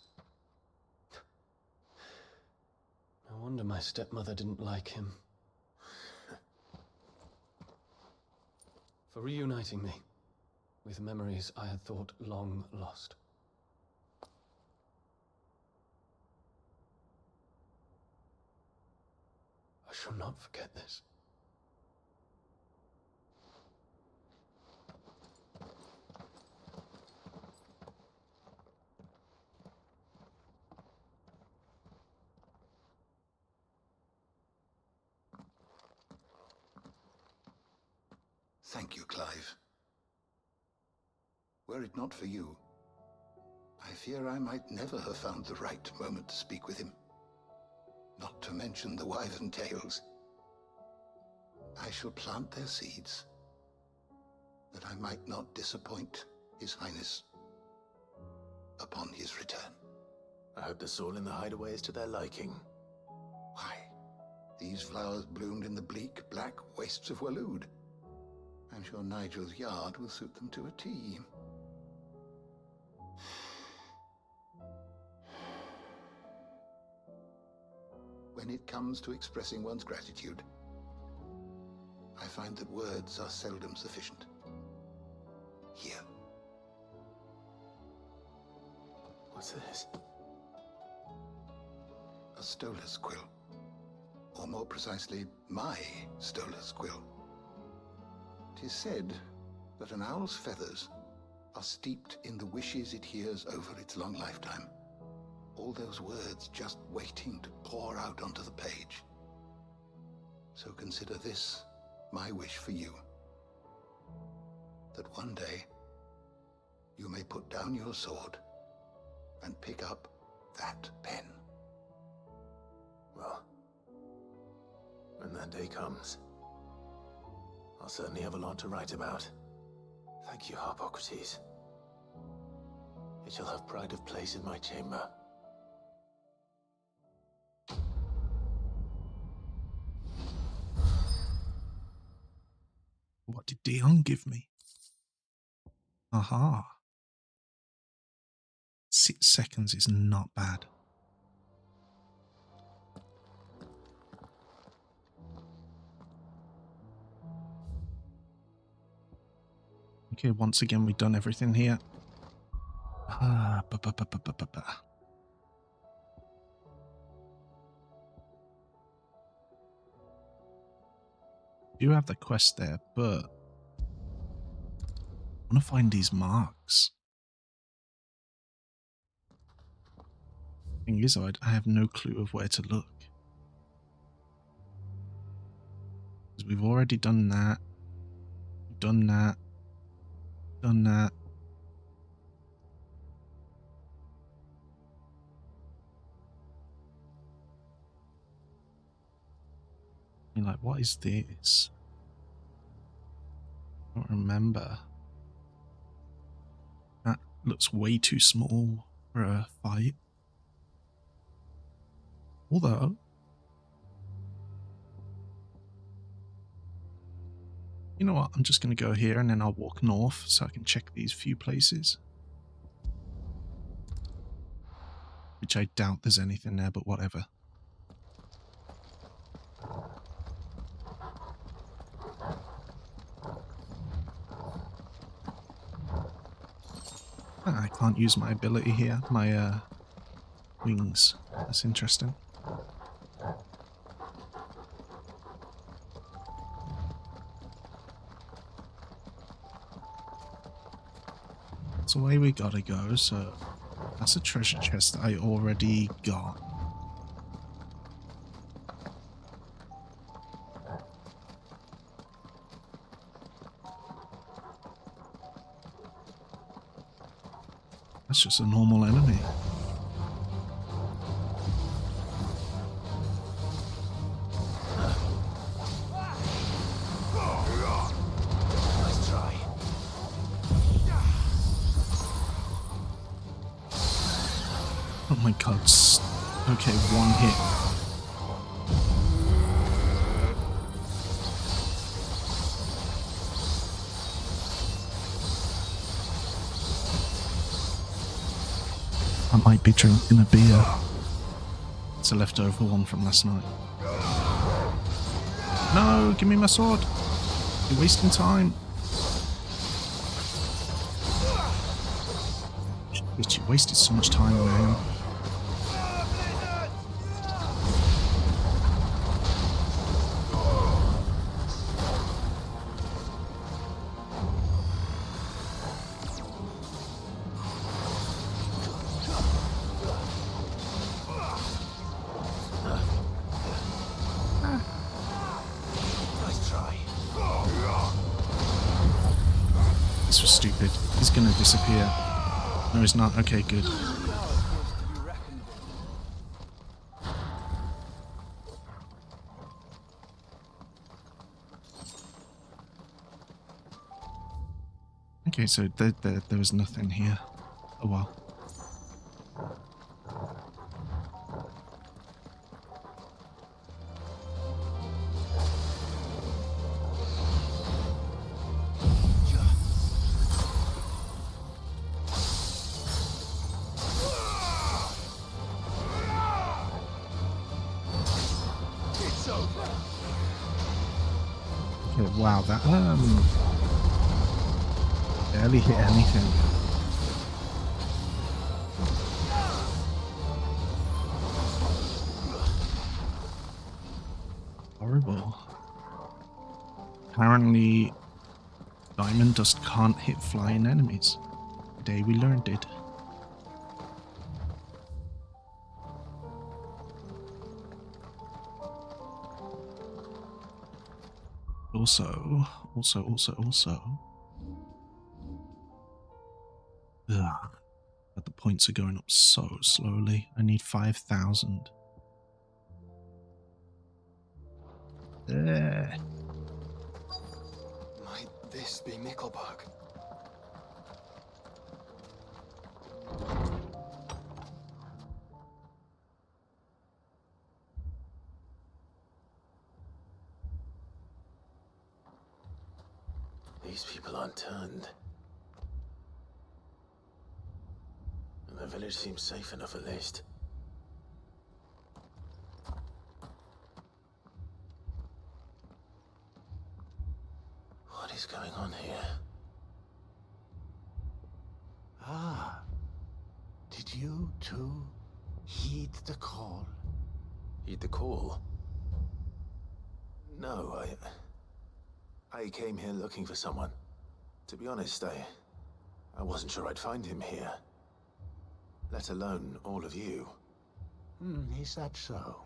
No wonder my stepmother didn't like him. For reuniting me with memories I had thought long lost. I shall not forget this. Thank you, Clive. Were it not for you, I fear I might never have found the right moment to speak with him. Not to mention the wyvern tales. I shall plant their seeds, that I might not disappoint His Highness upon his return. I hope the soil in the hideaway is to their liking. Why, these flowers bloomed in the bleak, black wastes of Waloed. I'm sure Nigel's yard will suit them to a T. When it comes to expressing one's gratitude, I find that words are seldom sufficient. Here. What's this? A stolas quill. Or more precisely, my stolas quill. 'Tis said that an owl's feathers are steeped in the wishes it hears over its long lifetime. All those words just waiting to pour out onto the page. So consider this my wish for you. That one day you may put down your sword and pick up that pen. Well, when that day comes, I'll certainly have a lot to write about. Thank you, Harpocrates. It shall have pride of place in my chamber. What did Dion give me? Aha. 6 seconds is not bad. Okay, once again, we've done everything here. You have the quest there, but I want to find these marks. Thing is, I have no clue of where to look. Because we've already done that. Done that. Done that. I mean, like, what is this? I don't remember. That looks way too small for a fight. Although, you know what? I'm just going to go here and then I'll walk north so I can check these few places. Which I doubt there's anything there, but whatever. I can't use my ability here, my wings. That's interesting. That's the way we gotta go, so that's a treasure chest that I already got. That's just a normal enemy. Nice try. Oh my god. Okay, one hit. I might be drinking a beer. It's a leftover one from last night. No, give me my sword. You're wasting time. Shit, you wasted so much time on him. This was stupid. He's gonna disappear. No, he's not. Okay, good. Okay, so there was nothing here. Oh well. Okay, wow, that barely hit anything. Horrible. Apparently, diamond dust can't hit flying enemies. Today we learned it. Also. Ugh. But the points are going up so slowly. I need 5,000. Might this be Mickelberg? These people aren't turned. And the village seems safe enough at least. What is going on here? Ah. Did you too heed the call? Heed the call? No, I came here looking for someone. To be honest, I wasn't sure I'd find him here. Let alone all of you. Is that so?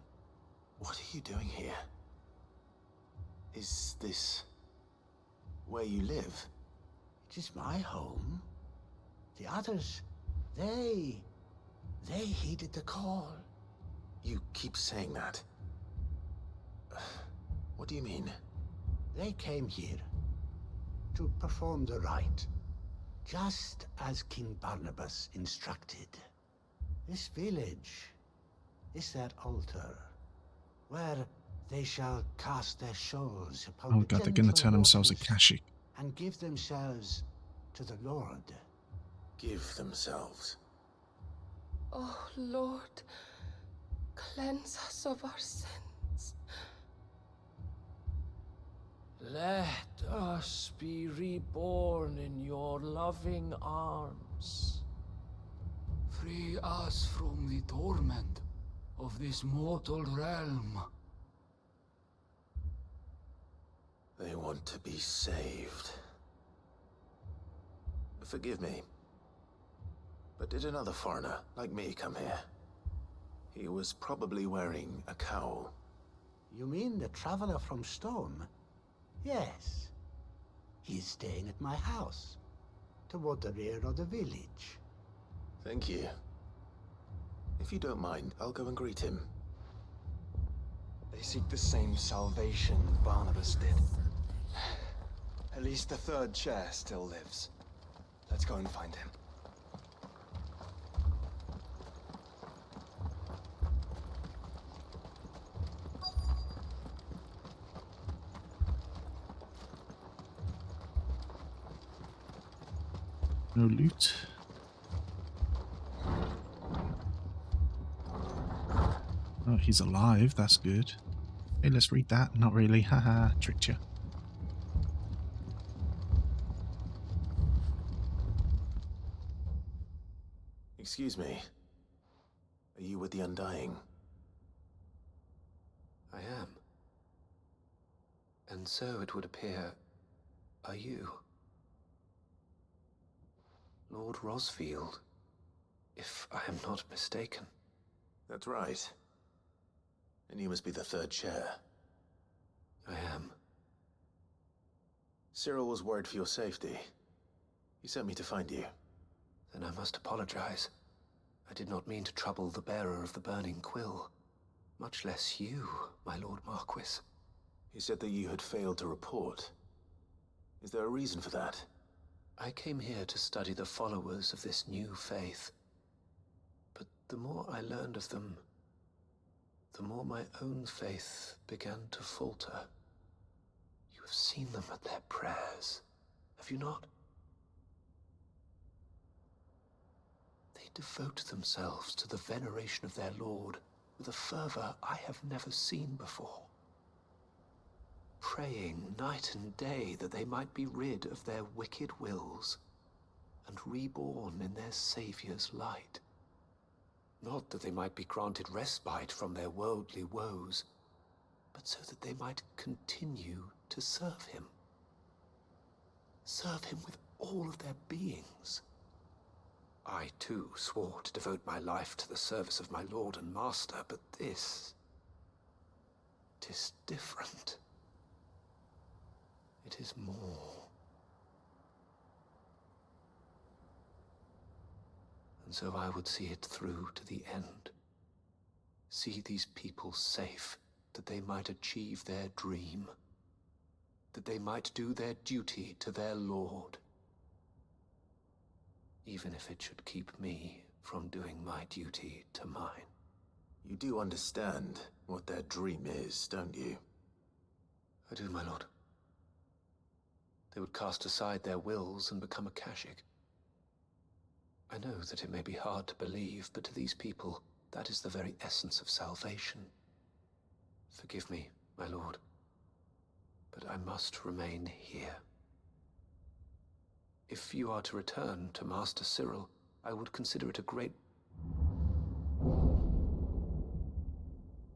What are you doing here? Is this where you live? It is my home. The others, they heeded the call. You keep saying that. What do you mean? They came here to perform the rite, just as King Barnabas instructed. This village is their altar, where they shall cast their souls upon Oh the god, they're gonna gentle turn themselves waters Akashic. and give themselves to the Lord. Give themselves? Oh, Lord, cleanse us of our sins. Let us be reborn in your loving arms. Free us from the torment of this mortal realm. They want to be saved. Forgive me, but did another foreigner like me come here? He was probably wearing a cowl. You mean the traveler from Stone? Yes. He is staying at my house, toward the rear of the village. Thank you. If you don't mind, I'll go and greet him. They seek the same salvation Barnabas did. At least the third chair still lives. Let's go and find him. No loot. Oh, he's alive. That's good. Hey, let's read that. Not really. Haha, tricked you. Excuse me. Are you with the Undying? I am. And so it would appear, are you? Lord Rosfield, if I am not mistaken. That's right. And you must be the third chair. I am. Cyril was worried for your safety. He sent me to find you. Then I must apologize. I did not mean to trouble the bearer of the burning quill. Much less you, my Lord Marquis. He said that you had failed to report. Is there a reason for that? I came here to study the followers of this new faith. But the more I learned of them, the more my own faith began to falter. You have seen them at their prayers, have you not? They devote themselves to the veneration of their Lord with a fervor I have never seen before. Praying night and day that they might be rid of their wicked wills and reborn in their Savior's light. Not that they might be granted respite from their worldly woes, but so that they might continue to serve him. Serve him with all of their beings. I, too, swore to devote my life to the service of my Lord and Master, but this... 'tis different. It is more. And so I would see it through to the end. See these people safe, that they might achieve their dream. That they might do their duty to their Lord. Even if it should keep me from doing my duty to mine. You do understand what their dream is, don't you? I do, my lord. They would cast aside their wills and become Akashic. I know that it may be hard to believe, but to these people, that is the very essence of salvation. Forgive me, my lord, but I must remain here. If you are to return to Master Cyril, I would consider it a great...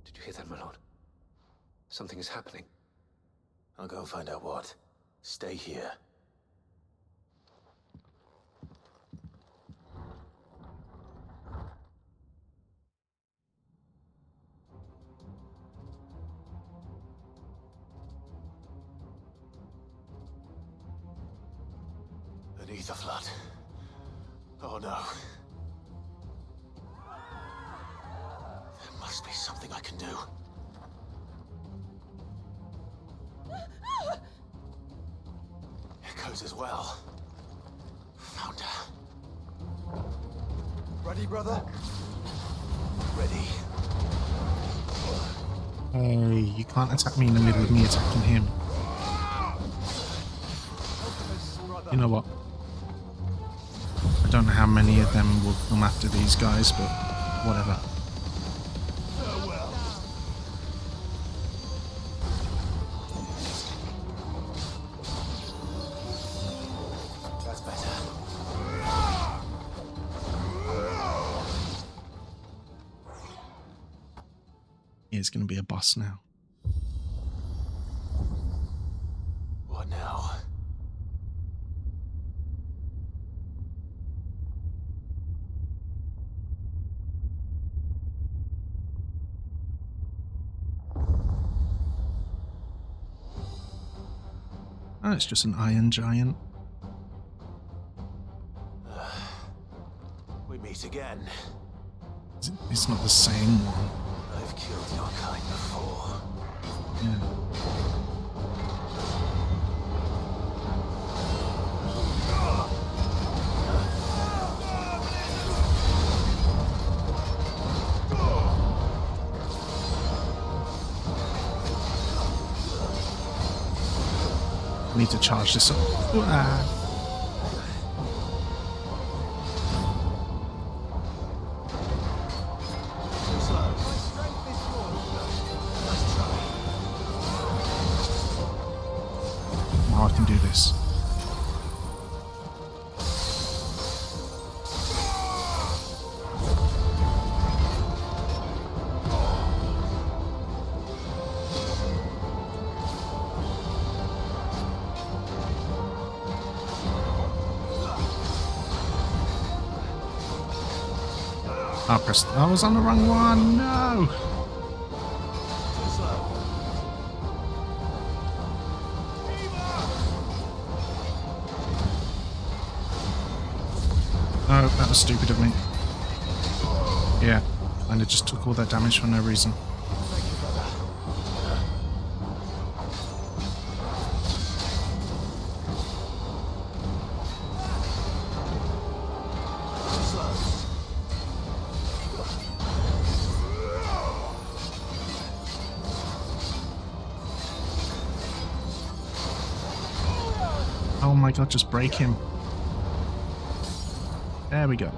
Did you hear that, my lord? Something is happening. I'll go and find out what. Stay here. An ether flood. Oh no. There must be something I can do. Echoes as well. Found her. Ready, brother? Ready. Hey, you can't attack me in the middle of me attacking him. You know what? I don't know how many of them will come after these guys, but whatever. That's better. He's going to be a boss now. What now? Oh, it's just an iron giant. We meet again. It's not the same one. I've killed your kind before. Yeah. I need to charge this up. Ah. Now I can do this. I was on the wrong one, no! Oh, that was stupid of me. Yeah, and it just took all that damage for no reason. Oh my god, just break him. There we go.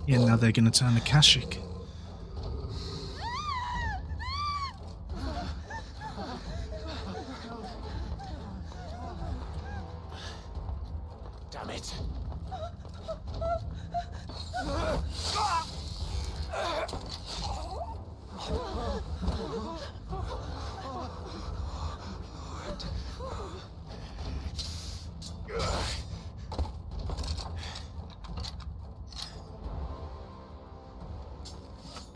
Yeah, now they're gonna turn Akashic. Damn it.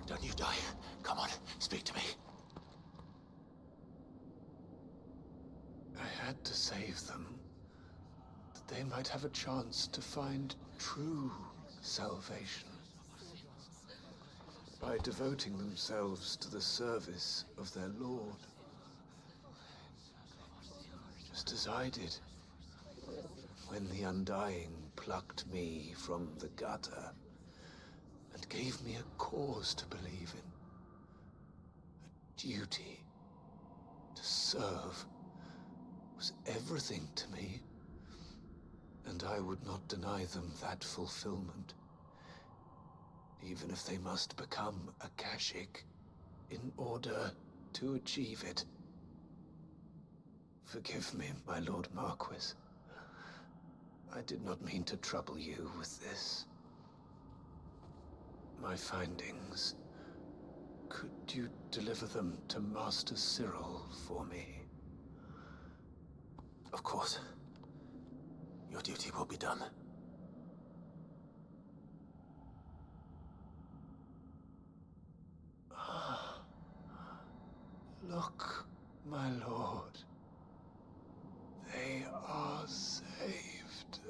Don't you die. Come on, speak to me. I had to save them, that they might have a chance to find true salvation by devoting themselves to the service of their Lord. Just as I did when the Undying plucked me from the gutter and gave me a cause to believe in. A duty to serve was everything to me, and I would not deny them that fulfillment, even if they must become Akashic in order to achieve it. Forgive me, my Lord Marquis. I did not mean to trouble you with this. My findings, could you deliver them to Master Cyril for me? Of course. Your duty will be done. Look, my lord. They are saved.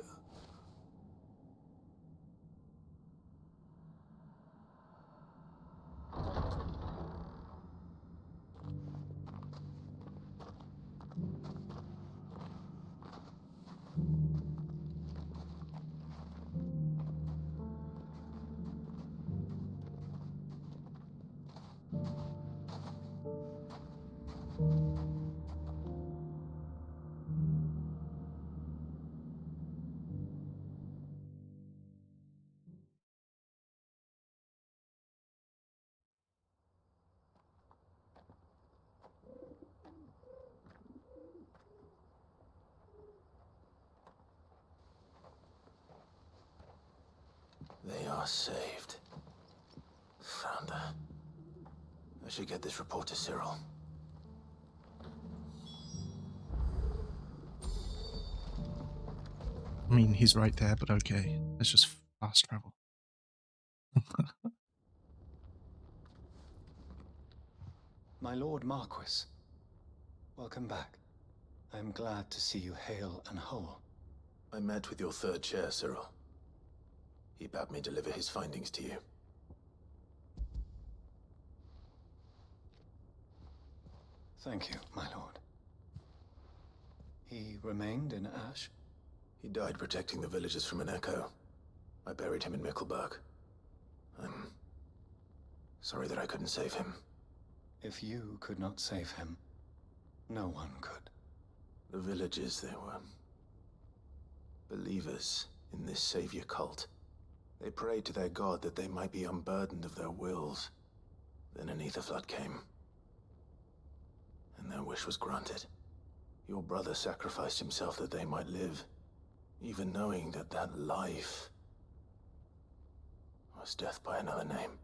last saved. Found her. I should get this report to Cyril. I mean, he's right there, but okay. Let's just fast travel. My Lord Marquis, welcome back. I am glad to see you hale and whole. I met with your third chair, Cyril. He bade me deliver his findings to you. Thank you, my lord. He remained in Ash? He died protecting the villagers from an echo. I buried him in Mickelberg. I'm sorry that I couldn't save him. If you could not save him, no one could. The villagers, they were believers in this savior cult. They prayed to their god that they might be unburdened of their wills. Then an ether flood came, and their wish was granted. Your brother sacrificed himself that they might live, even knowing that that life was death by another name.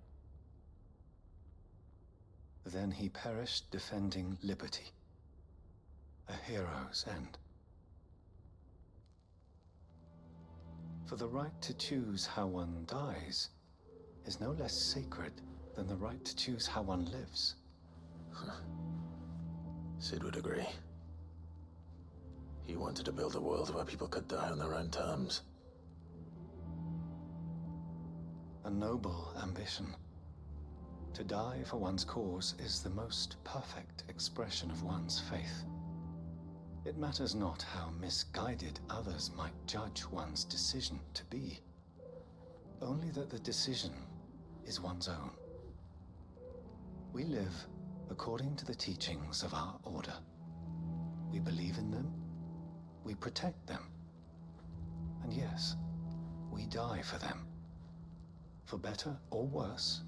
Then he perished defending liberty. A hero's end. For the right to choose how one dies is no less sacred than the right to choose how one lives. Sid would agree. He wanted to build a world where people could die on their own terms. A noble ambition. To die for one's cause is the most perfect expression of one's faith. It matters not how misguided others might judge one's decision to be. Only that the decision is one's own. We live according to the teachings of our order. We believe in them, we protect them, and yes, we die for them. For better or worse,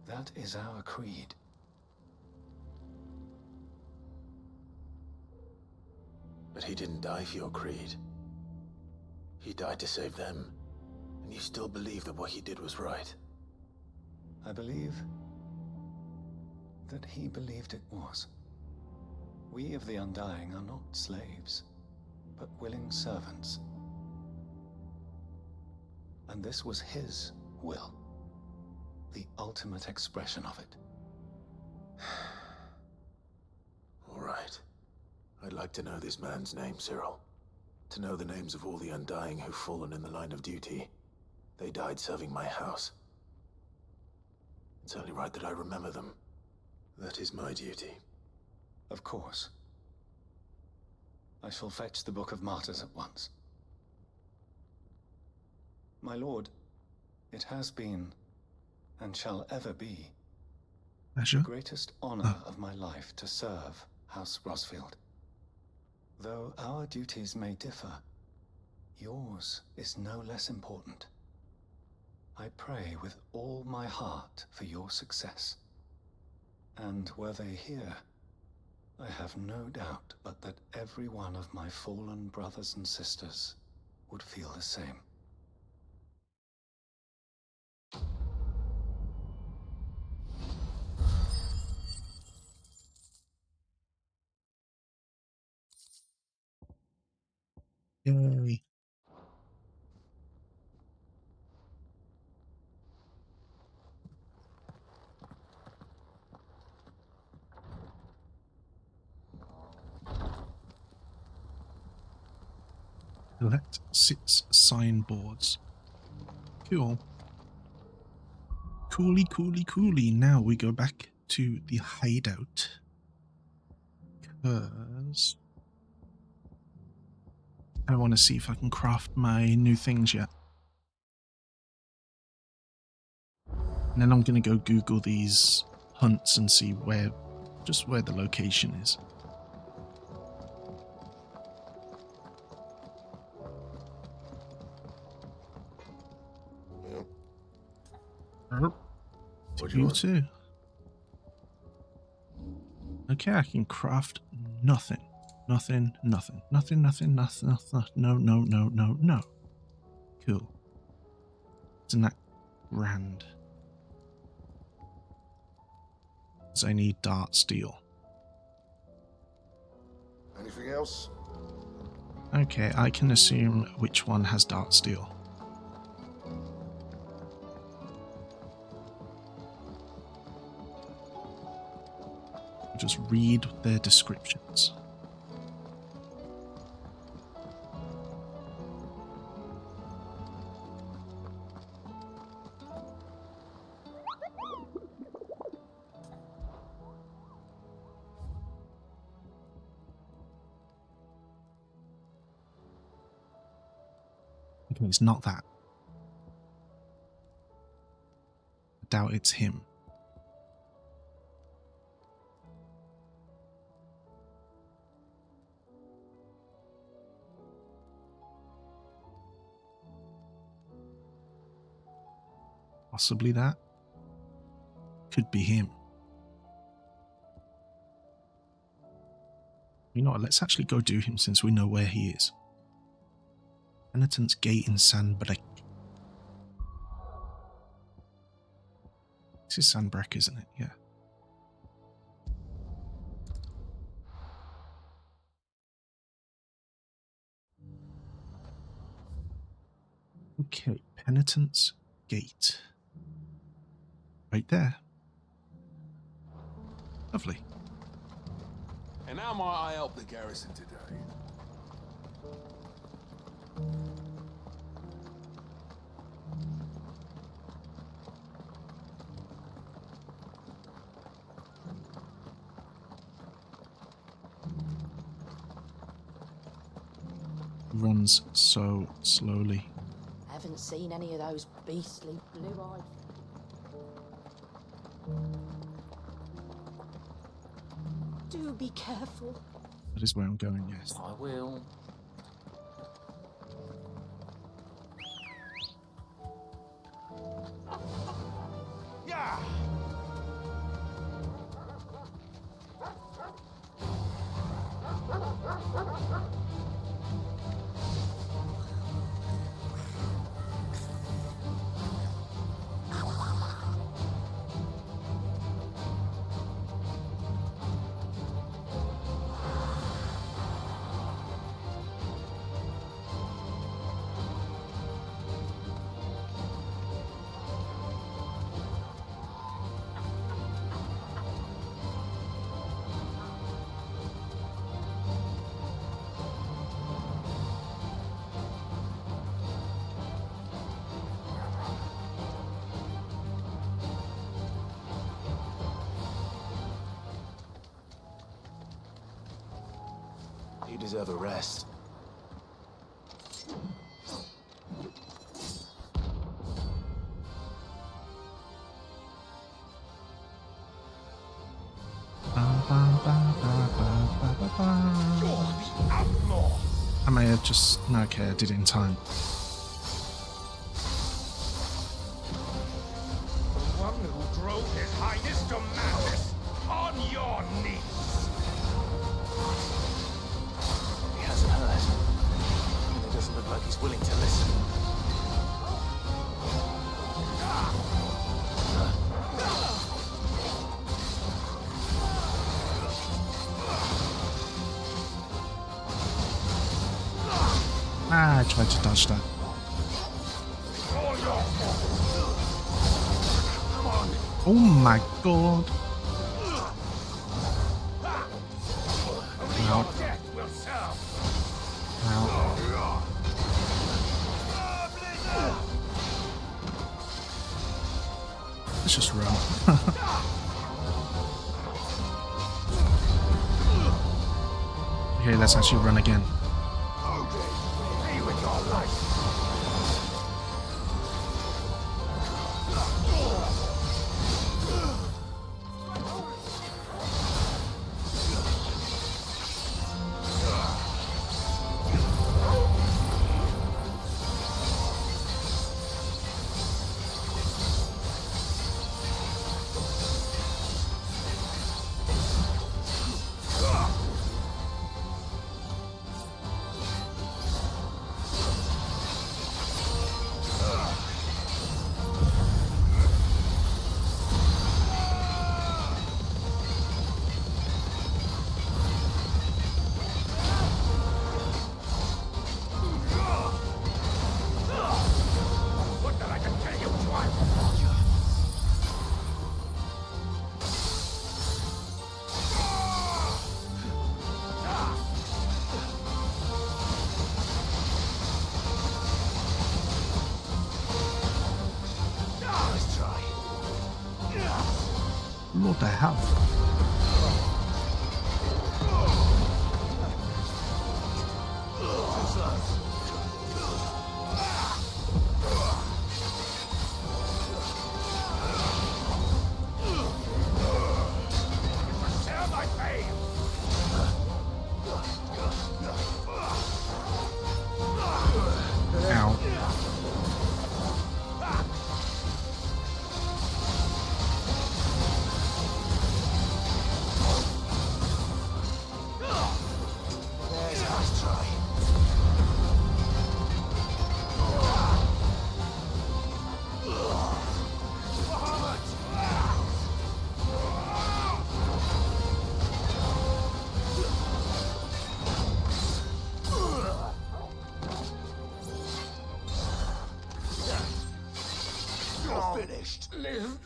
that is our creed. But he didn't die for your creed. He died to save them, and you still believe that what he did was right. I believe that he believed it was. We of the Undying are not slaves, but willing servants. And this was his will, the ultimate expression of it. All right. I'd like to know this man's name, Cyril. To know the names of all the Undying who've fallen in the line of duty. They died serving my house. It's only right that I remember them. That is my duty. Of course. I shall fetch the Book of Martyrs at once. My lord, it has been, and shall ever be, the greatest honor of my life to serve House Rosfield. Though our duties may differ, yours is no less important. I pray with all my heart for your success. And were they here, I have no doubt but that every one of my fallen brothers and sisters would feel the same. Yay. Collect 6 signboards. Cool. Coolly. Now we go back to the hideout. Because I want to see if I can craft my new things yet. And then I'm going to go Google these hunts and see where the location is. You too. Okay, I can craft nothing. Nothing. No. Cool. Isn't that Rand. Because I need dart steel. Anything else? Okay, I can assume which one has dart steel. Just read their descriptions. Okay, it's not that. I doubt it's him. Possibly that. Could be him. You know what, let's actually go do him since we know where he is. Penitent's Gate in Sandbreck. This is Sandbreck, isn't it? Yeah. Okay, Penitent's Gate. Right there. Lovely. And how might I help the garrison today? Runs so slowly. Haven't seen any of those beastly blue-eyed. Do be careful. That is where I'm going, yes. I will. Yeah. You deserve a rest. I may have just... No, okay, I did it in time. The one who drove His Highness to madness on your knees. He hasn't heard. And it doesn't look like he's willing to listen. Ah, I tried to dodge that. Oh my god. Ow. Ow. Let's just run. Okay, let's actually run again. What the hell? Share my fame! Ow. There's a nice try. You're finished. Live.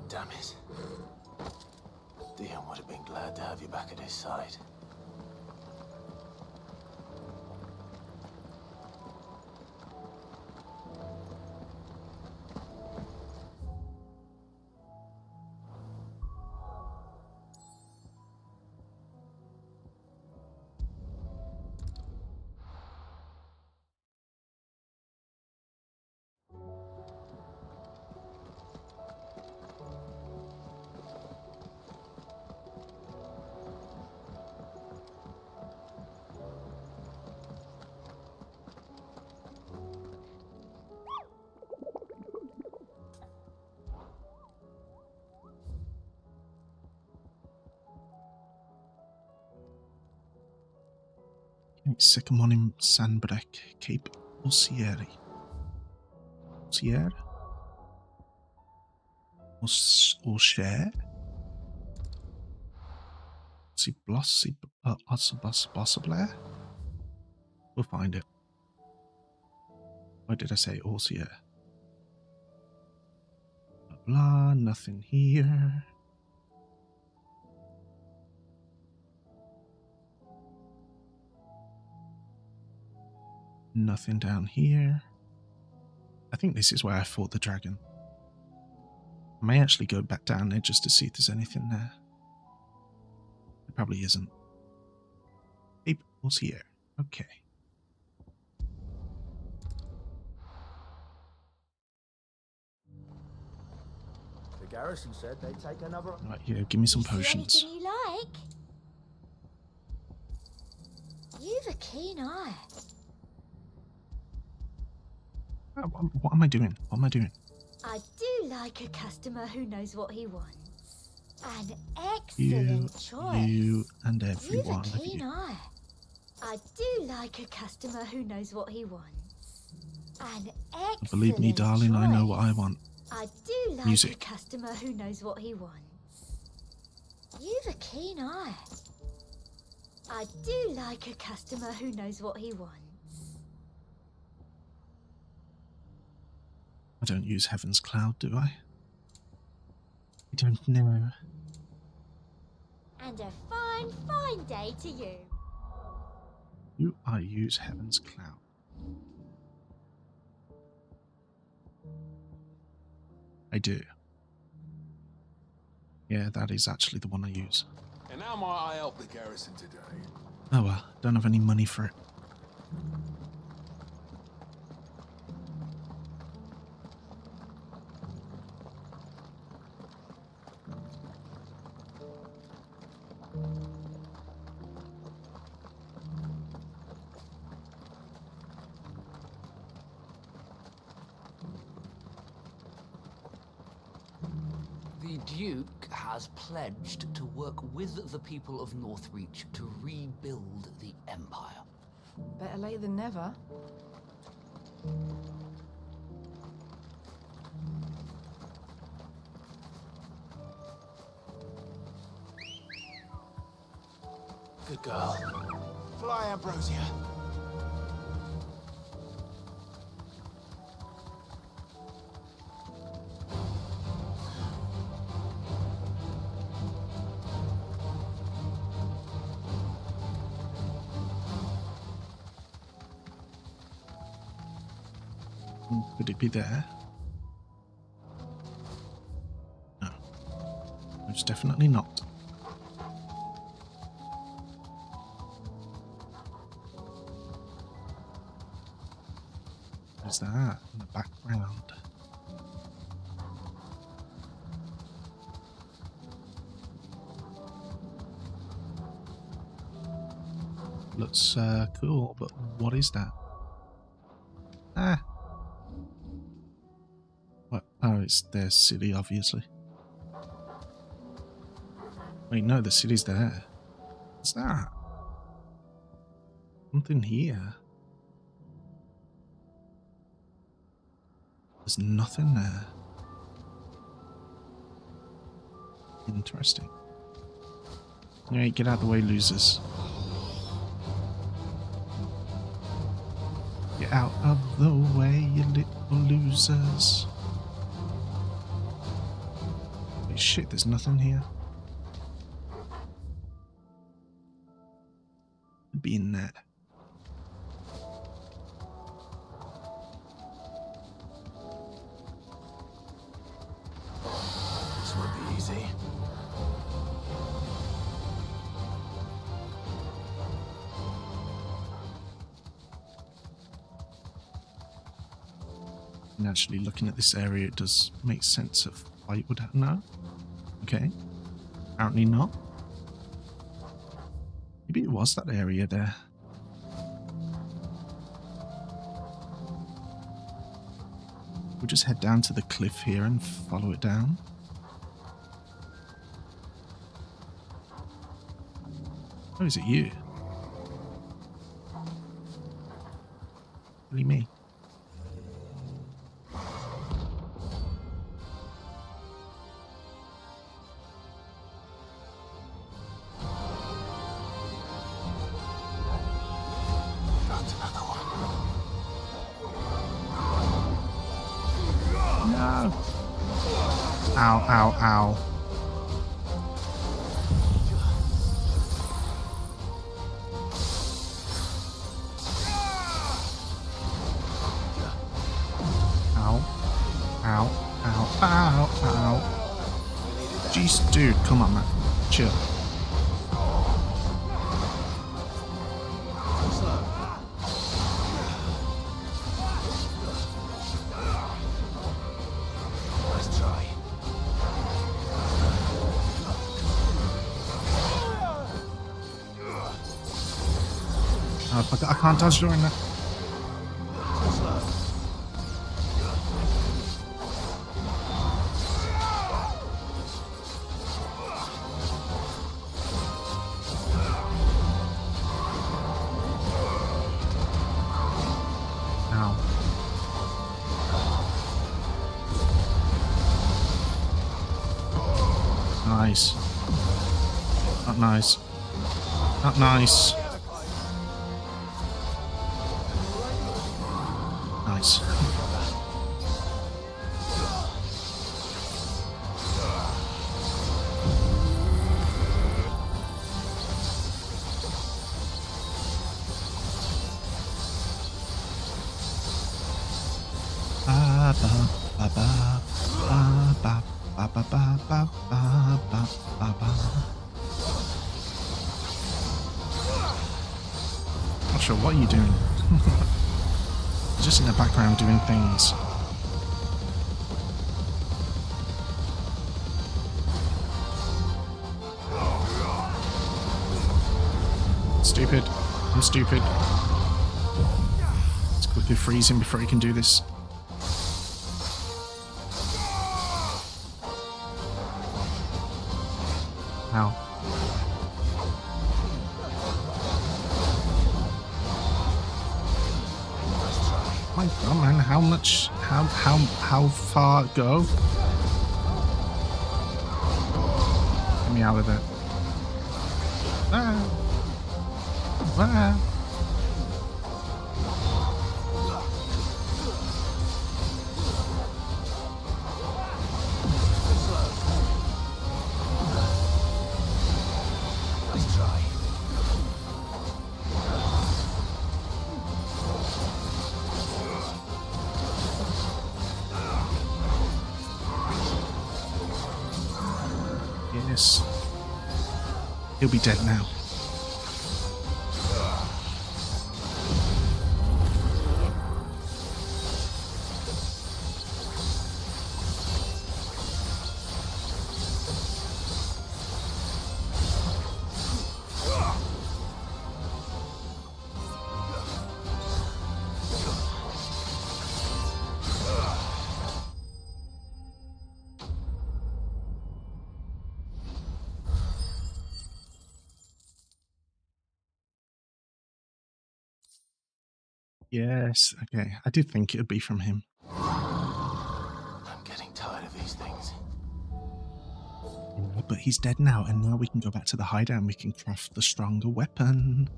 Damn it. Dion would have been glad to have you back at his side. Sycamonim Sandbrek, Cape Osieri. Osier? Osher? Si Blossi Blair? We'll find it. Why did I say Osier? Blah, blah, nothing here. Nothing down here. I think this is where I fought the dragon. I may actually go back down there just to see if there's anything there. It probably isn't. April's here. Okay. The garrison said they'd take another. Right here, give me some potions. Anything you like? You've a keen eye. What am I doing? What am I doing? I do like a customer who knows what he wants. An excellent choice. You and everyone You've a of keen you. eye. I do like a customer who knows what he wants. An excellent Believe me, darling, I know what I want. I do like Music. a customer who knows what he wants. You've a keen eye. I do like a customer who knows what he wants. I don't use Heaven's Cloud, do I? I don't know. And a fine, fine day to you. Do I use Heaven's Cloud? I do. Yeah, that is actually the one I use. And how might I help the garrison today? Oh well, don't have any money for it. The Duke has pledged to work with the people of Northreach to rebuild the Empire. Better late than never. Good girl. Fly, Ambrosia. Could it be there? No. Most definitely not. What is that in the background? Looks cool, but what is that? Ah. What? Oh, it's their city, obviously. Wait, no, the city's there. What's that? Something here. There's nothing there. Interesting. Alright, get out of the way, losers. Get out of the way, you little losers. Wait, shit, there's nothing here. Could be in there. This won't be easy. And actually looking at this area, it does make sense of why it would have. No? Okay. Apparently not. Maybe it was that area there. We'll just head down to the cliff here and follow it down. Oh, is it you? Really me? No. Ow, ow, ow. Ow. Ow, ow, ow, ow. Jeez, dude, come on, man. Chill. I can't dodge during that. Ow. Nice. Not nice. Not nice. Nice. Not sure what you're doing. Just in the background doing things. Stupid. I'm stupid. Let's quickly freeze him before he can do this. Ow. My God, man, how much, how far go? Get me out of there. Ah. Ah. this. He'll be dead now. Yes, okay. I did think it would be from him. I'm getting tired of these things. Yeah, but he's dead now, and now we can go back to the hideout and we can craft the stronger weapon.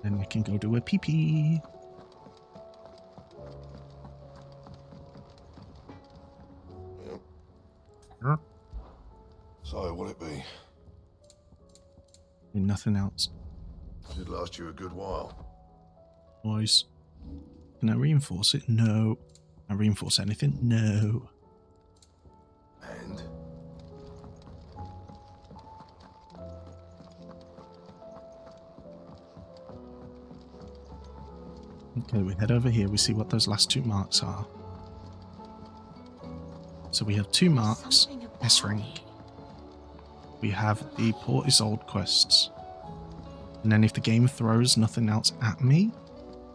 Then we can go do a pee-pee. Yep. So, what'll it be? And nothing else. Should last you a good while. Boys. Can I reinforce it? No. Can I reinforce anything? No. And? Okay, we head over here. We see what those last 2 marks are. So we have 2 marks. S-ring. We have the Port Isolde quests. And then if the game throws nothing else at me,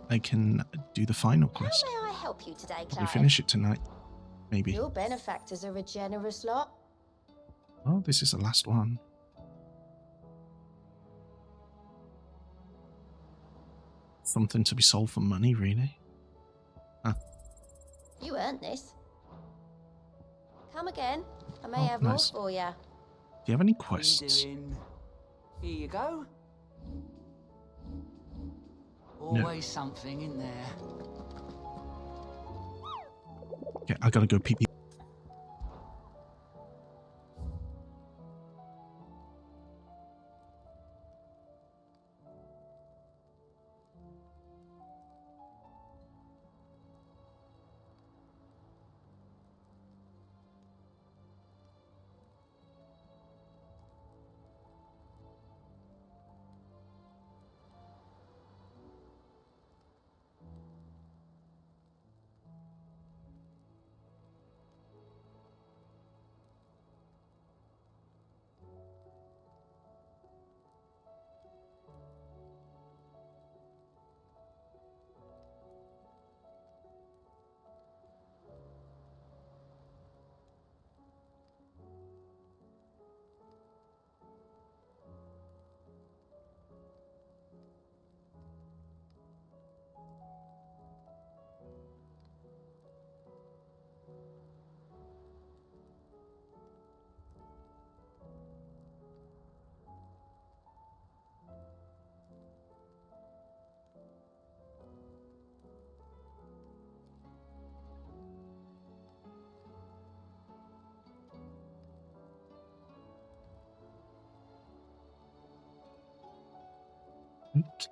I can do the final quest. How may I help you today, We Clive? finish it tonight. Maybe. Your benefactors are a generous lot. Oh, this is the last one. Something to be sold for money, really? Huh. You earned this. Come again. I may Oh, have nice. more for you. Do you have any quests? Here you go. No. Always something in there. Okay, I gotta go pee-pee.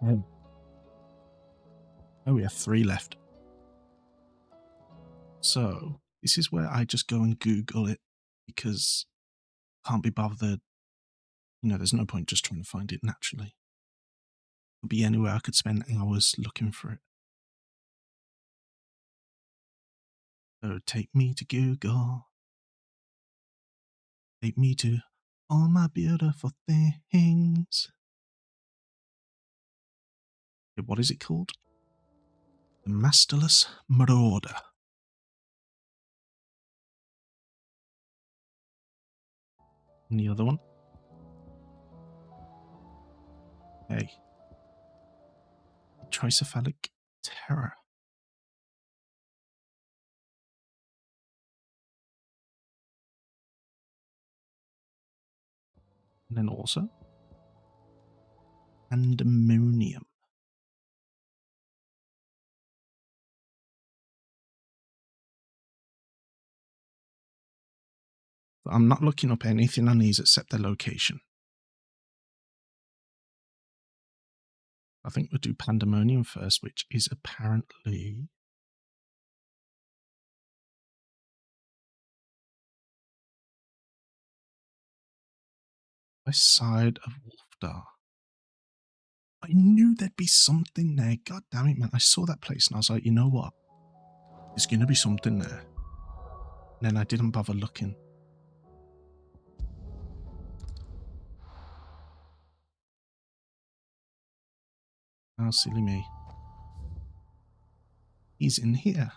Okay. Oh, we have 3 left. So, this is where I just go and Google it, because I can't be bothered. You know, there's no point just trying to find it naturally. It could be anywhere. I could spend hours looking for it. So, take me to Google. Take me to all my beautiful things. Okay, what is it called? The Masterless Marauder. And the other one? Okay. Tricephalic Terror. And then also Pandemonium. So I'm not looking up anything on these except their location. I think we'll do Pandemonium first, which is apparently west side of Wolfdar. I knew there'd be something there. God damn it, man. I saw that place and I was like, you know what? There's going to be something there. And then I didn't bother looking. Oh, silly me. He's in here.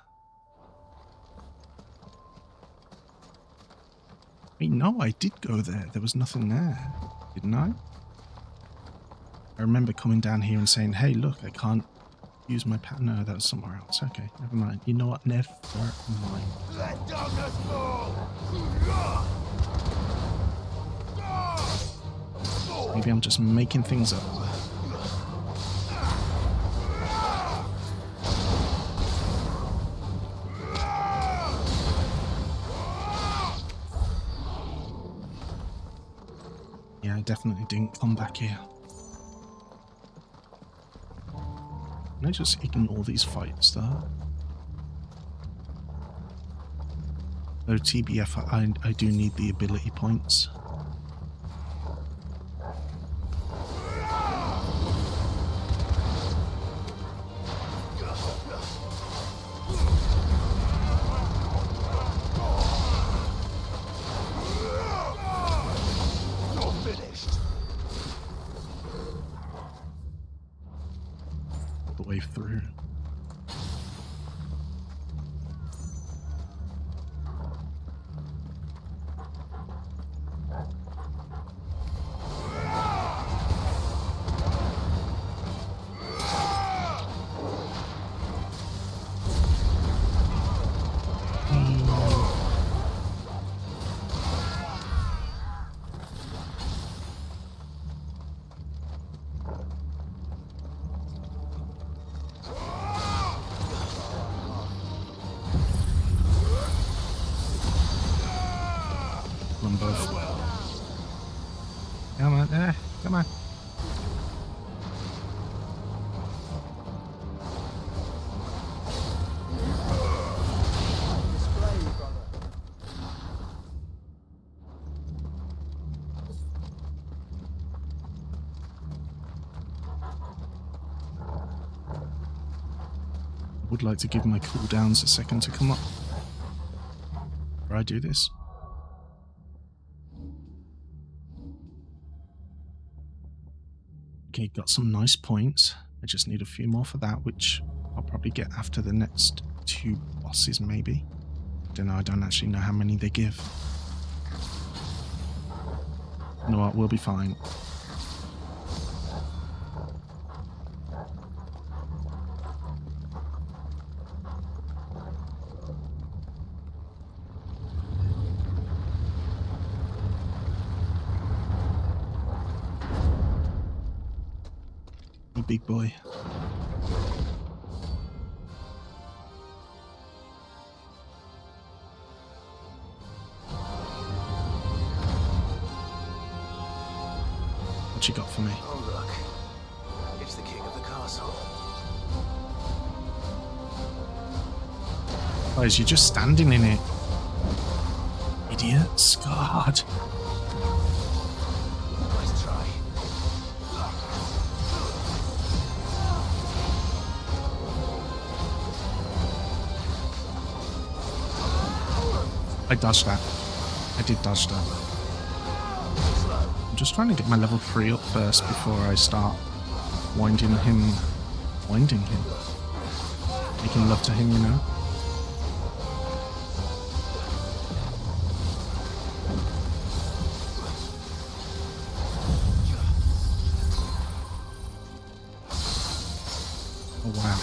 Wait, no, I did go there. There was nothing there, didn't I? I remember coming down here and saying, hey, look, I can't use my pattern. No, that was somewhere else. Okay, never mind. You know what? Never mind. Let down the skull! Maybe I'm just making things up. Yeah, I definitely didn't come back here. Can I just ignore these fights though? Though TBF, I do need the ability points. Way through. Come on, come on. I would like to give my cooldowns a second to come up before I do this. Okay, got some nice points. I just need a few more for that, which I'll probably get after the next 2 bosses, maybe. Don't know, I don't actually know how many they give. You know what, we'll be fine. Big boy. What you got for me? Oh look, it's the king of the castle. Guys, you're just standing in it. Idiots. God. Nice try. I dodged that. I did dodge that. I'm just trying to get my level 3 up first before I start winding him. Making love to him, you know? Oh, wow.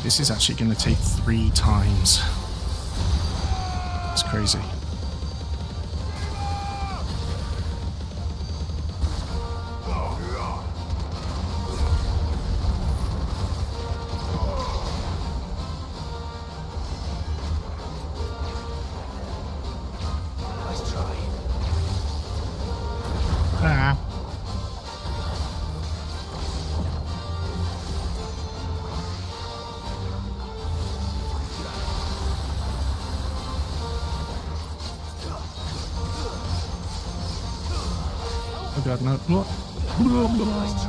this is actually going to take 3 times. It's crazy. Nice try. Ah. Oh god, no.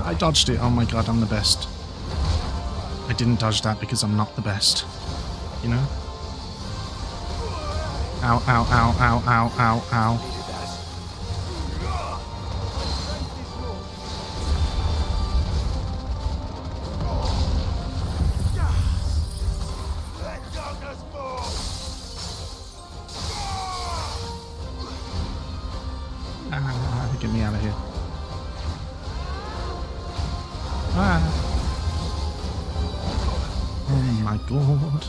I dodged it. Oh my god, I'm the best. I didn't dodge that because I'm not the best. You know? Ow, ow, ow, ow, ow, ow, ow. Get me out of here. Ah. Oh my god.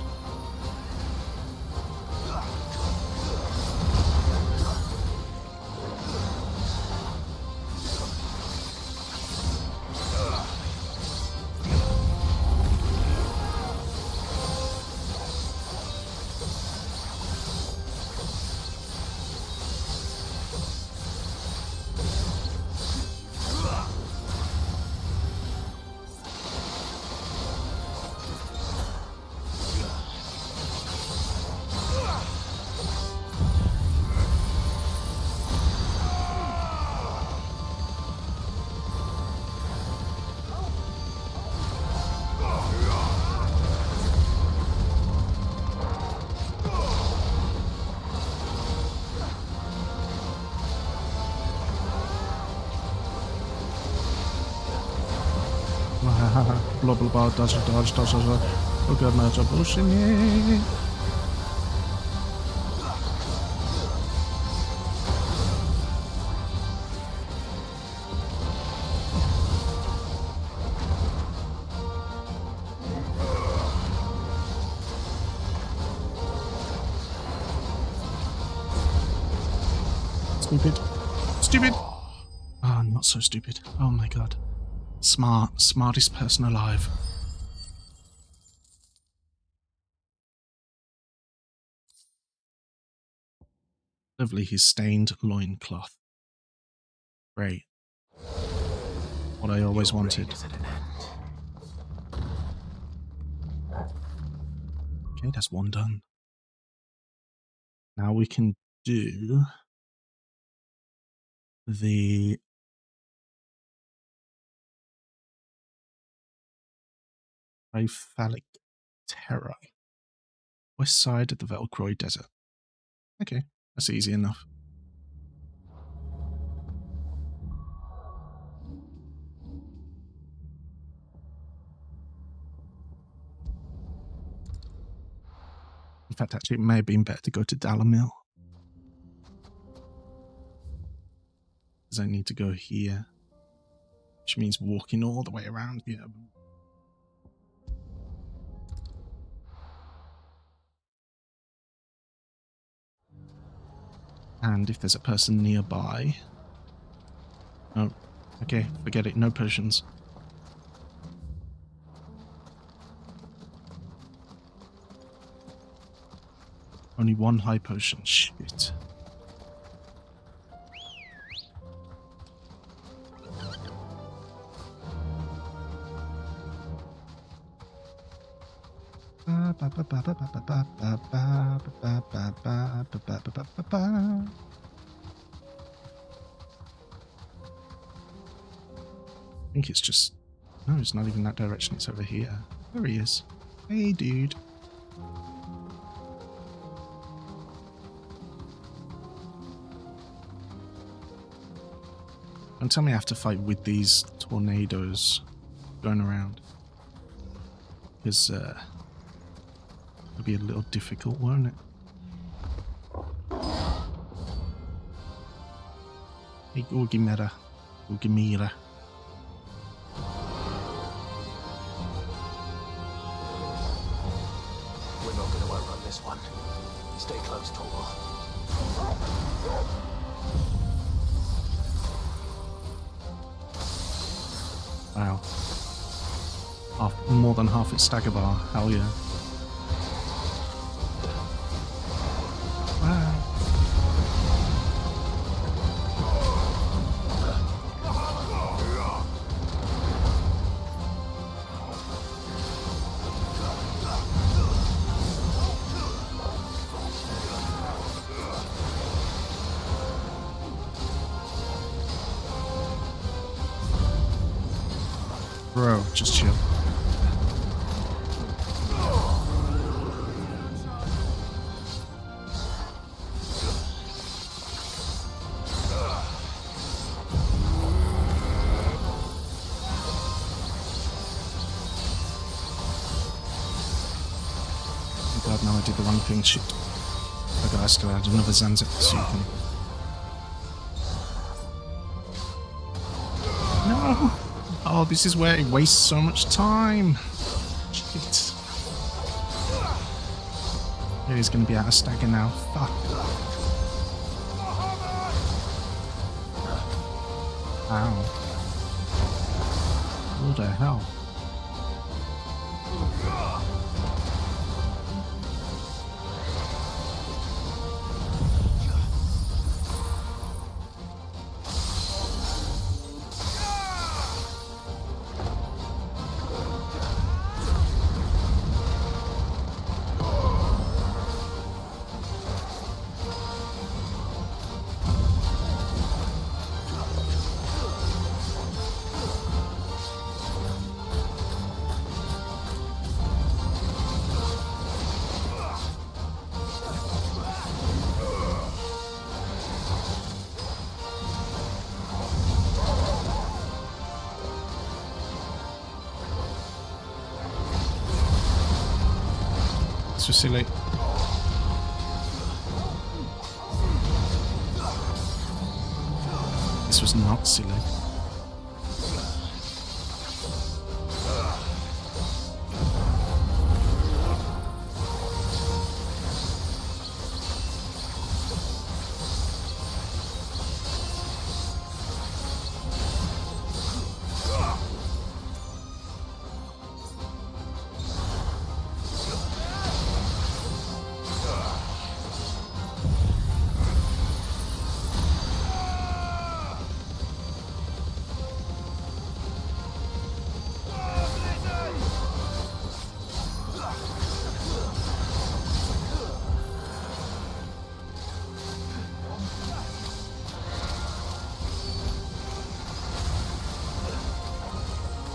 Blah blah blah, dodge, dodge, dodge, dodge. Oh god, no, stop bullshit me. Stupid. Stupid! Oh, not so stupid. Oh my god. Smart. Smartest person alive. Lovely, his stained loincloth. Great. What I always wanted. Okay, that's one done. Now we can do the Phallic Terror. West side of the Velcroy Desert. Okay, that's easy enough. In fact, actually, it may have been better to go to Dalamil. Because I need to go here. Which means walking all the way around here. And if there's a person nearby... Oh, okay, forget it, no potions. Only one high potion, shit. I think it's just... No, it's not even that direction, it's over here. There he is. Hey, dude. Don't tell me I have to fight with these tornadoes going around. Because, it'll be a little difficult, won't it? Hey, Gorgimera. Gorgimera. Stay close, Torgal. Wow. More than half its stagger bar. Hell yeah. Wow. Bro, just chill. Oh god, no, I did the wrong thing, shit. Okay, I still had another Zanzak so you can... No! Oh, this is where it wastes so much time. Shit. Yeah, he's gonna be out of stagger now. Fuck. Ow. What the hell? This was silly. This was not silly.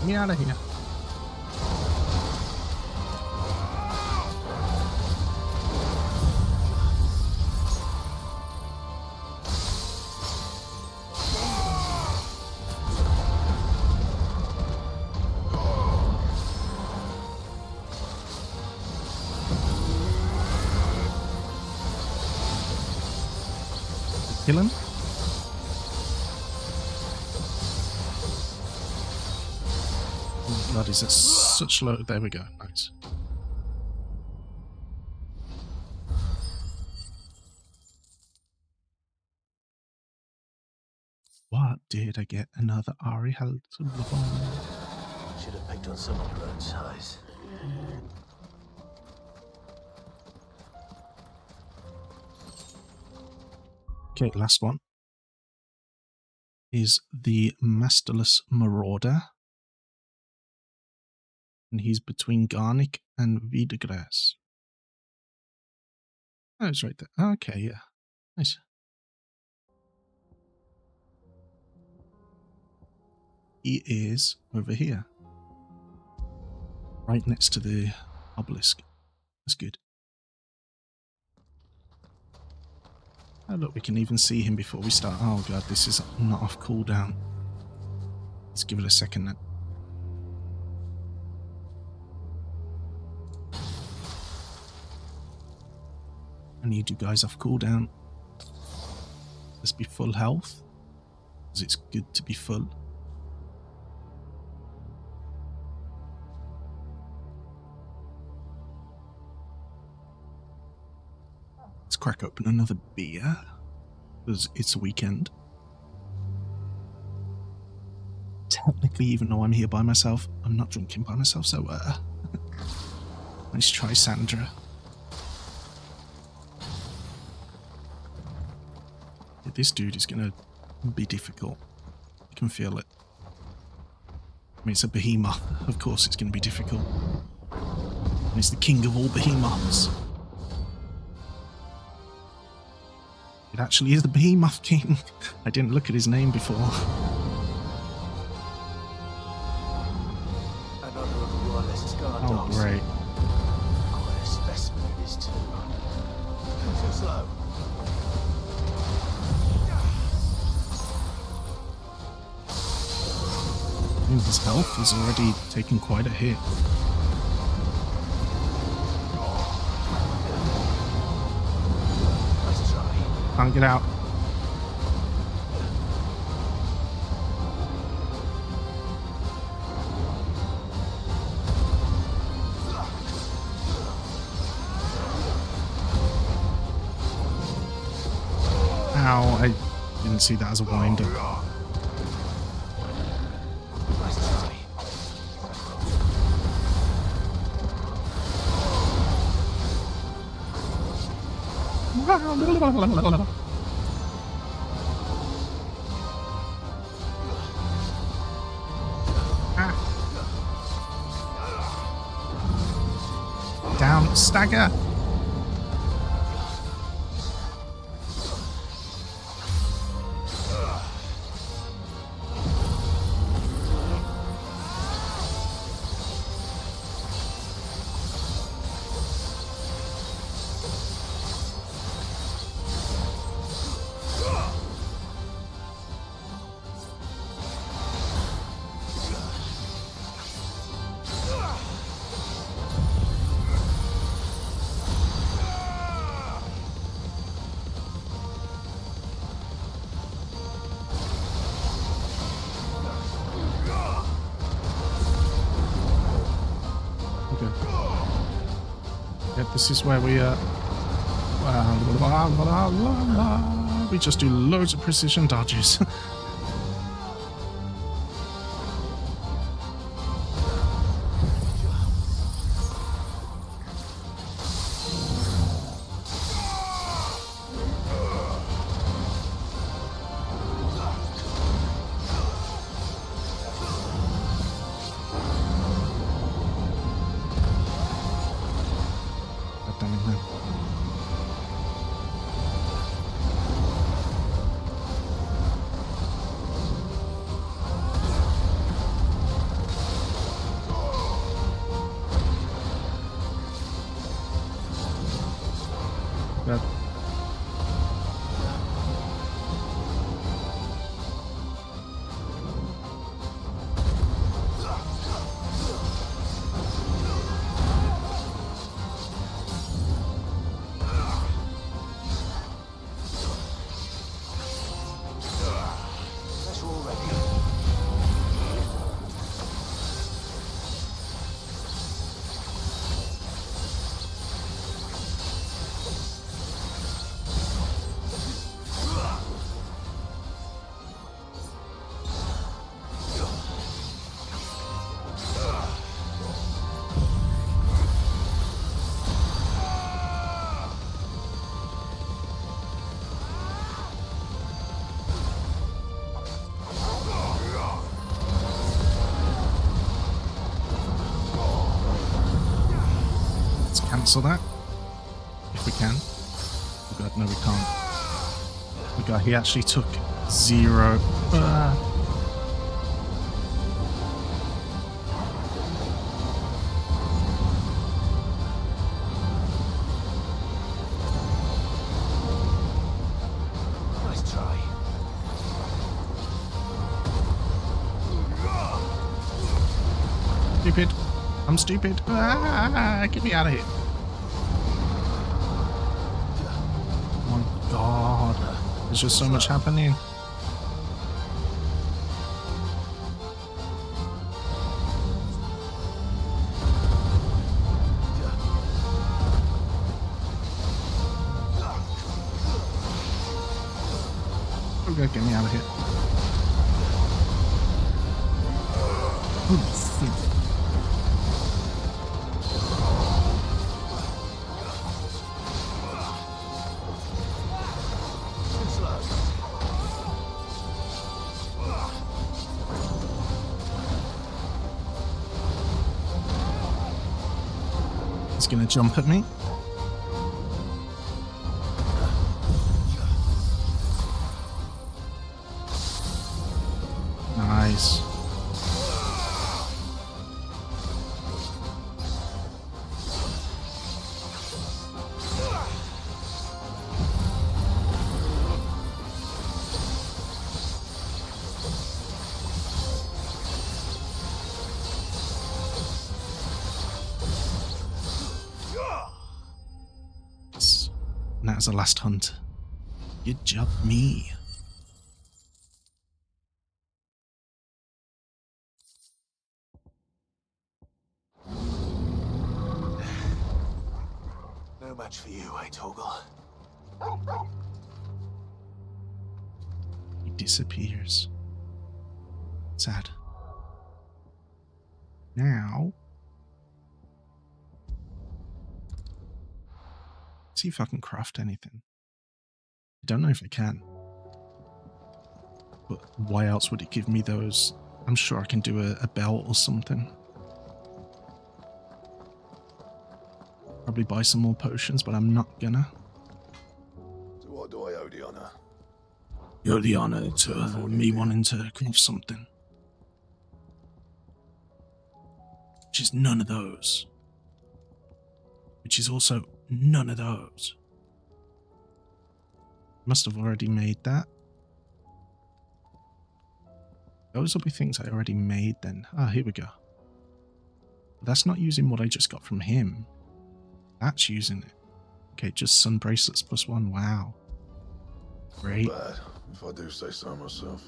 Get me out of here. Kill him? Oh god, is that such low? There we go. Nice. What did I get? Another Ari held to the bomb. Should have picked on someone your own size. Okay, last one is the Masterless Marauder. And he's between Garnick and Wiedegras. Oh, it's right there. Okay, yeah. Nice. He is over here. Right next to the obelisk. That's good. Oh look, we can even see him before we start. Oh god, this is not off cooldown. Let's give it a second then. I need you guys off cooldown. Let's be full health, because it's good to be full. crack open another beer, because it's a weekend. Technically, even though I'm here by myself, I'm not drinking by myself, so nice try, Sandra. Yeah, this dude is gonna be difficult. I can feel it. I mean, it's a behemoth. Of course it's gonna be difficult. And he's the king of all behemoths. It actually is the Behemoth King. I didn't look at his name before. Another of the royalist scar Oh, dogs. great. Quite a specimen it is too. Too slow. I mean, his health has already taken quite a hit. Can't get out. Ow, I didn't see that as a wind-up. Down, stagger. This is where we just do loads of precision dodges. Cancel that if we can. Oh god, no, we can't. Oh god, he actually took 0. Nice try. Stupid. I'm stupid. Get me out of here. Oh my god. There's just so much happening. get me out of here. Holy shit. He's gonna jump at me. Nice. And that was the last hunt. Good job, me. No match for you, eh, Torgal? He disappears. Sad. Now, see if I can craft anything. I don't know if I can. But why else would it give me those? I'm sure I can do a belt or something. Probably buy some more potions, but I'm not gonna. So what do I owe the honor? You owe the honor to me wanting to craft something. Which is none of those. Which is also none of those. Must have already made that. Those will be things I already made then. Ah, here we go. That's not using what I just got from him. That's using it. Okay, just sun bracelets +1. Wow. Great. Not bad, if I do say so myself.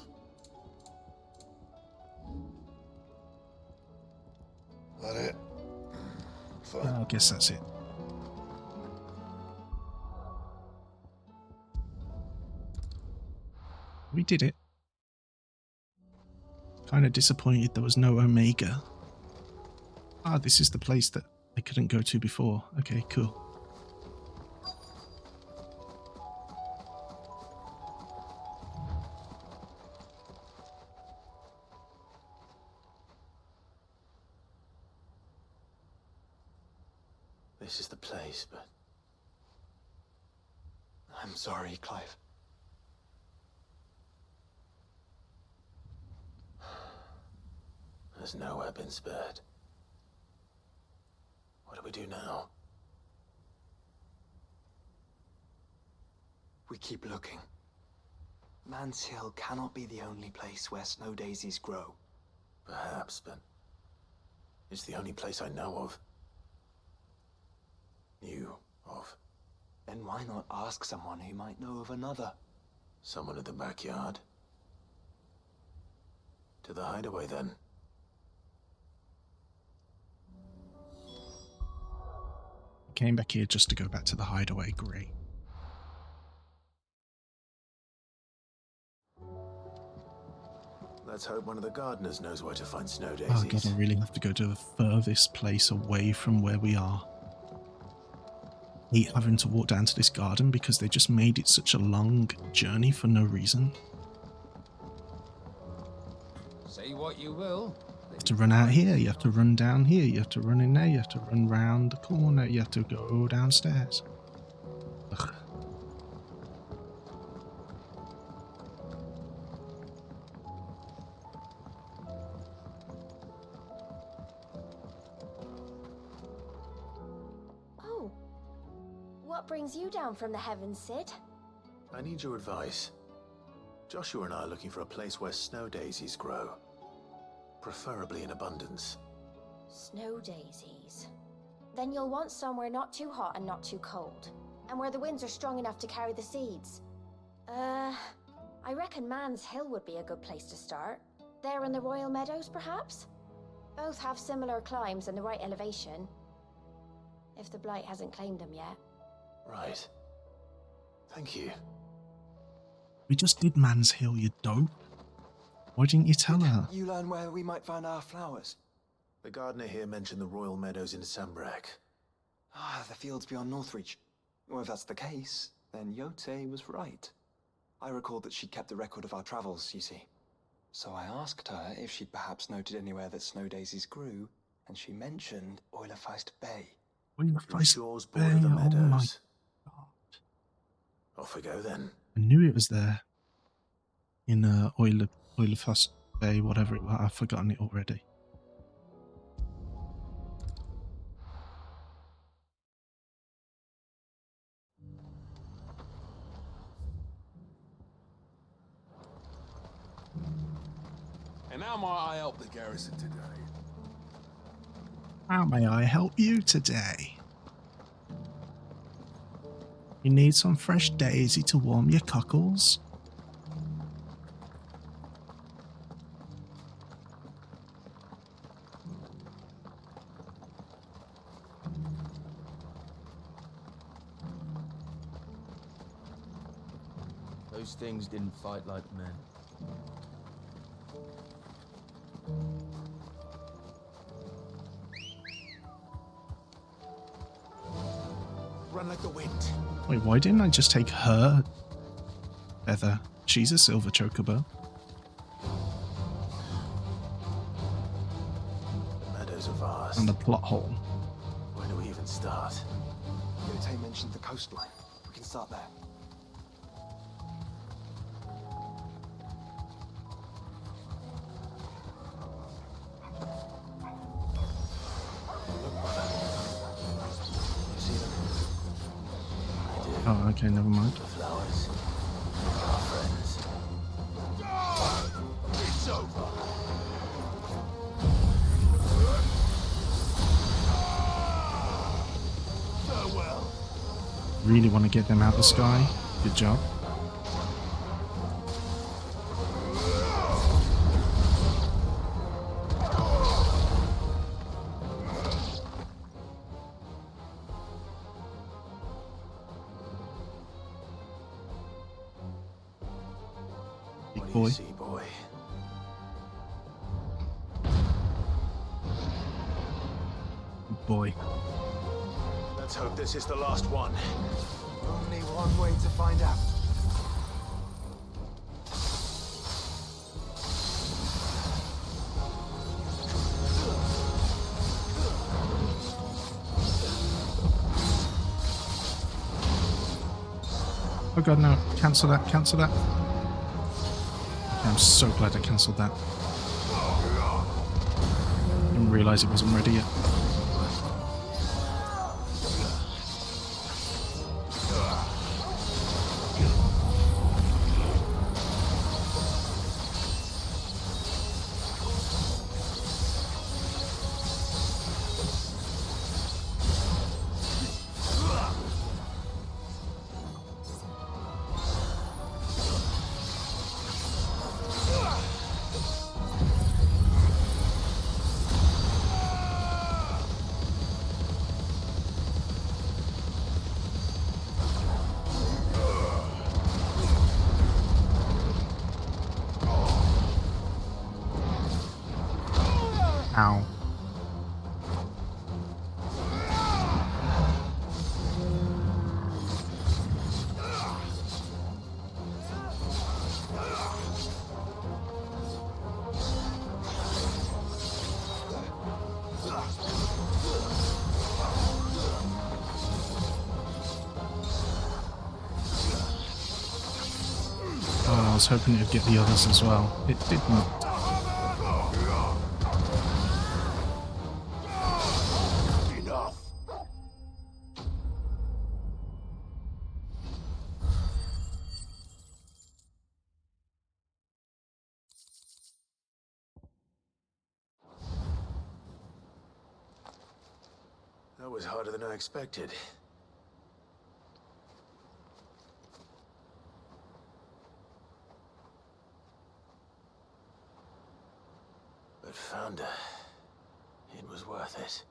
That it? Fine. I guess that's it. We did it. Kind of disappointed there was no Omega. Ah, this is the place that I couldn't go to before. Okay, cool. This is the place, but I'm sorry, Clive. there's nowhere been spared. What do we do now? We keep looking. Man's Hill cannot be the only place where snow daisies grow. Perhaps, but it's the only place I know of. Knew of. Then why not ask someone who might know of another? Someone at the backyard. To the hideaway, then. Came back here just to go back to the hideaway. Great. Let's hope one of the gardeners knows where to find snow daisies. Oh god, I really have to go to the furthest place away from where we are. I hate having to walk down to this garden because they just made it such a long journey for no reason. Say what you will. You have to run out here, you have to run down here, you have to run in there, you have to run round the corner, you have to go downstairs. Ugh. Oh. What brings you down from the heavens, Sid? I need your advice. Joshua and I are looking for a place where snow daisies grow. Preferably in abundance. Snow daisies. Then you'll want somewhere not too hot and not too cold. And where the winds are strong enough to carry the seeds. I reckon Man's Hill would be a good place to start. There in the Royal Meadows, perhaps? Both have similar climbs and the right elevation. If the Blight hasn't claimed them yet. Right. Thank you. We just did Man's Hill, you dope. Why didn't you tell her? You learn where we might find our flowers. The gardener here mentioned the royal meadows in Sambrak. Ah, the fields beyond Northreach. Well, if that's the case, then Yote was right. I recalled that she'd kept a record of our travels, you see. So I asked her if she'd perhaps noted anywhere that snow daisies grew, and she mentioned Oilafeist Bay. Shores border the meadows. Oh my god. Off we go then. I knew it was there. In Oilafeist Bay, whatever it was. I've forgotten it already. And how might I help the garrison today? How may I help you today? You need some fresh daisy to warm your cockles? Those things didn't fight like men. Run like the wind. Wait, why didn't I just take her feather? She's a silver chocobo. The meadows are vast. And the plot hole. Where do we even start? Yote mentioned the coastline. We can start there. Oh, okay, never mind. The flowers. Our friends. It's over. Farewell. Really want to get them out of the sky. Good job. Boy. See, boy. Boy. Let's hope this is the last one. Only one way to find out. Oh god, no. Cancel that, cancel that. I'm so glad I cancelled that. Didn't realise it wasn't ready yet. Ow. Oh, I was hoping it would get the others as well. It did not. That was harder than I expected. But found her. It was worth it.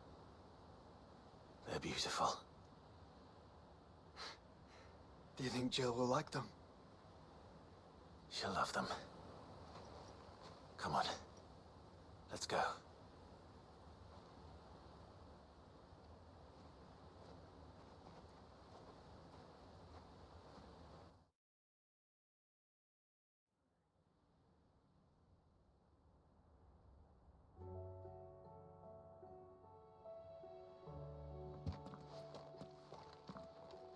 They're beautiful. Do you think Jill will like them? She'll love them. Come on. Let's go.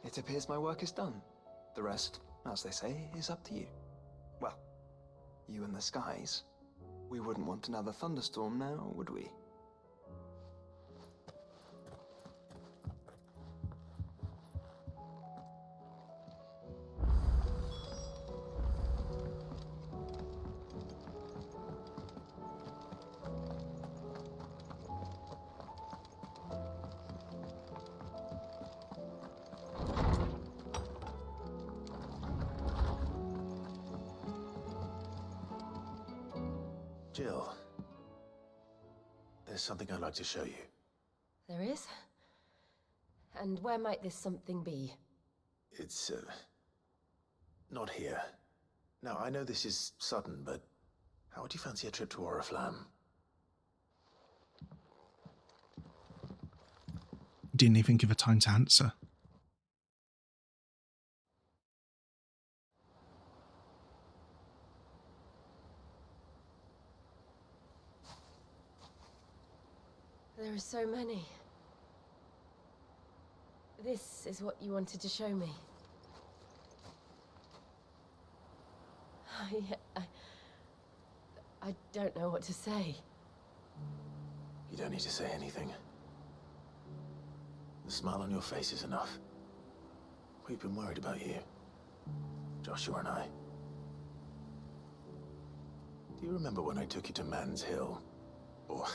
It appears my work is done. The rest, as they say, is up to you. Well, you and the skies. We wouldn't want another thunderstorm now, would we? Jill, there's something I'd like to show you. There is? And where might this something be? It's, not here. Now, I know this is sudden, but how would you fancy a trip to Oriflamme? Didn't even give her time to answer. There are so many. This is what you wanted to show me. I don't know what to say. You don't need to say anything. The smile on your face is enough. We've been worried about you, Joshua and I. Do you remember when I took you to Man's Hill? Or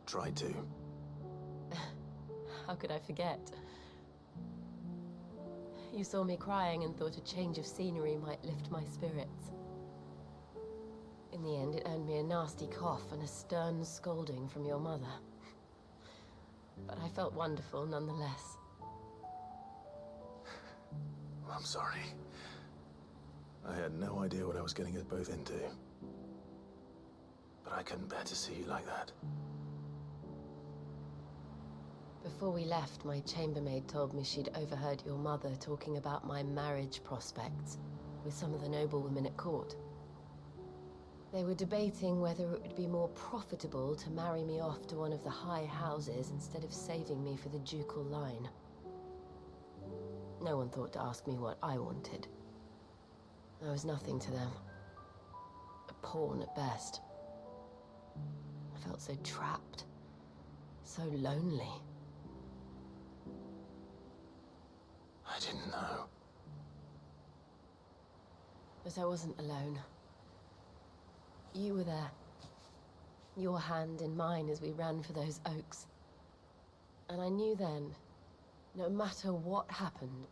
tried to? How could I forget? You saw me crying and thought a change of scenery might lift my spirits. In the end, it earned me a nasty cough and a stern scolding from your mother. But I felt wonderful nonetheless. I'm sorry. I had no idea what I was getting us both into. But I couldn't bear to see you like that. Before we left, my chambermaid told me she'd overheard your mother talking about my marriage prospects with some of the noblewomen at court. They were debating whether it would be more profitable to marry me off to one of the high houses instead of saving me for the ducal line. No one thought to ask me what I wanted. I was nothing to them. A pawn at best. I felt so trapped. So lonely. I didn't know. But I wasn't alone. You were there. Your hand in mine as we ran for those oaks. And I knew then, no matter what happened,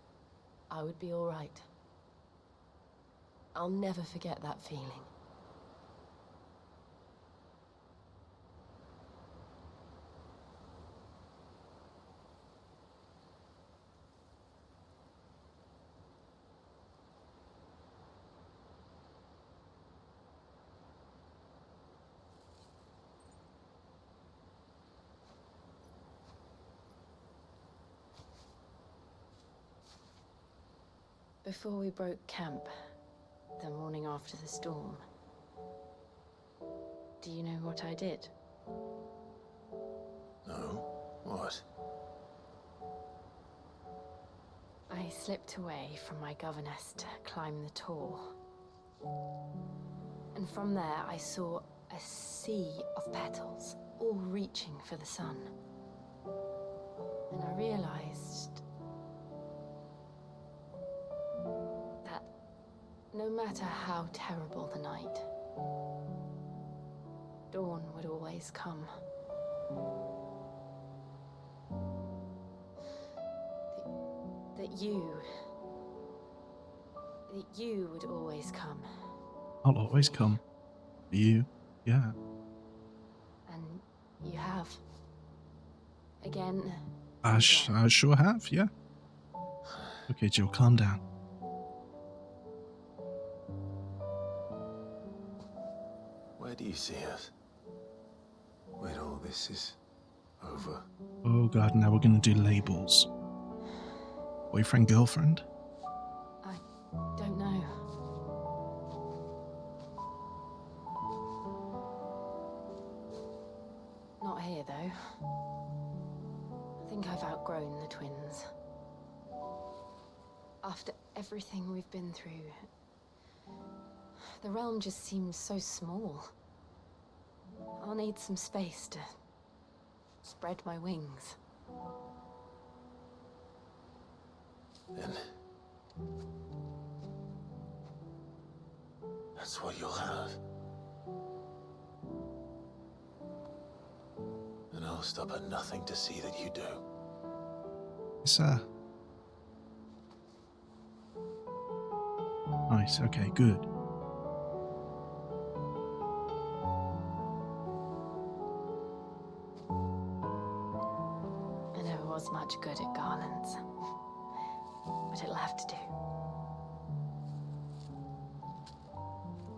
I would be all right. I'll never forget that feeling. Before we broke camp, the morning after the storm, do you know what I did? No? What? I slipped away from my governess to climb the tor. And from there I saw a sea of petals, all reaching for the sun. And I realized that no matter how terrible the night, dawn would always come. That you would always come. I'll always come. For you, yeah. And you have. Again. I sure have, yeah. Okay, Jill, calm down. Where do you see us? When all this is over? Oh god, now we're gonna do labels. Boyfriend, girlfriend? I don't know. Not here, though. I think I've outgrown the twins. After everything we've been through, the realm just seems so small. I'll need some space to spread my wings. Then that's what you'll have. And I'll stop at nothing to see that you do. Sir. Nice, okay, good. I never was much good at garlands, but it'll have to do.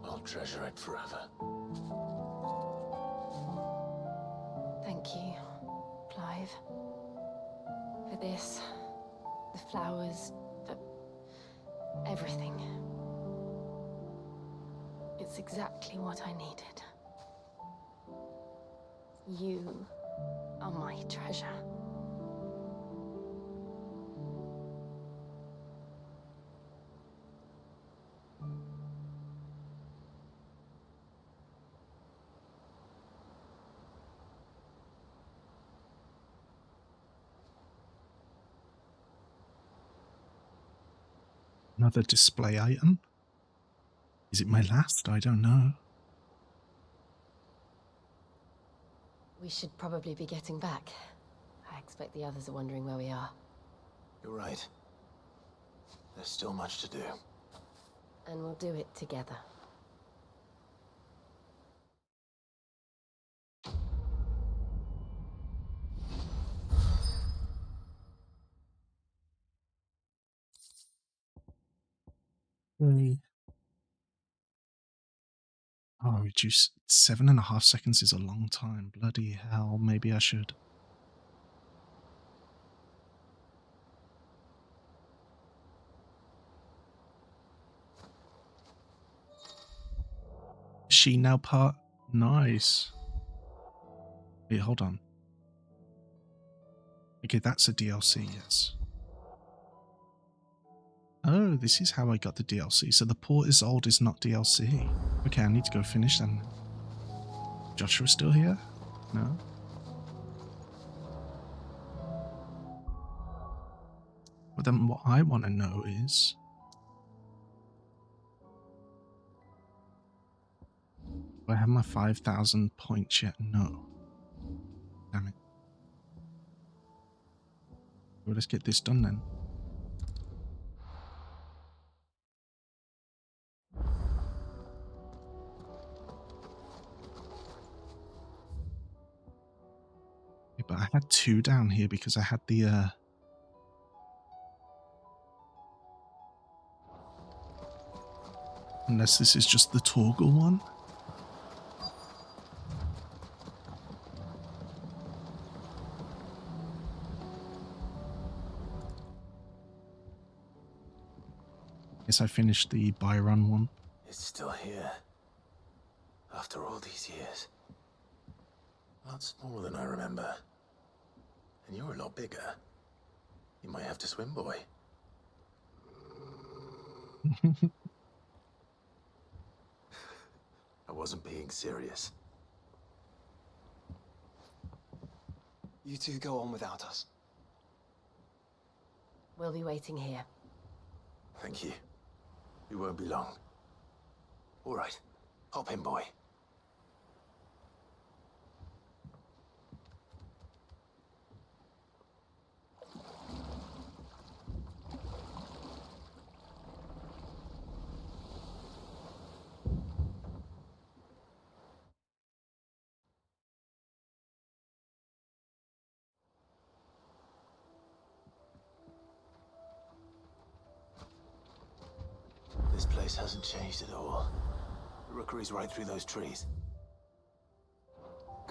I'll treasure it forever. Thank you, Clive. For this, the flowers, for everything. It's exactly what I needed. You are my treasure. Another display item? Is it my last? I don't know. We should probably be getting back. I expect the others are wondering where we are. You're right. There's still much to do. And we'll do it together. Oh, reduce 7.5 seconds is a long time. Bloody hell, maybe I should. Is she now part? Nice. Wait, hold on. Okay, that's a DLC, yes. Oh, this is how I got the DLC. So the port is old is not DLC. Okay, I need to go finish them. Joshua still here? No? But then what I want to know is... do I have my 5,000 points yet? No. Damn it. Well, let's get this done then. Yeah, but I had 2 down here because I had the unless this is just the Torgal one. Guess I finished the Byron one. It's still here. After all these years. Lot smaller than I remember. And you're a lot bigger. You might have to swim, boy. I wasn't being serious. You two go on without us. We'll be waiting here. Thank you. We won't be long. All right. Hop in, boy. This place hasn't changed at all. The rookery's right through those trees.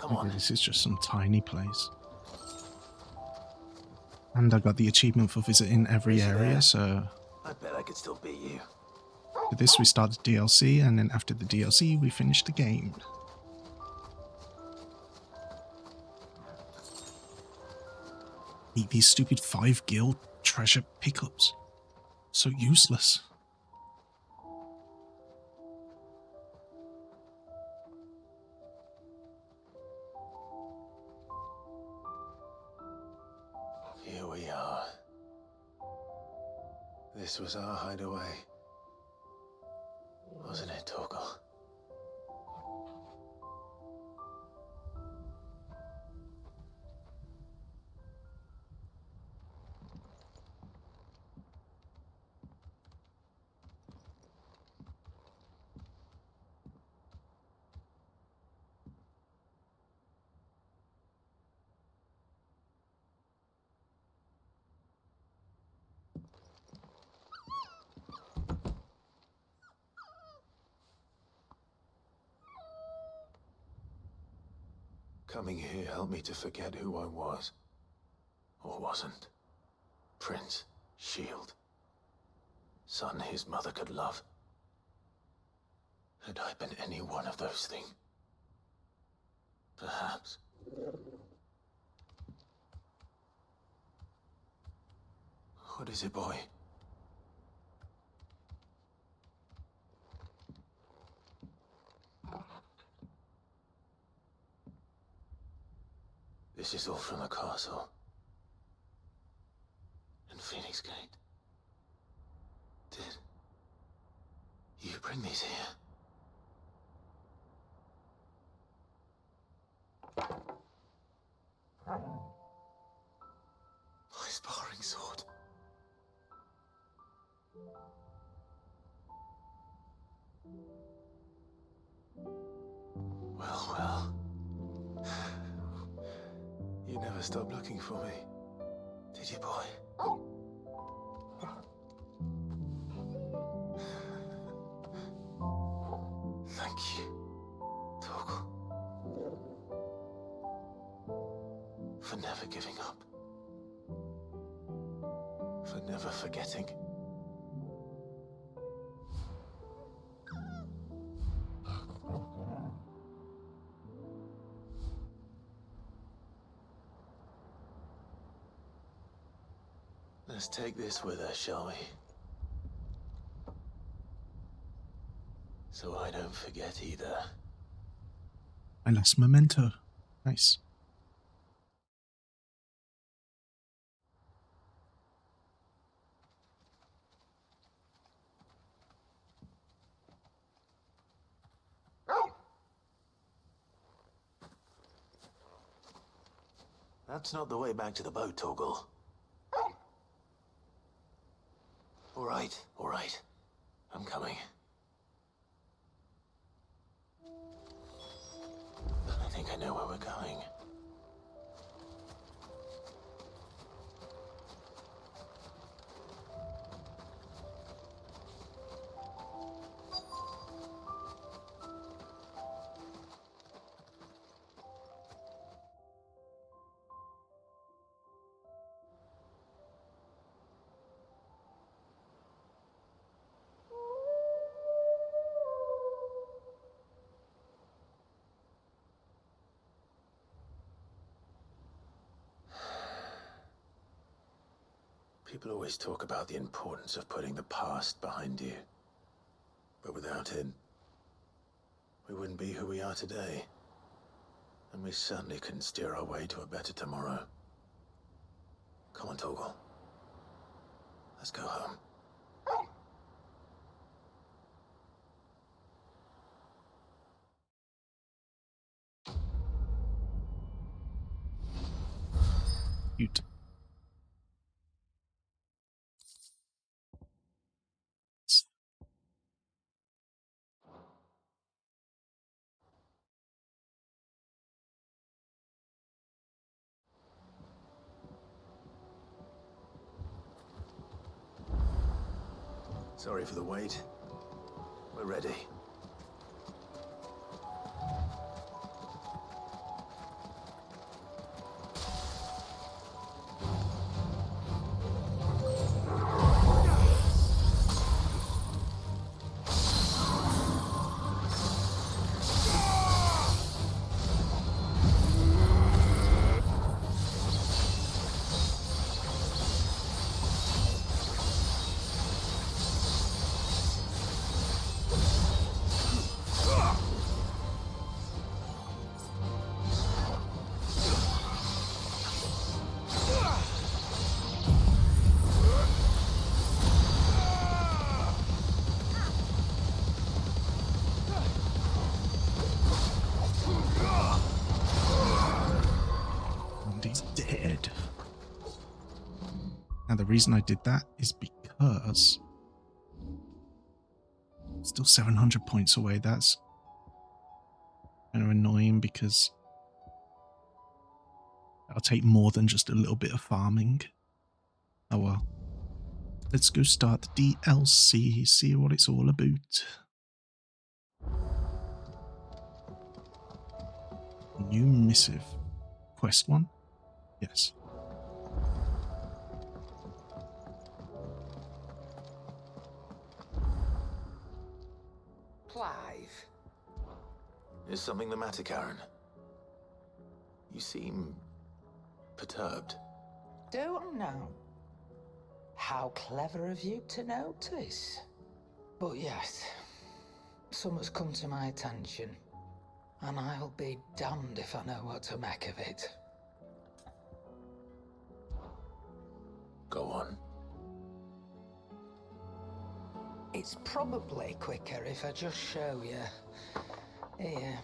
Come Okay, on. this is just some tiny place. And I got the achievement for visiting every Is she area, there? so I bet I could still beat you. for this we started DLC, and then after the DLC we finished the game. Eat these stupid 5 guild treasure pickups. So useless. Here we are. This was our hideaway. Wasn't it, Torgal? Coming here helped me to forget who I was. Or wasn't. Prince, Shield. Son his mother could love. Had I been any one of those things? Perhaps. What is it, boy? This is all from the castle. And Phoenix Gate. Did you bring these here? My sparring sword. Well, well. You never stopped looking for me, did you, boy? Thank you, Torgal. For never giving up. For never forgetting. Let's take this with us, shall we? So I don't forget either. My last memento. Nice. That's not the way back to the boat, Torgal. All right. I'm coming. I think I know where we're going. People always talk about the importance of putting the past behind you. But without it, we wouldn't be who we are today. And we certainly couldn't steer our way to a better tomorrow. Come on, Torgal. Let's go home. Cute. Sorry for the wait. We're ready. reason I did that is because still 700 points away. That's kind of annoying because that'll take more than just a little bit of farming. Oh well. Let's go start the DLC, see what it's all about. New missive. Quest 1? Yes. Clive. Is something the matter, Karen? You seem perturbed. Don't know. How clever of you to notice. But yes, something's come to my attention, and I'll be damned if I know what to make of it. Go on. It's probably quicker if I just show you. Here.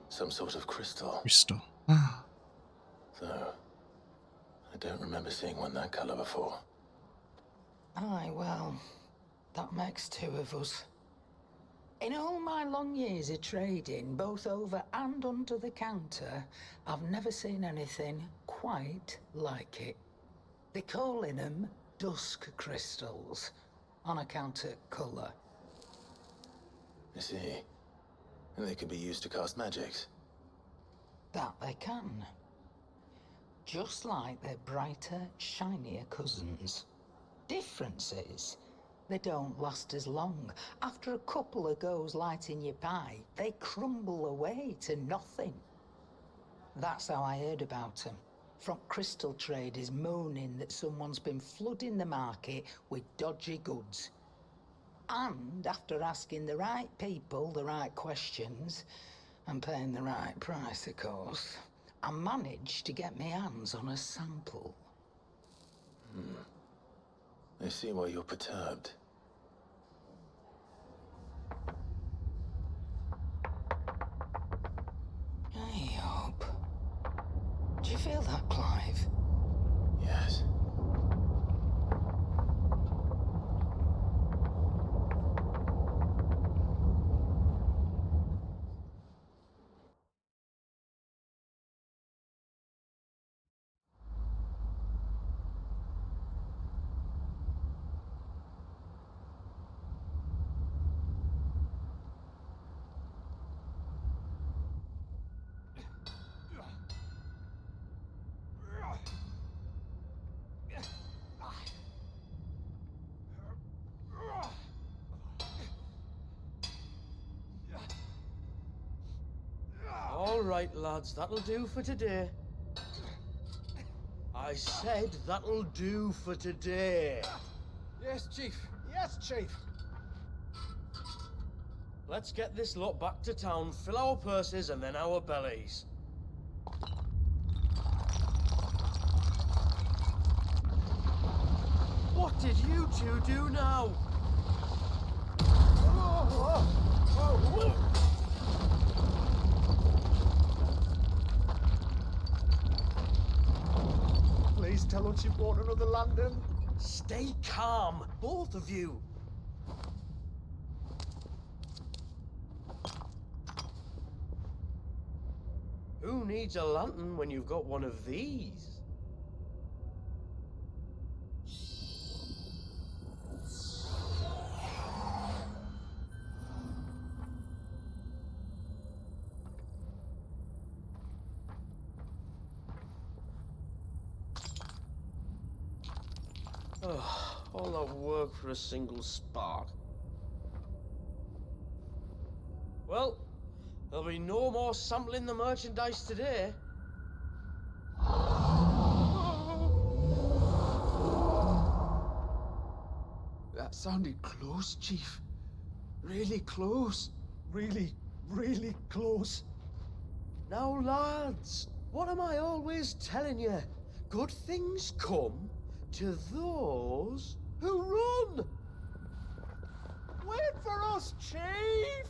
Some sort of crystal. Crystal. Ah. Though, I don't remember seeing one that color before. Aye, well, that makes two of us. In all my long years of trading, both over and under the counter, I've never seen anything quite like it. They're calling them dusk crystals, on account of colour. I see. And they can be used to cast magics. That they can. Just like their brighter, shinier cousins. Difference is, they don't last as long. After a couple of goes lighting your pie, they crumble away to nothing. That's how I heard about them. From crystal traders moaning that someone's been flooding the market with dodgy goods. And after asking the right people the right questions, and paying the right price, of course, I managed to get my hands on a sample. I see why you're perturbed. I hope. Do you feel that, Clive? Yes. All right, lads, that'll do for today. I said that'll do for today. Yes, Chief. Yes, Chief. Let's get this lot back to town, fill our purses and then our bellies. What did you two do now? Please tell us you bought another lantern. Stay calm, both of you. Who needs a lantern when you've got one of these? All that work for a single spark. Well, there'll be no more sampling the merchandise today. That sounded close, Chief. Really close. Really, really close. Now, lads, what am I always telling you? Good things come to those who run. Wait for us, Chief!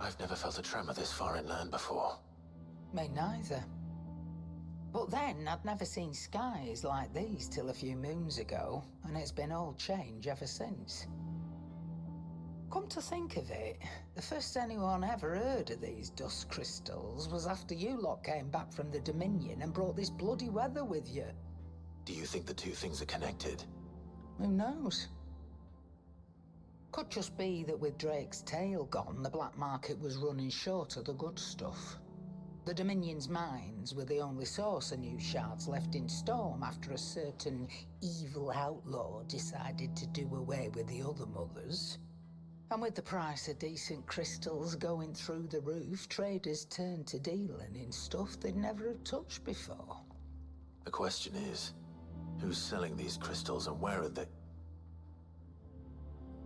I've never felt a tremor this far inland before. Me neither. But then, I'd never seen skies like these till a few moons ago, and it's been all change ever since. Come to think of it, the first anyone ever heard of these dust crystals was after you lot came back from the Dominion and brought this bloody weather with you. Do you think the two things are connected? Who knows? Could just be that with Drake's tail gone, the black market was running short of the good stuff. The Dominion's mines were the only source of new shards left in Storm after a certain evil outlaw decided to do away with the other mothers. And with the price of decent crystals going through the roof, traders turned to dealing in stuff they'd never have touched before. The question is, who's selling these crystals and where are they?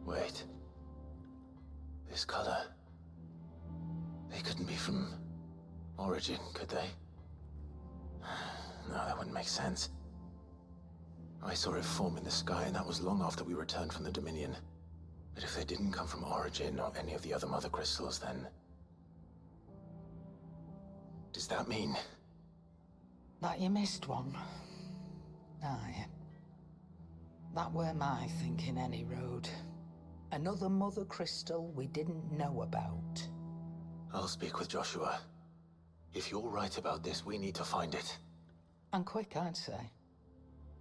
Wait. This color. They couldn't be from Origin, could they? No, that wouldn't make sense. I saw it form in the sky, and that was long after we returned from the Dominion. But if they didn't come from Origin or any of the other mother crystals, then... does that mean... That you missed one? Aye. That were my thinking, any road. Another mother crystal we didn't know about. I'll speak with Joshua. If you're right about this, we need to find it. And quick, I'd say.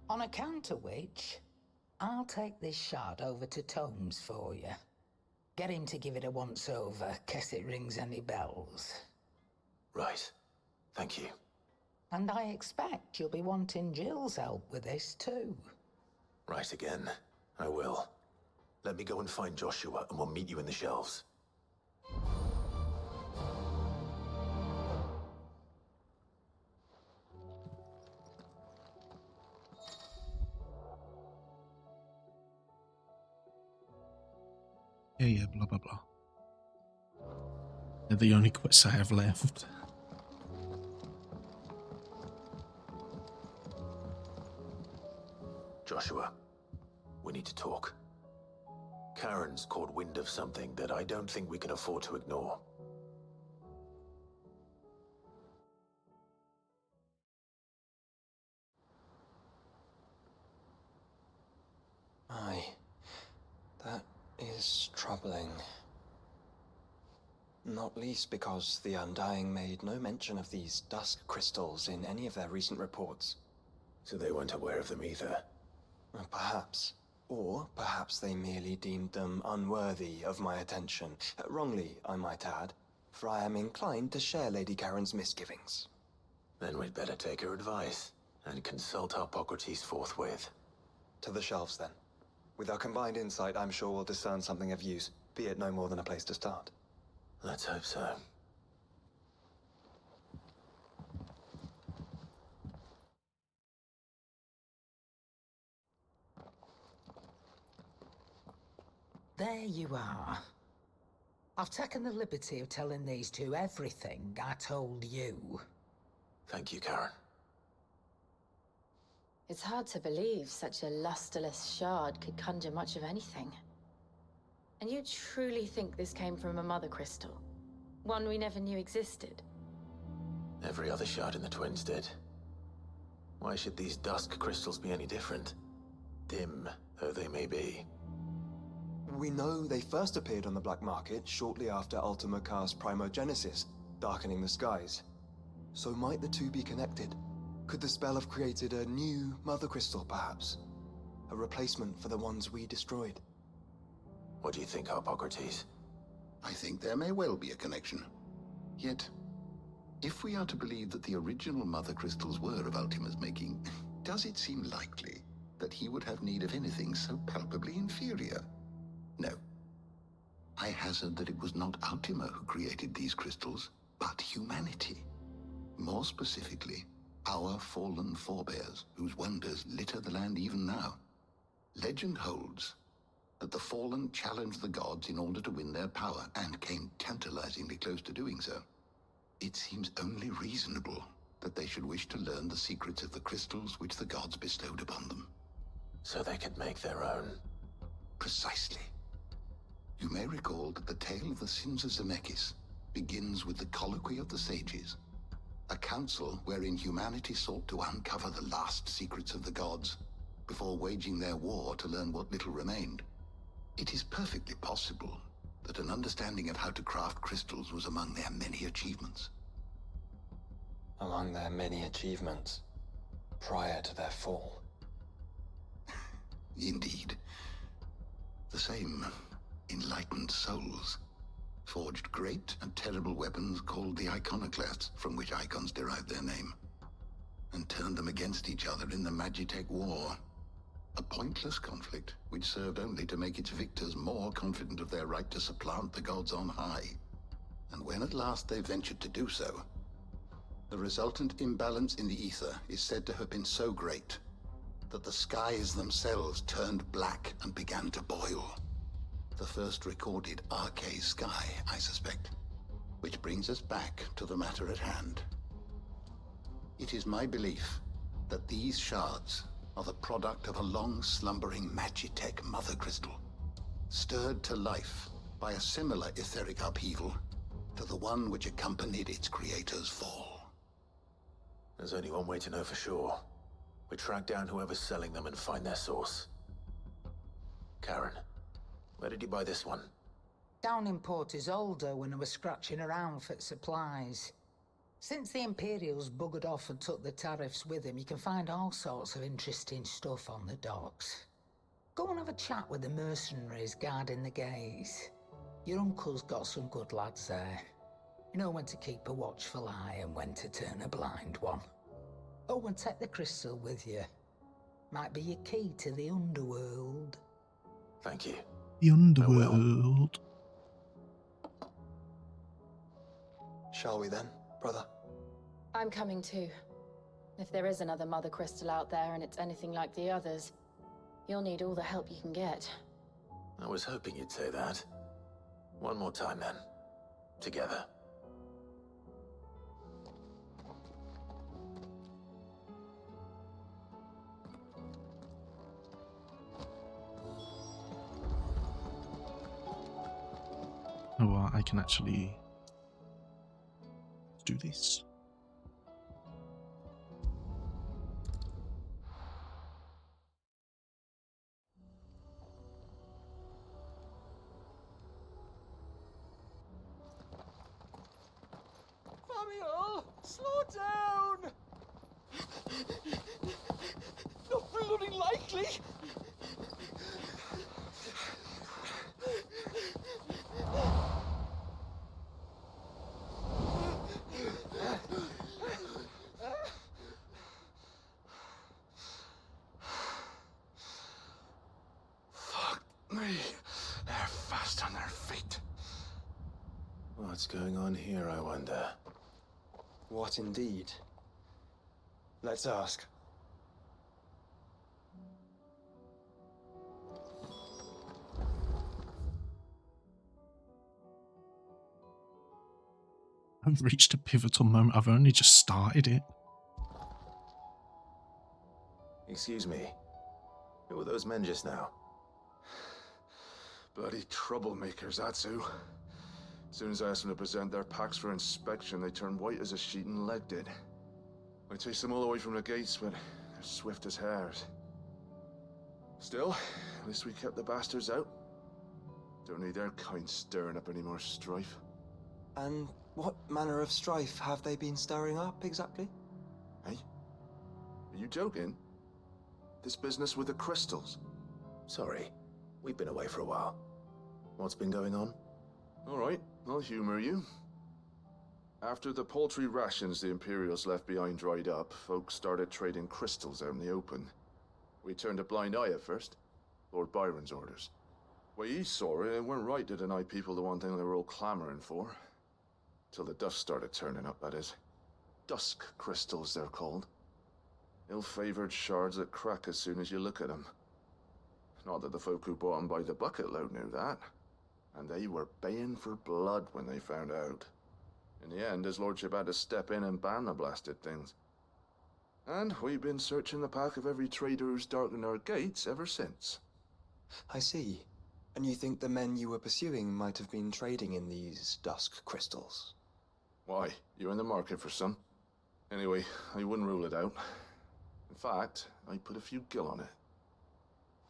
On account of which, I'll take this shard over to Tomes for you. Get him to give it a once-over, case it rings any bells. Right. Thank you. And I expect you'll be wanting Jill's help with this too. Right again. I will. Let me go and find Joshua, and we'll meet you in the shelves. Yeah, blah, blah, blah. They're the only quests I have left. Joshua, we need to talk. Karen's caught wind of something that I don't think we can afford to ignore. Aye. That is troubling. Not least because the Undying made no mention of these dusk crystals in any of their recent reports. So they weren't aware of them either? Perhaps. Or perhaps they merely deemed them unworthy of my attention. Wrongly, I might add, for I am inclined to share Lady Karen's misgivings. Then we'd better take her advice and consult Hippocrates forthwith. To the shelves, then. With our combined insight, I'm sure we'll discern something of use, be it no more than a place to start. Let's hope so. There you are. I've taken the liberty of telling these two everything I told you. Thank you, Karen. It's hard to believe such a lusterless shard could conjure much of anything. And you truly think this came from a mother crystal? One we never knew existed? Every other shard in the Twins did. Why should these dusk crystals be any different? Dim though they may be. We know they first appeared on the black market shortly after Ultima cast Primogenesis, darkening the skies. So might the two be connected? Could the spell have created a new mother crystal, perhaps? A replacement for the ones we destroyed? What do you think, Hippocrates? I think there may well be a connection. Yet, if we are to believe that the original mother crystals were of Ultima's making, does it seem likely that he would have need of anything so palpably inferior? No. I hazard that it was not Ultima who created these crystals, but humanity. More specifically, our fallen forebears, whose wonders litter the land even now. Legend holds that the fallen challenged the gods in order to win their power, and came tantalizingly close to doing so. It seems only reasonable that they should wish to learn the secrets of the crystals which the gods bestowed upon them. So they could make their own. Precisely. You may recall that the tale of the sins of Zemeckis begins with the Colloquy of the Sages, a council wherein humanity sought to uncover the last secrets of the gods before waging their war to learn what little remained. It is perfectly possible that an understanding of how to craft crystals was among their many achievements. Among their many achievements, prior to their fall. Indeed. The same enlightened souls forged great and terrible weapons called the iconoclasts, from which icons derived their name, and turned them against each other in the Magitech War. A pointless conflict which served only to make its victors more confident of their right to supplant the gods on high. And when at last they ventured to do so, the resultant imbalance in the ether is said to have been so great that the skies themselves turned black and began to boil. The first recorded arcane sky, I suspect. Which brings us back to the matter at hand. It is my belief that these shards are the product of a long-slumbering Magitech mother crystal, stirred to life by a similar etheric upheaval to the one which accompanied its creator's fall. There's only one way to know for sure. We track down whoever's selling them and find their source. Karen, where did you buy this one? Down in Port Isolde when I was scratching around for supplies. Since the Imperials buggered off and took the tariffs with them, you can find all sorts of interesting stuff on the docks. Go and have a chat with the mercenaries guarding the gates. Your uncle's got some good lads there. You know when to keep a watchful eye and when to turn a blind one. Oh, and take the crystal with you. Might be your key to the underworld. Thank you. The underworld. Shall we then, brother? I'm coming too. If there is another mother crystal out there and it's anything like the others, you'll need all the help you can get. I was hoping you'd say that. One more time then. Together. Oh, well, I can actually do this. Samuel, slow down! Not bloody likely! Fuck me. They're fast on their feet. What's going on here, I wonder? What indeed? Let's ask. I've reached a pivotal moment. I've only just started it. Excuse me. Who were those men just now? Bloody troublemakers, that's who. As soon as I asked them to present their packs for inspection, they turned white as a sheet and legged it. I chased them all away from the gates, but they're swift as hares. Still, at least we kept the bastards out. Don't need their kind stirring up any more strife. And what manner of strife have they been stirring up, exactly? Hey? Are you joking? This business with the crystals? Sorry, we've been away for a while. What's been going on? Alright, I'll humor you. After the paltry rations the Imperials left behind dried up, folks started trading crystals out in the open. We turned a blind eye at first. Lord Byron's orders. Way he saw it, it weren't right to deny people the one thing they were all clamoring for. Till the dust started turning up, that is. Dusk crystals, they're called. Ill-favored shards that crack as soon as you look at them. Not that the folk who bought them by the bucket load knew that. And they were baying for blood when they found out. In the end, his lordship had to step in and ban the blasted things. And we've been searching the pack of every trader who's darkened our gates ever since. I see. And you think the men you were pursuing might have been trading in these dusk crystals? Why? You're in the market for some? Anyway, I wouldn't rule it out. In fact, I put a few gil on it.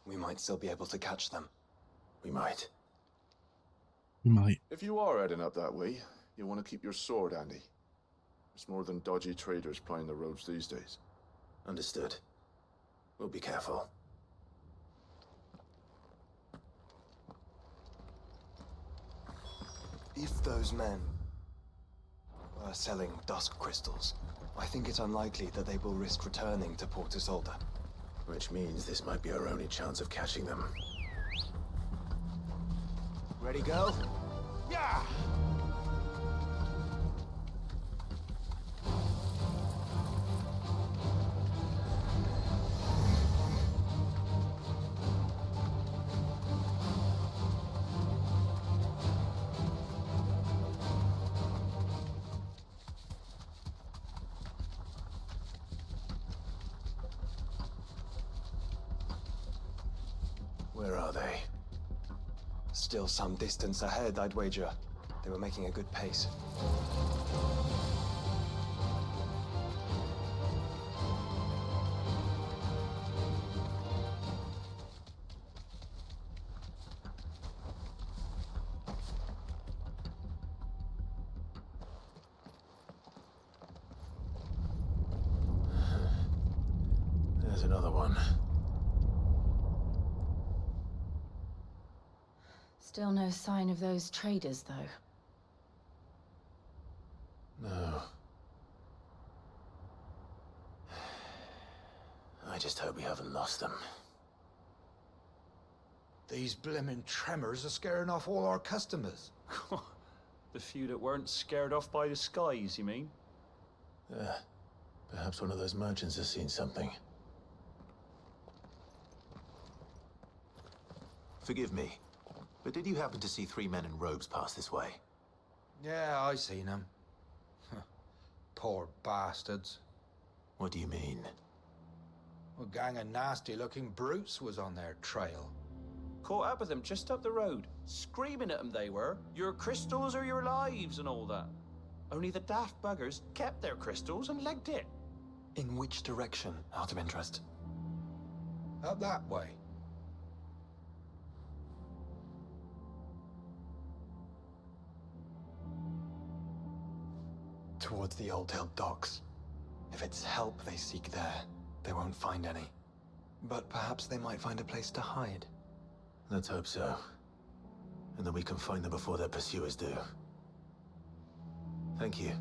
We might still be able to catch them. We might. We might. If you are heading up that way, you want to keep your sword handy. There's more than dodgy traders plying the roads these days. Understood. We'll be careful. If those men are selling dusk crystals, I think it's unlikely that they will risk returning to Port Isolde. Which means this might be our only chance of catching them. Ready, go? Yeah! Where are they? Still some distance ahead, I'd wager. They were making a good pace. There's another one. Still no sign of those traders, though. No. I just hope we haven't lost them. These blimmin' tremors are scaring off all our customers. The few that weren't scared off by the skies, you mean? Perhaps one of those merchants has seen something. Forgive me, but did you happen to see 3 men in robes pass this way? Yeah, I seen them. Poor bastards. What do you mean? A gang of nasty-looking brutes was on their trail. Caught up with them just up the road. Screaming at them they were. Your crystals or your lives and all that. Only the daft buggers kept their crystals and legged it. In which direction, out of interest? Up that way. Towards the Old Hill docks. If it's help they seek there, they won't find any. But perhaps they might find a place to hide. Let's hope so. And that we can find them before their pursuers do. Thank you.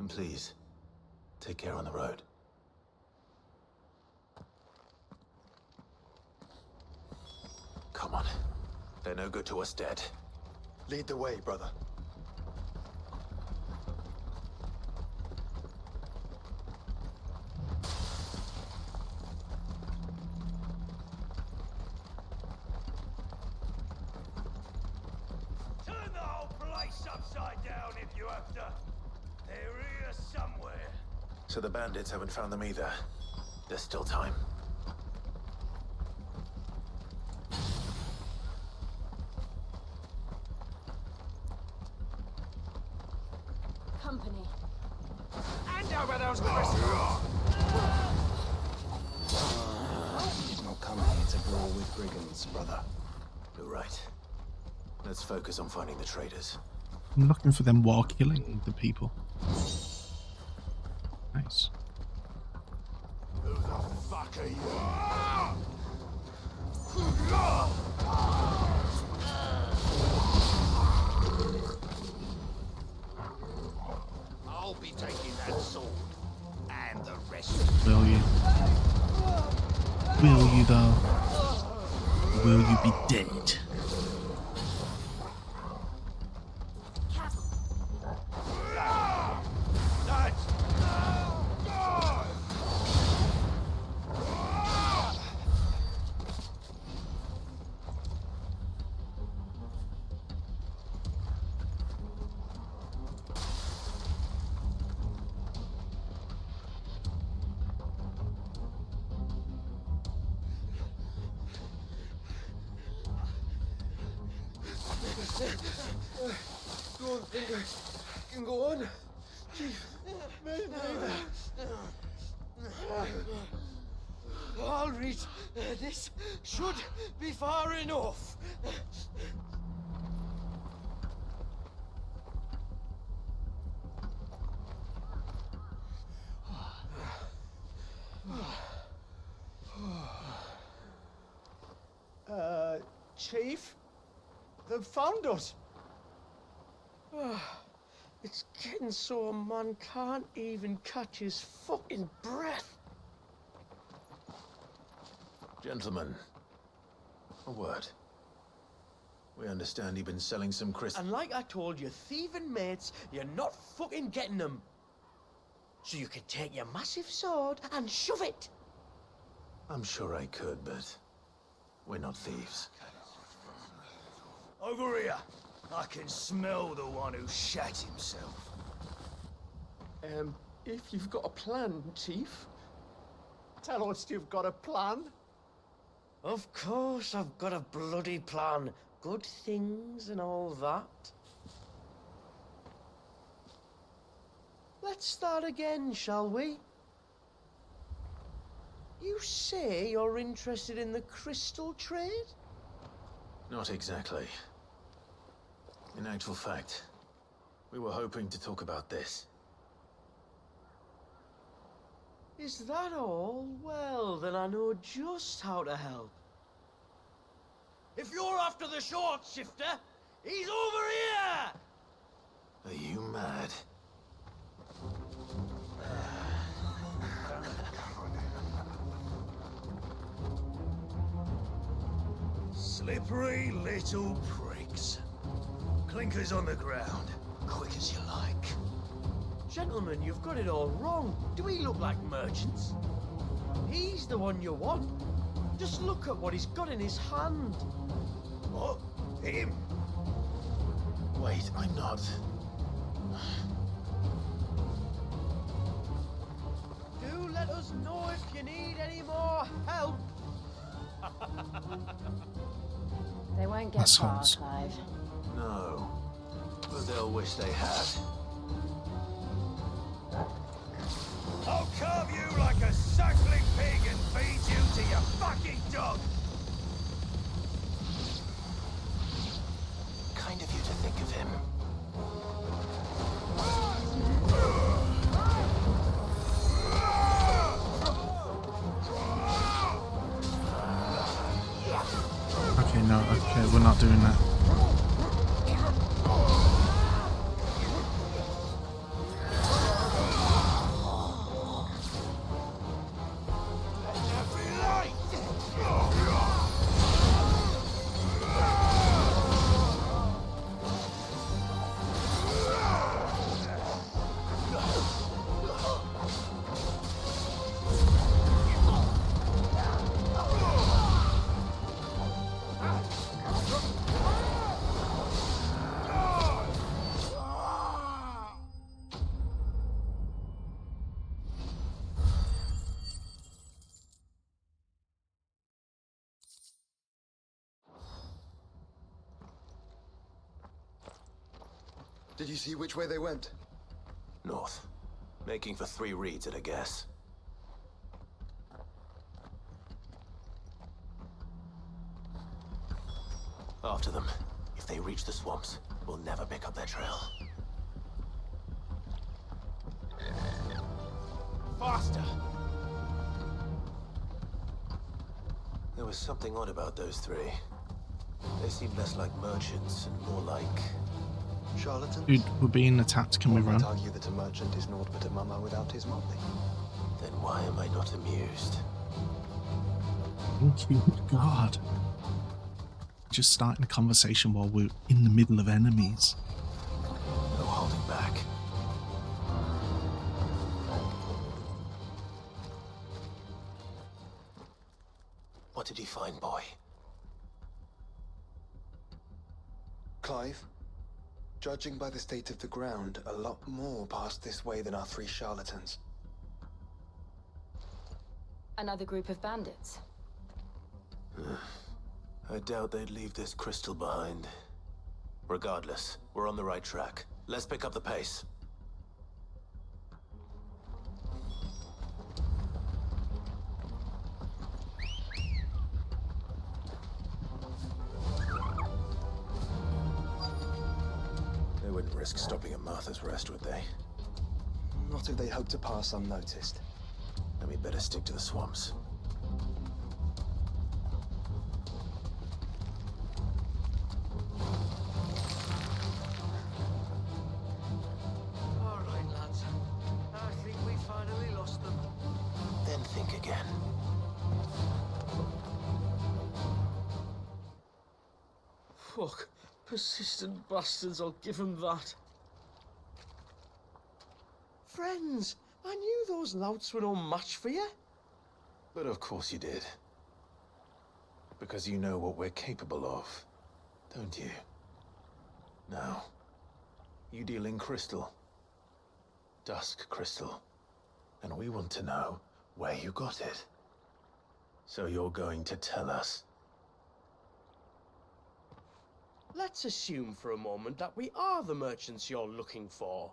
And please, take care on the road. Come on. They're no good to us dead. Lead the way, brother. Turn the whole place upside down if you have to. They're here somewhere. So the bandits haven't found them either. There's still time. Company. Hand over those crystals! Not coming here to brawl with brigands, brother. You're right. Let's focus on finding the traders. I'm looking for them while killing the people. Nice. Who the fuck are you? I'll be taking that sword. And the rest. Will you? Will you though? Will you be dead? Don't think I can go on. Chief, maybe. All right, this should be far enough. Chief? They've found us. It's getting so a man can't even catch his fucking breath. Gentlemen, a word. We understand you've been selling some crystals. And like I told your thieving mates, you're not fucking getting them. So you can take your massive sword and shove it. I'm sure I could, but we're not thieves. Over here. I can smell the one who shat himself. If you've got a plan, Chief, tell us you've got a plan. Of course I've got a bloody plan. Good things and all that. Let's start again, shall we? You say you're interested in the crystal trade? Not exactly. In actual fact, we were hoping to talk about this. Is that all? Well, then I know just how to help. If you're after the short shifter, he's over here! Are you mad? Slippery little pricks. Clinkers on the ground. Quick as you like. Gentlemen, you've got it all wrong. Do we look like merchants? He's the one you want. Just look at what he's got in his hand. What? Him? Wait, I'm not. Do let us know if you need any more help. They won't get far, Assholes. Clive. No. But they'll wish they had. I'll carve you like a suckling pig and feed you to your fucking dog! Kind of you to think of him. Okay, no, okay, we're not doing that. Did you see which way they went? North. Making for 3 reads at a guess. After them. If they reach the swamps, we'll never pick up their trail. Faster! There was something odd about those 3. They seemed less like merchants and more like... Charlatans? Dude, we're being attacked. Can we One run? might argue that a merchant is naught but a mummer without his motley. Then why am I not amused? Thank you, God. Just starting a conversation while we're in the middle of enemies. No holding back. What did you find, boy? Clive, judging by the state of the ground, a lot more passed this way than our 3 charlatans. Another group of bandits. I doubt they'd leave this crystal behind. Regardless, we're on the right track. Let's pick up the pace. They wouldn't risk stopping at Martha's Rest, would they? Not if they hope to pass unnoticed. Then we better stick to the swamps. All right, lads. I think we finally lost them. Then think again. Fuck. Persistent bastards, I'll give them that. Friends, I knew those louts were no match for you. But of course you did. Because you know what we're capable of, don't you? Now, you deal in crystal. Dusk crystal. And we want to know where you got it. So you're going to tell us. Let's assume for a moment that we are the merchants you're looking for.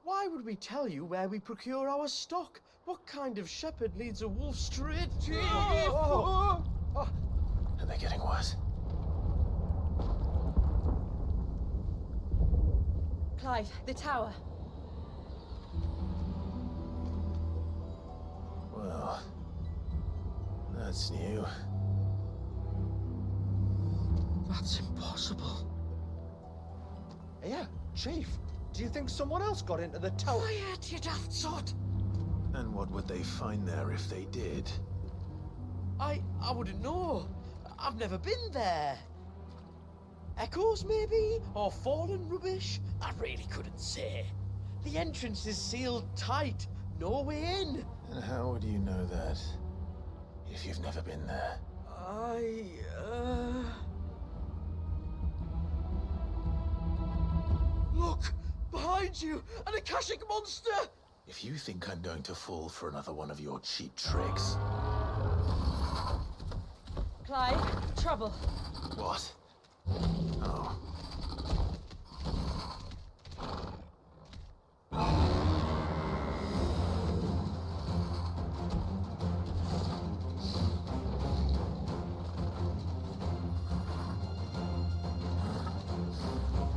Why would we tell you where we procure our stock? What kind of shepherd leads a wolf straight to... Are they getting worse? Clive, the tower. Well, that's new. That's impossible. Yeah, Chief. Do you think someone else got into the tower? Quiet, you daft sot! And what would they find there if they did? I wouldn't know. I've never been there. Echoes, maybe? Or fallen rubbish? I really couldn't say. The entrance is sealed tight. No way in. And how would you know that if you've never been there? Look! Behind you! An Akashic monster! If you think I'm going to fall for another one of your cheap tricks... Clive, trouble. What? Oh.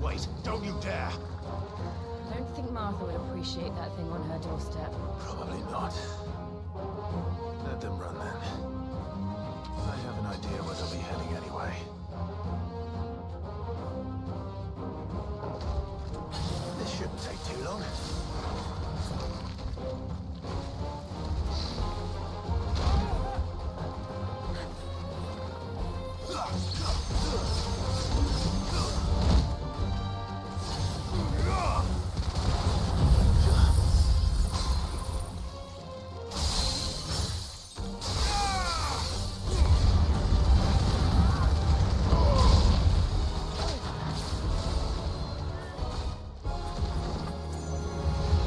Wait, don't you dare! I don't think Martha would appreciate that thing on her doorstep. Probably not. Let them run then. I have an idea where they'll be heading anyway. This shouldn't take too long.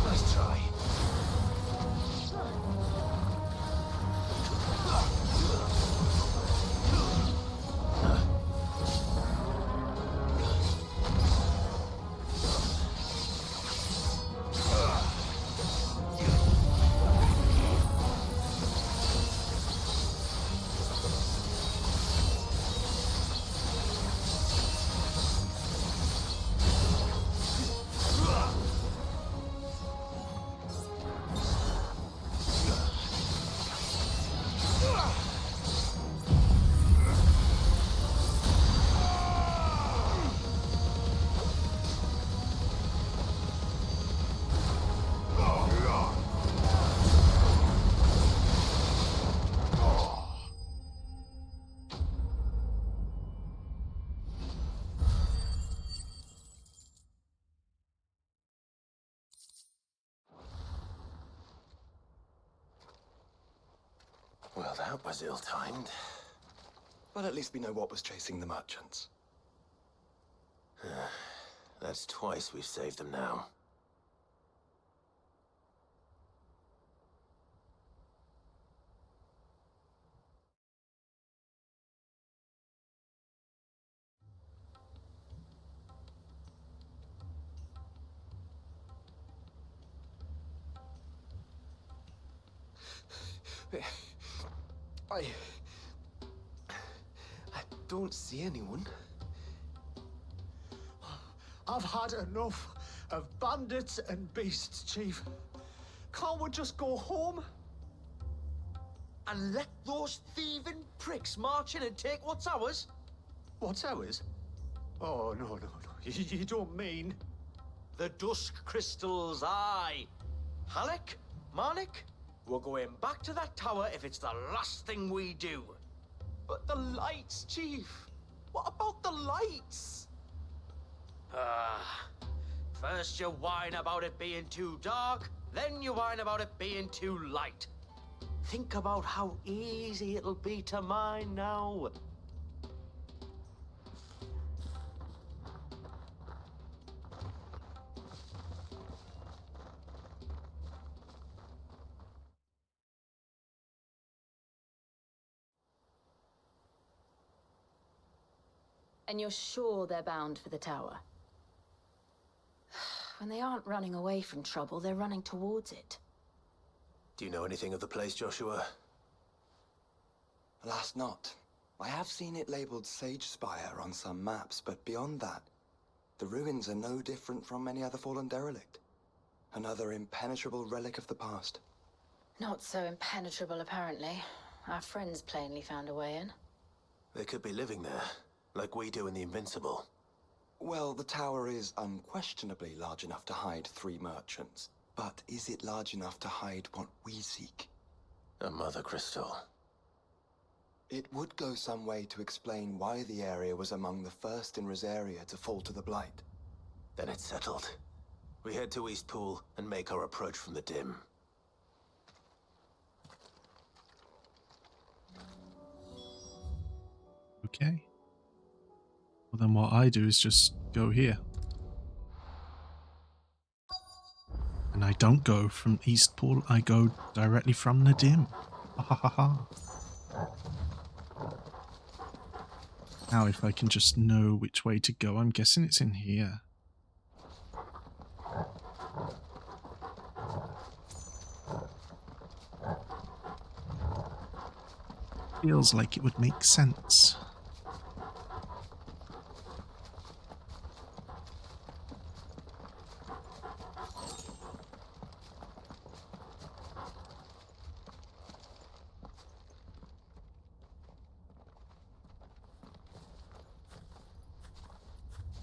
Nice try. Well, that was ill-timed. But at least we know what was chasing the merchants. That's twice we've saved them now. I don't see anyone. I've had enough of bandits and beasts, Chief. Can't we just go home? And let those thieving pricks march in and take what's ours? What's ours? Oh, no. You don't mean... The Dusk Crystals, aye. Halleck, Marnik, we're going back to that tower if it's the last thing we do. But the lights, Chief. What about the lights? First you whine about it being too dark, then you whine about it being too light. Think about how easy it'll be to mine now. And you're sure they're bound for the tower? When they aren't running away from trouble, they're running towards it. Do you know anything of the place, Joshua? Alas, not. I have seen it labeled Sage Spire on some maps, but beyond that, the ruins are no different from any other fallen derelict. Another impenetrable relic of the past. Not so impenetrable, apparently. Our friends plainly found a way in. They could be living there, like we do in the Invincible. Well, the tower is unquestionably large enough to hide 3 merchants. But is it large enough to hide what we seek? A Mother Crystal. It would go some way to explain why the area was among the first in Rosaria to fall to the Blight. Then it's settled. We head to Eastpool and make our approach from the dim. Okay. Well, then what I do is just go here. And I don't go from Eastpool, I go directly from the dim. Ha ha ha ha. Now if I can just know which way to go, I'm guessing it's in here. Feels like it would make sense.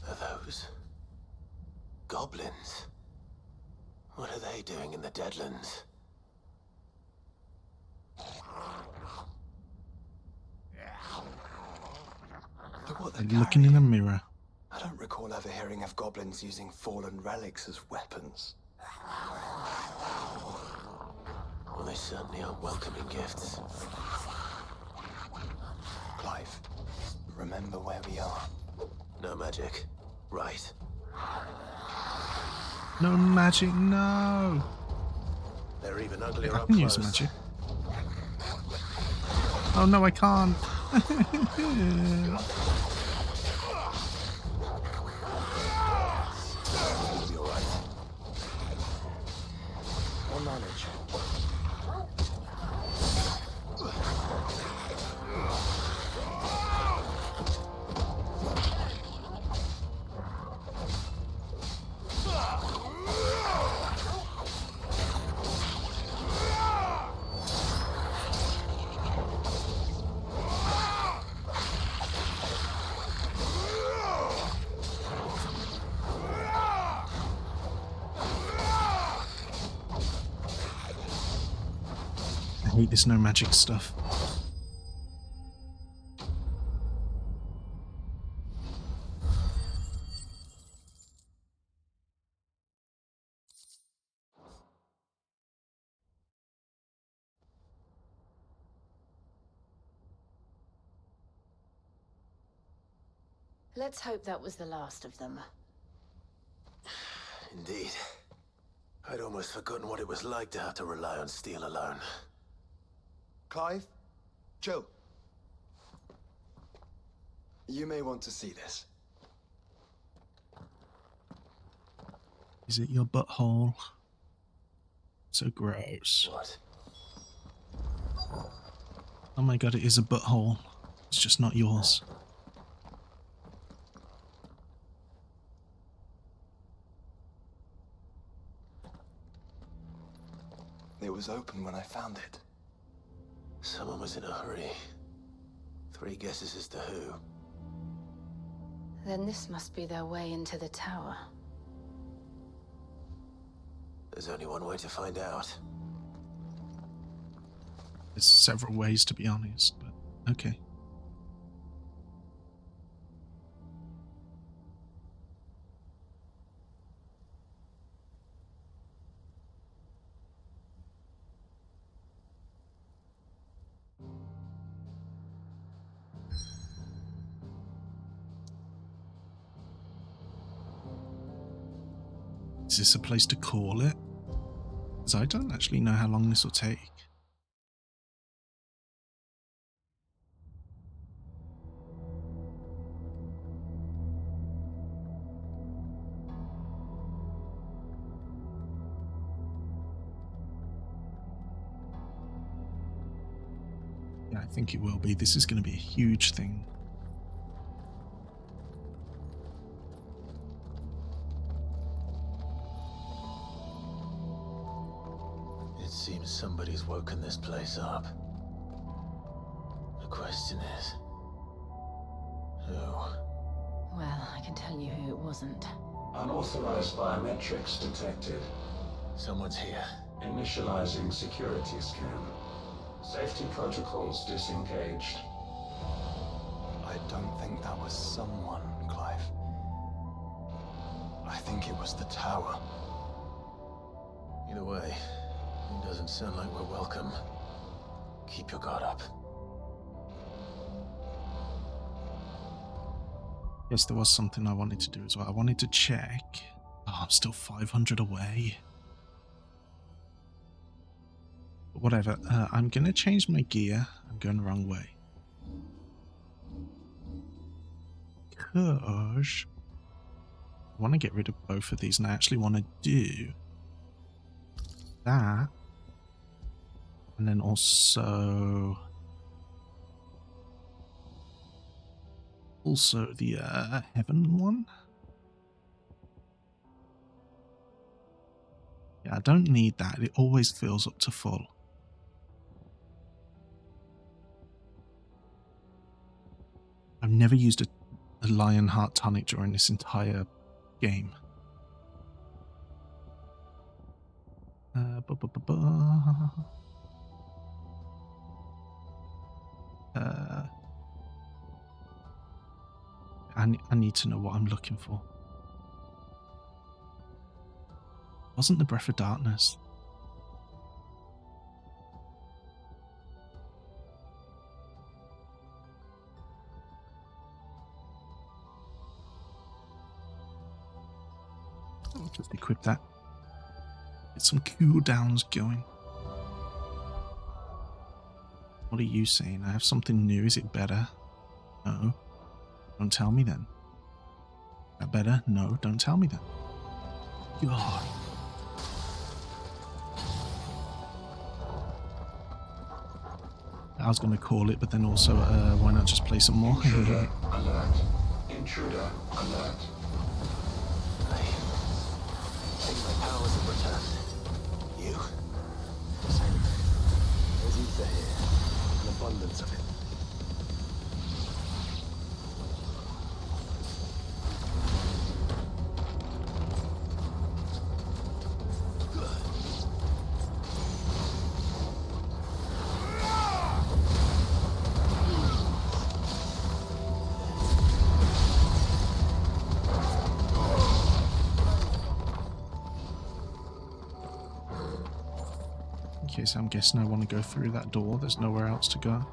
Are those goblins? What are they doing in the Deadlands? Looking in a mirror. I don't recall ever hearing of goblins using fallen relics as weapons. Well, they certainly aren't welcoming gifts. Clive, remember where we are. No magic. Right. No magic, no! They're even uglier I up can close. use magic. Oh no, I can't. You're right. I'll manage. I hate this no magic stuff. Let's hope that was the last of them. Indeed. I'd almost forgotten what it was like to have to rely on steel alone. Clive? Joe? You may want to see this. Is it your butthole? So gross. What? Oh my god, it is a butthole. It's just not yours. It was open when I found it. Someone was in a hurry. 3 guesses as to who. Then this must be their way into the tower. There's only one way to find out. There's several ways, to be honest, but okay. Is this a place to call it? Because I don't actually know how long this will take. Yeah, I think it will be. This is going to be a huge thing. It seems somebody's woken this place up. The question is, who? Well, I can tell you who it wasn't. Unauthorized biometrics detected. Someone's here. Initializing security scan. Safety protocols disengaged. I don't think that was someone, Clive. I think it was the tower. Either way, it doesn't sound like we're welcome. Keep your guard up. Yes, there was something I wanted to do as well. I wanted to check. Oh, I'm still 500 away. But whatever. I'm going to change my gear. I'm going the wrong way. Because I want to get rid of both of these, and I actually want to do that. And then also the heaven one. Yeah, I don't need that. It always fills up to full. I've never used a Lionheart tonic during this entire game. I need to know what I'm looking for. Wasn't the Breath of Darkness? I'll just equip that. Get some cooldowns going. What are you saying? I have something new. Is it better? No. Don't tell me then. Is that better? No, don't tell me then. God. I was going to call it, but then also, why not just play some more? Intruder alert. Intruder alert. I think my powers have returned. You? Same. There's ether here. An abundance of it. Okay, so I'm guessing I want to go through that door. There's nowhere else to go.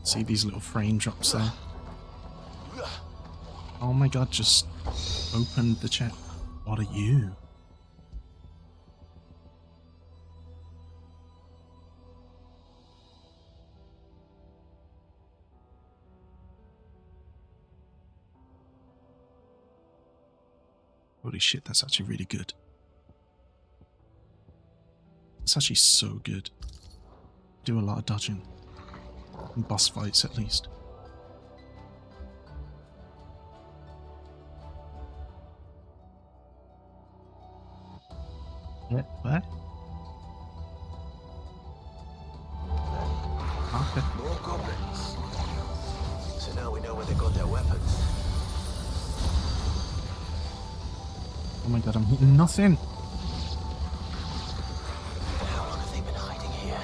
See these little frame drops there. Oh my god, just opened the chat. What are you? Holy shit, that's actually really good. It's actually so good. Do a lot of dodging. In boss fights, at least. Where? Okay. More goblins. So now we know where they got their weapons. Oh my god, I'm hitting nothing. How long have they been hiding here?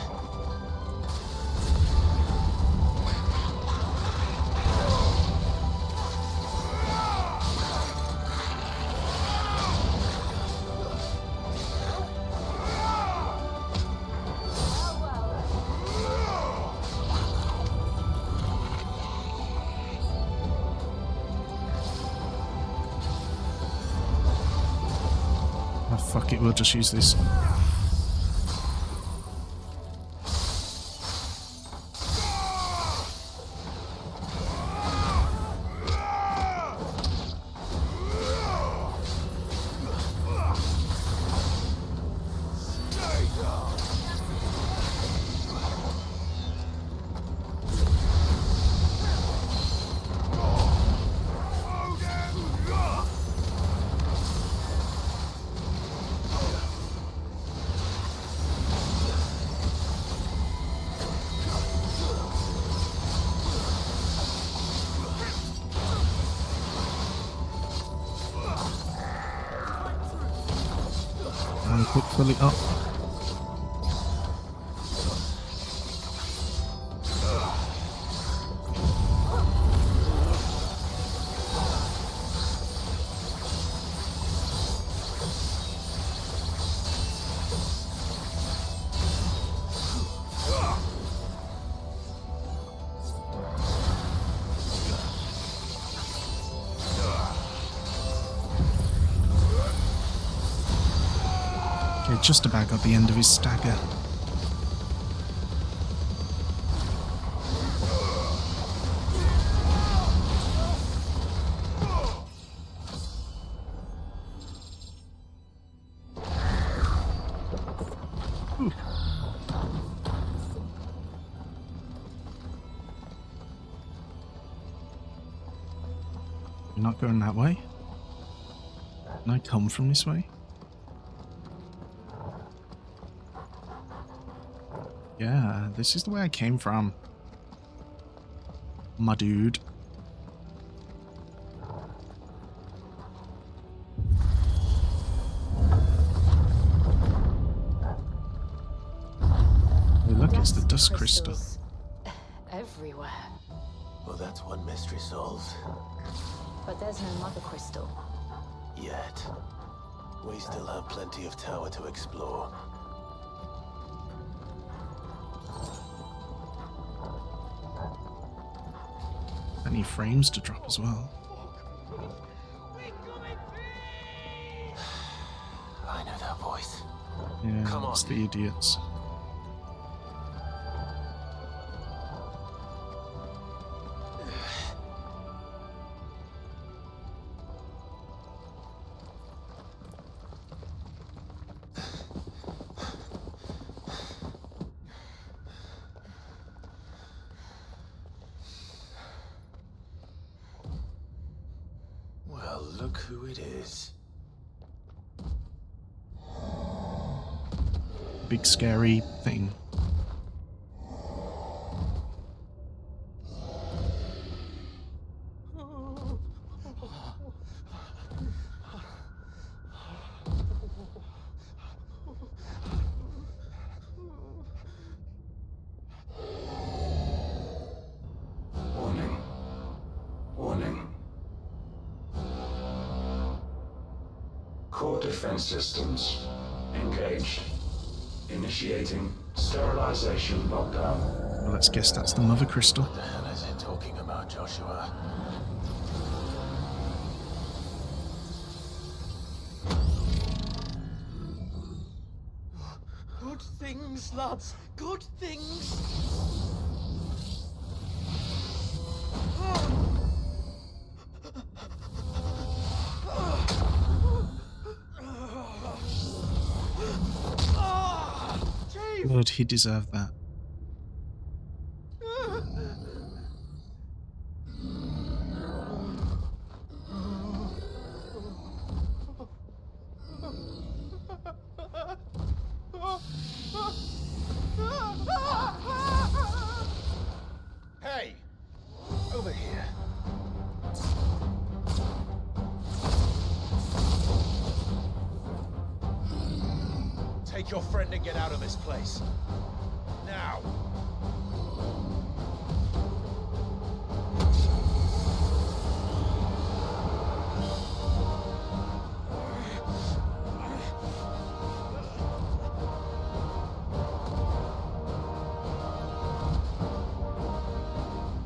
Oh, fuck it, we'll just use this. And quick pull it up. Okay, just about got the end of his stagger. Ooh. You're not going that way? Can I come from this way? Yeah, this is the way I came from. My dude. Hey, look, it's the dust crystal. Everywhere. Well, that's one mystery solved. But there's no mother crystal. Yet. We still have plenty of tower to explore. Any frames to drop as well. I know that voice. Yeah, Come it's on. the idiots. Well, look who it is. Big scary thing. Warning. Warning. Core defense systems engaged. Initiating sterilization lockdown. Well, let's guess that's the mother crystal. What the hell is it talking about, Joshua? Good things, lads. Good things. Lord, he deserved that. Hey! Over here. Take your friend and get out of this place. Now!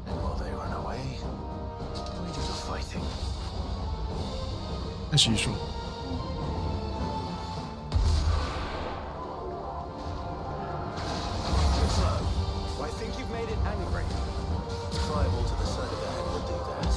And while they run away, we do the fighting. As usual. I think you've made it angry. Fireball to the side of the head will do that.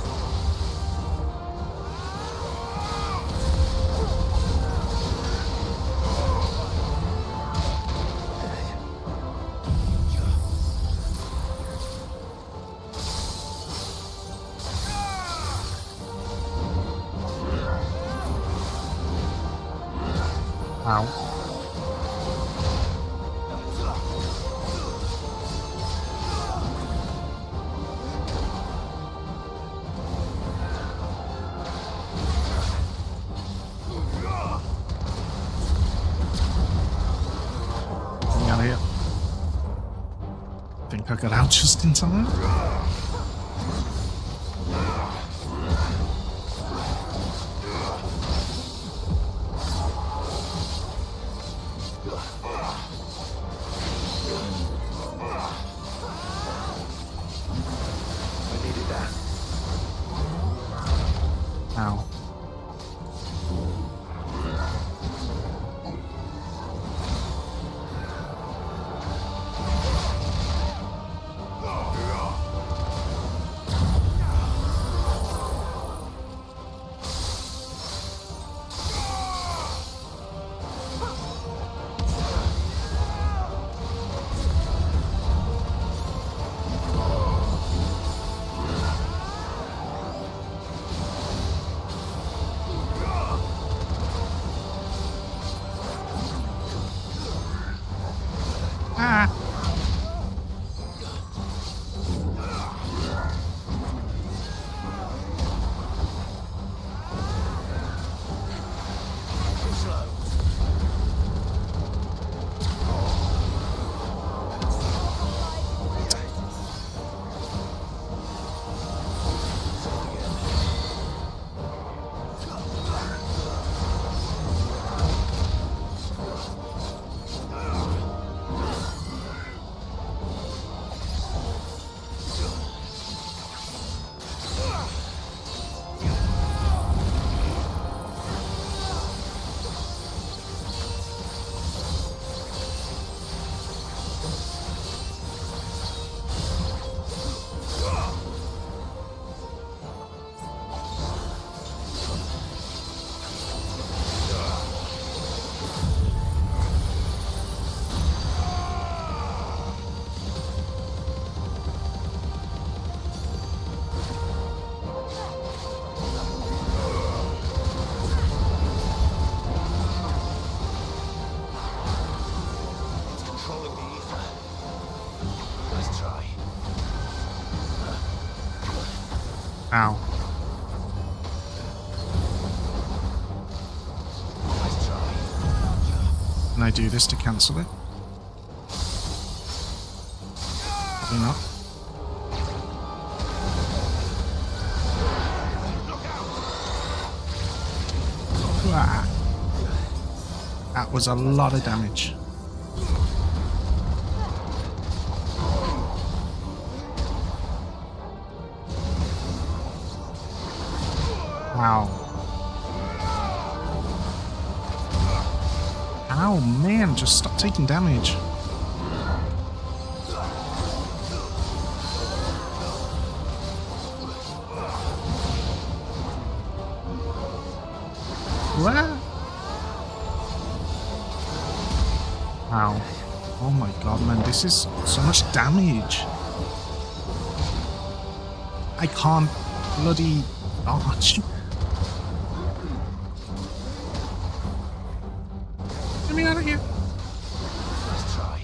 Ow. Out of here. Think I got out just in time. I needed that. Ow. Ah. Ow. Can I do this to cancel it? Probably not. Ah. That was a lot of damage. Ow. Ow, man, just stop taking damage. What? Ow. Oh my god, man, this is so much damage. I can't bloody dodge. Get me out of here. Let's try.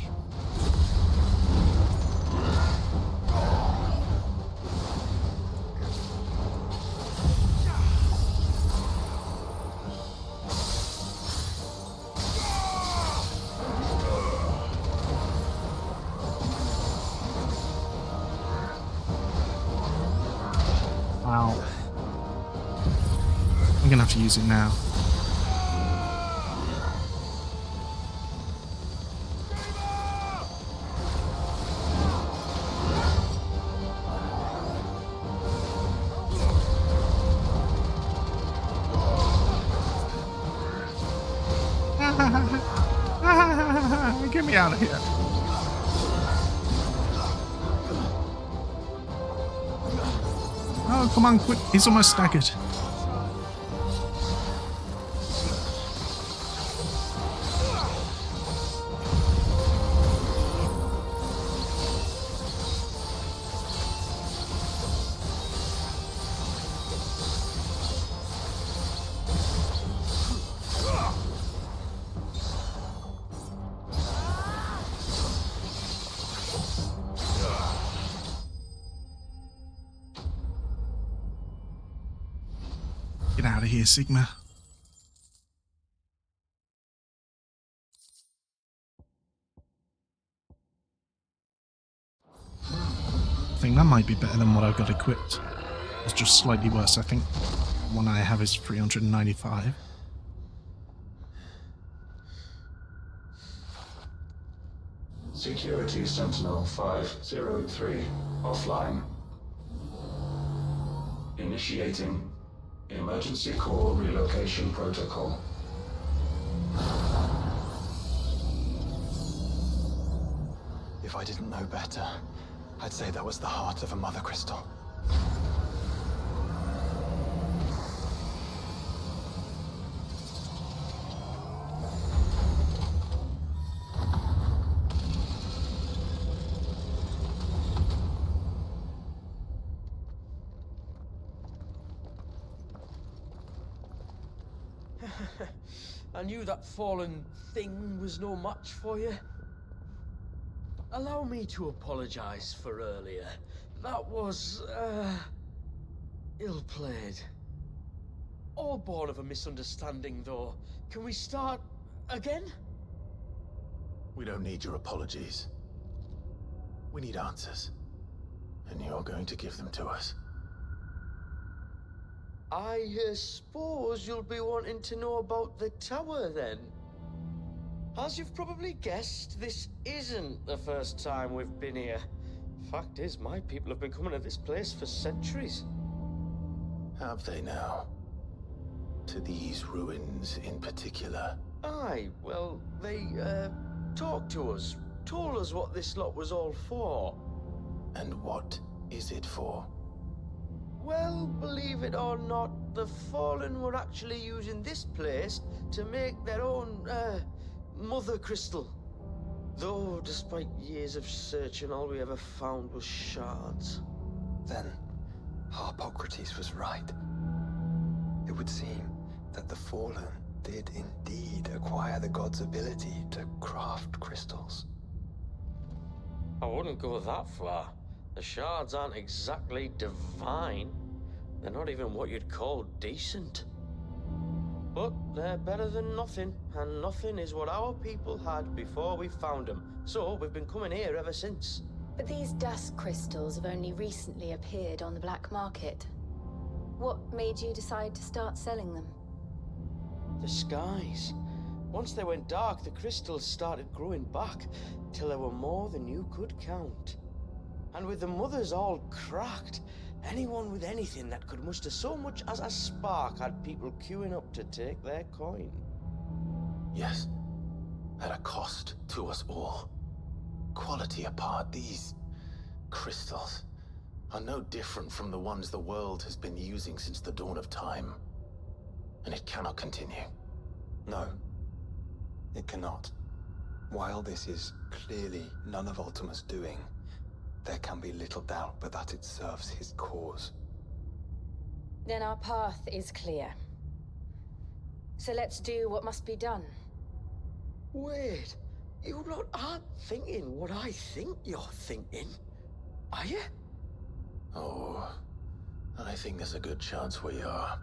Wow. I'm gonna have to use it now. Get me out of here. Oh, come on, quick. He's almost staggered. Get out of here, Sigma. I think that might be better than what I've got equipped. It's just slightly worse. I think the one I have is 395. Security Sentinel 503 offline. Initiating Emergency Core Relocation Protocol. If I didn't know better, I'd say that was the heart of a mother crystal. I knew that fallen thing was no match for you. Allow me to apologize for earlier. That was, ill-played. All born of a misunderstanding, though. Can we start again? We don't need your apologies. We need answers. And you're going to give them to us. I suppose you'll be wanting to know about the tower, then? As you've probably guessed, this isn't the first time we've been here. Fact is, my people have been coming to this place for centuries. Have they now? To these ruins in particular? Aye, well, they, talked to us. Told us what this lot was all for. And what is it for? Well, believe it or not, the Fallen were actually using this place to make their own, mother crystal. Though, despite years of searching, all we ever found was shards. Then, Harpocrates was right. It would seem that the Fallen did indeed acquire the god's ability to craft crystals. I wouldn't go that far. The shards aren't exactly divine. They're not even what you'd call decent. But they're better than nothing, and nothing is what our people had before we found them. So we've been coming here ever since. But these dust crystals have only recently appeared on the black market. What made you decide to start selling them? The skies. Once they went dark, the crystals started growing back, till there were more than you could count. And with the mothers all cracked, Anyone with anything that could muster so much as a spark had people queuing up to take their coin. Yes, at a cost to us all. Quality apart, these crystals are no different from the ones the world has been using since the dawn of time. And it cannot continue. No, it cannot. While this is clearly none of Ultima's doing, there can be little doubt but that it serves his cause. Then our path is clear. So let's do what must be done. Wait, you lot aren't thinking what I think you're thinking, are you? Oh, I think there's a good chance we are.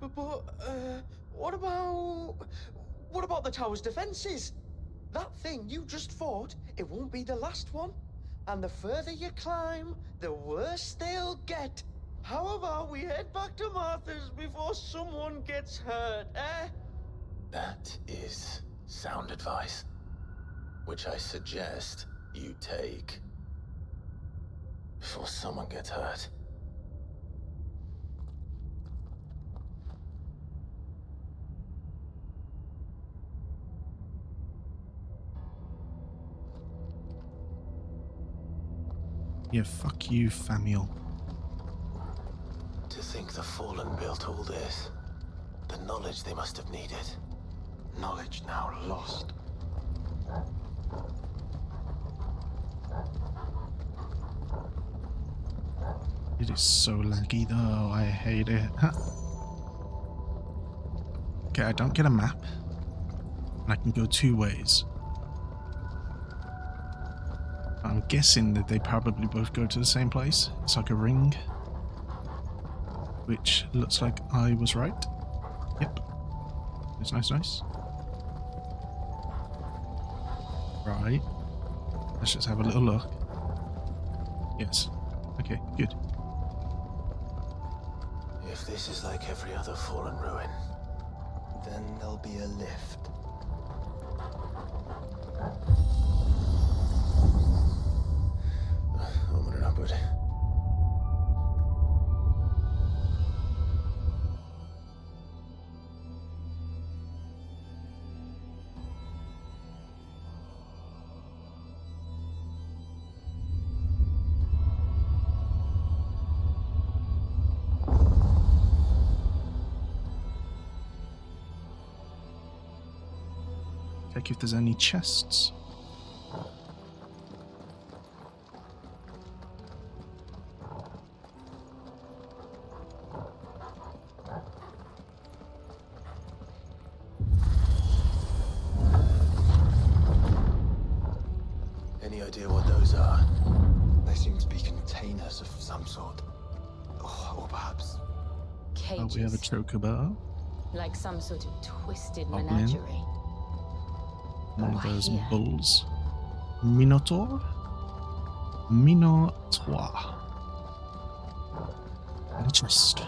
But what about the tower's defenses? That thing you just fought, it won't be the last one. And the further you climb, the worse they'll get. How about we head back to Martha's before someone gets hurt, eh? That is sound advice, which I suggest you take before someone gets hurt. Yeah, fuck you, Famiel. To think the Fallen built all this. The knowledge they must have needed. Knowledge now lost. It is so laggy though, I hate it. Okay, I don't get a map. And I can go two ways. I'm guessing that they probably both go to the same place. It's like a ring. Which looks like I was right. Yep. It's nice, nice. Right. Let's just have a little look. Yes. Okay, good. If this is like every other Fallen ruin, then there'll be a lift. Check if there's any chests. any idea what those are? They seem to be containers of some sort. Or perhaps... Cages. Oh, we have a chocobo. Like some sort of twisted Goblin. menagerie. One of Why those here? bulls. Minotaur? Minotaur. And a chest.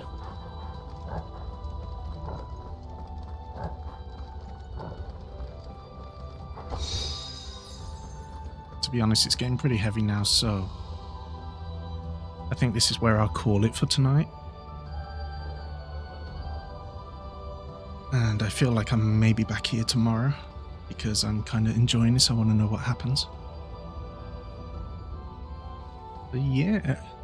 To be honest, it's getting pretty heavy now, so I think this is where I'll call it for tonight. And I feel like I may be back here tomorrow because I'm kind of enjoying this. I want to know what happens. But yeah.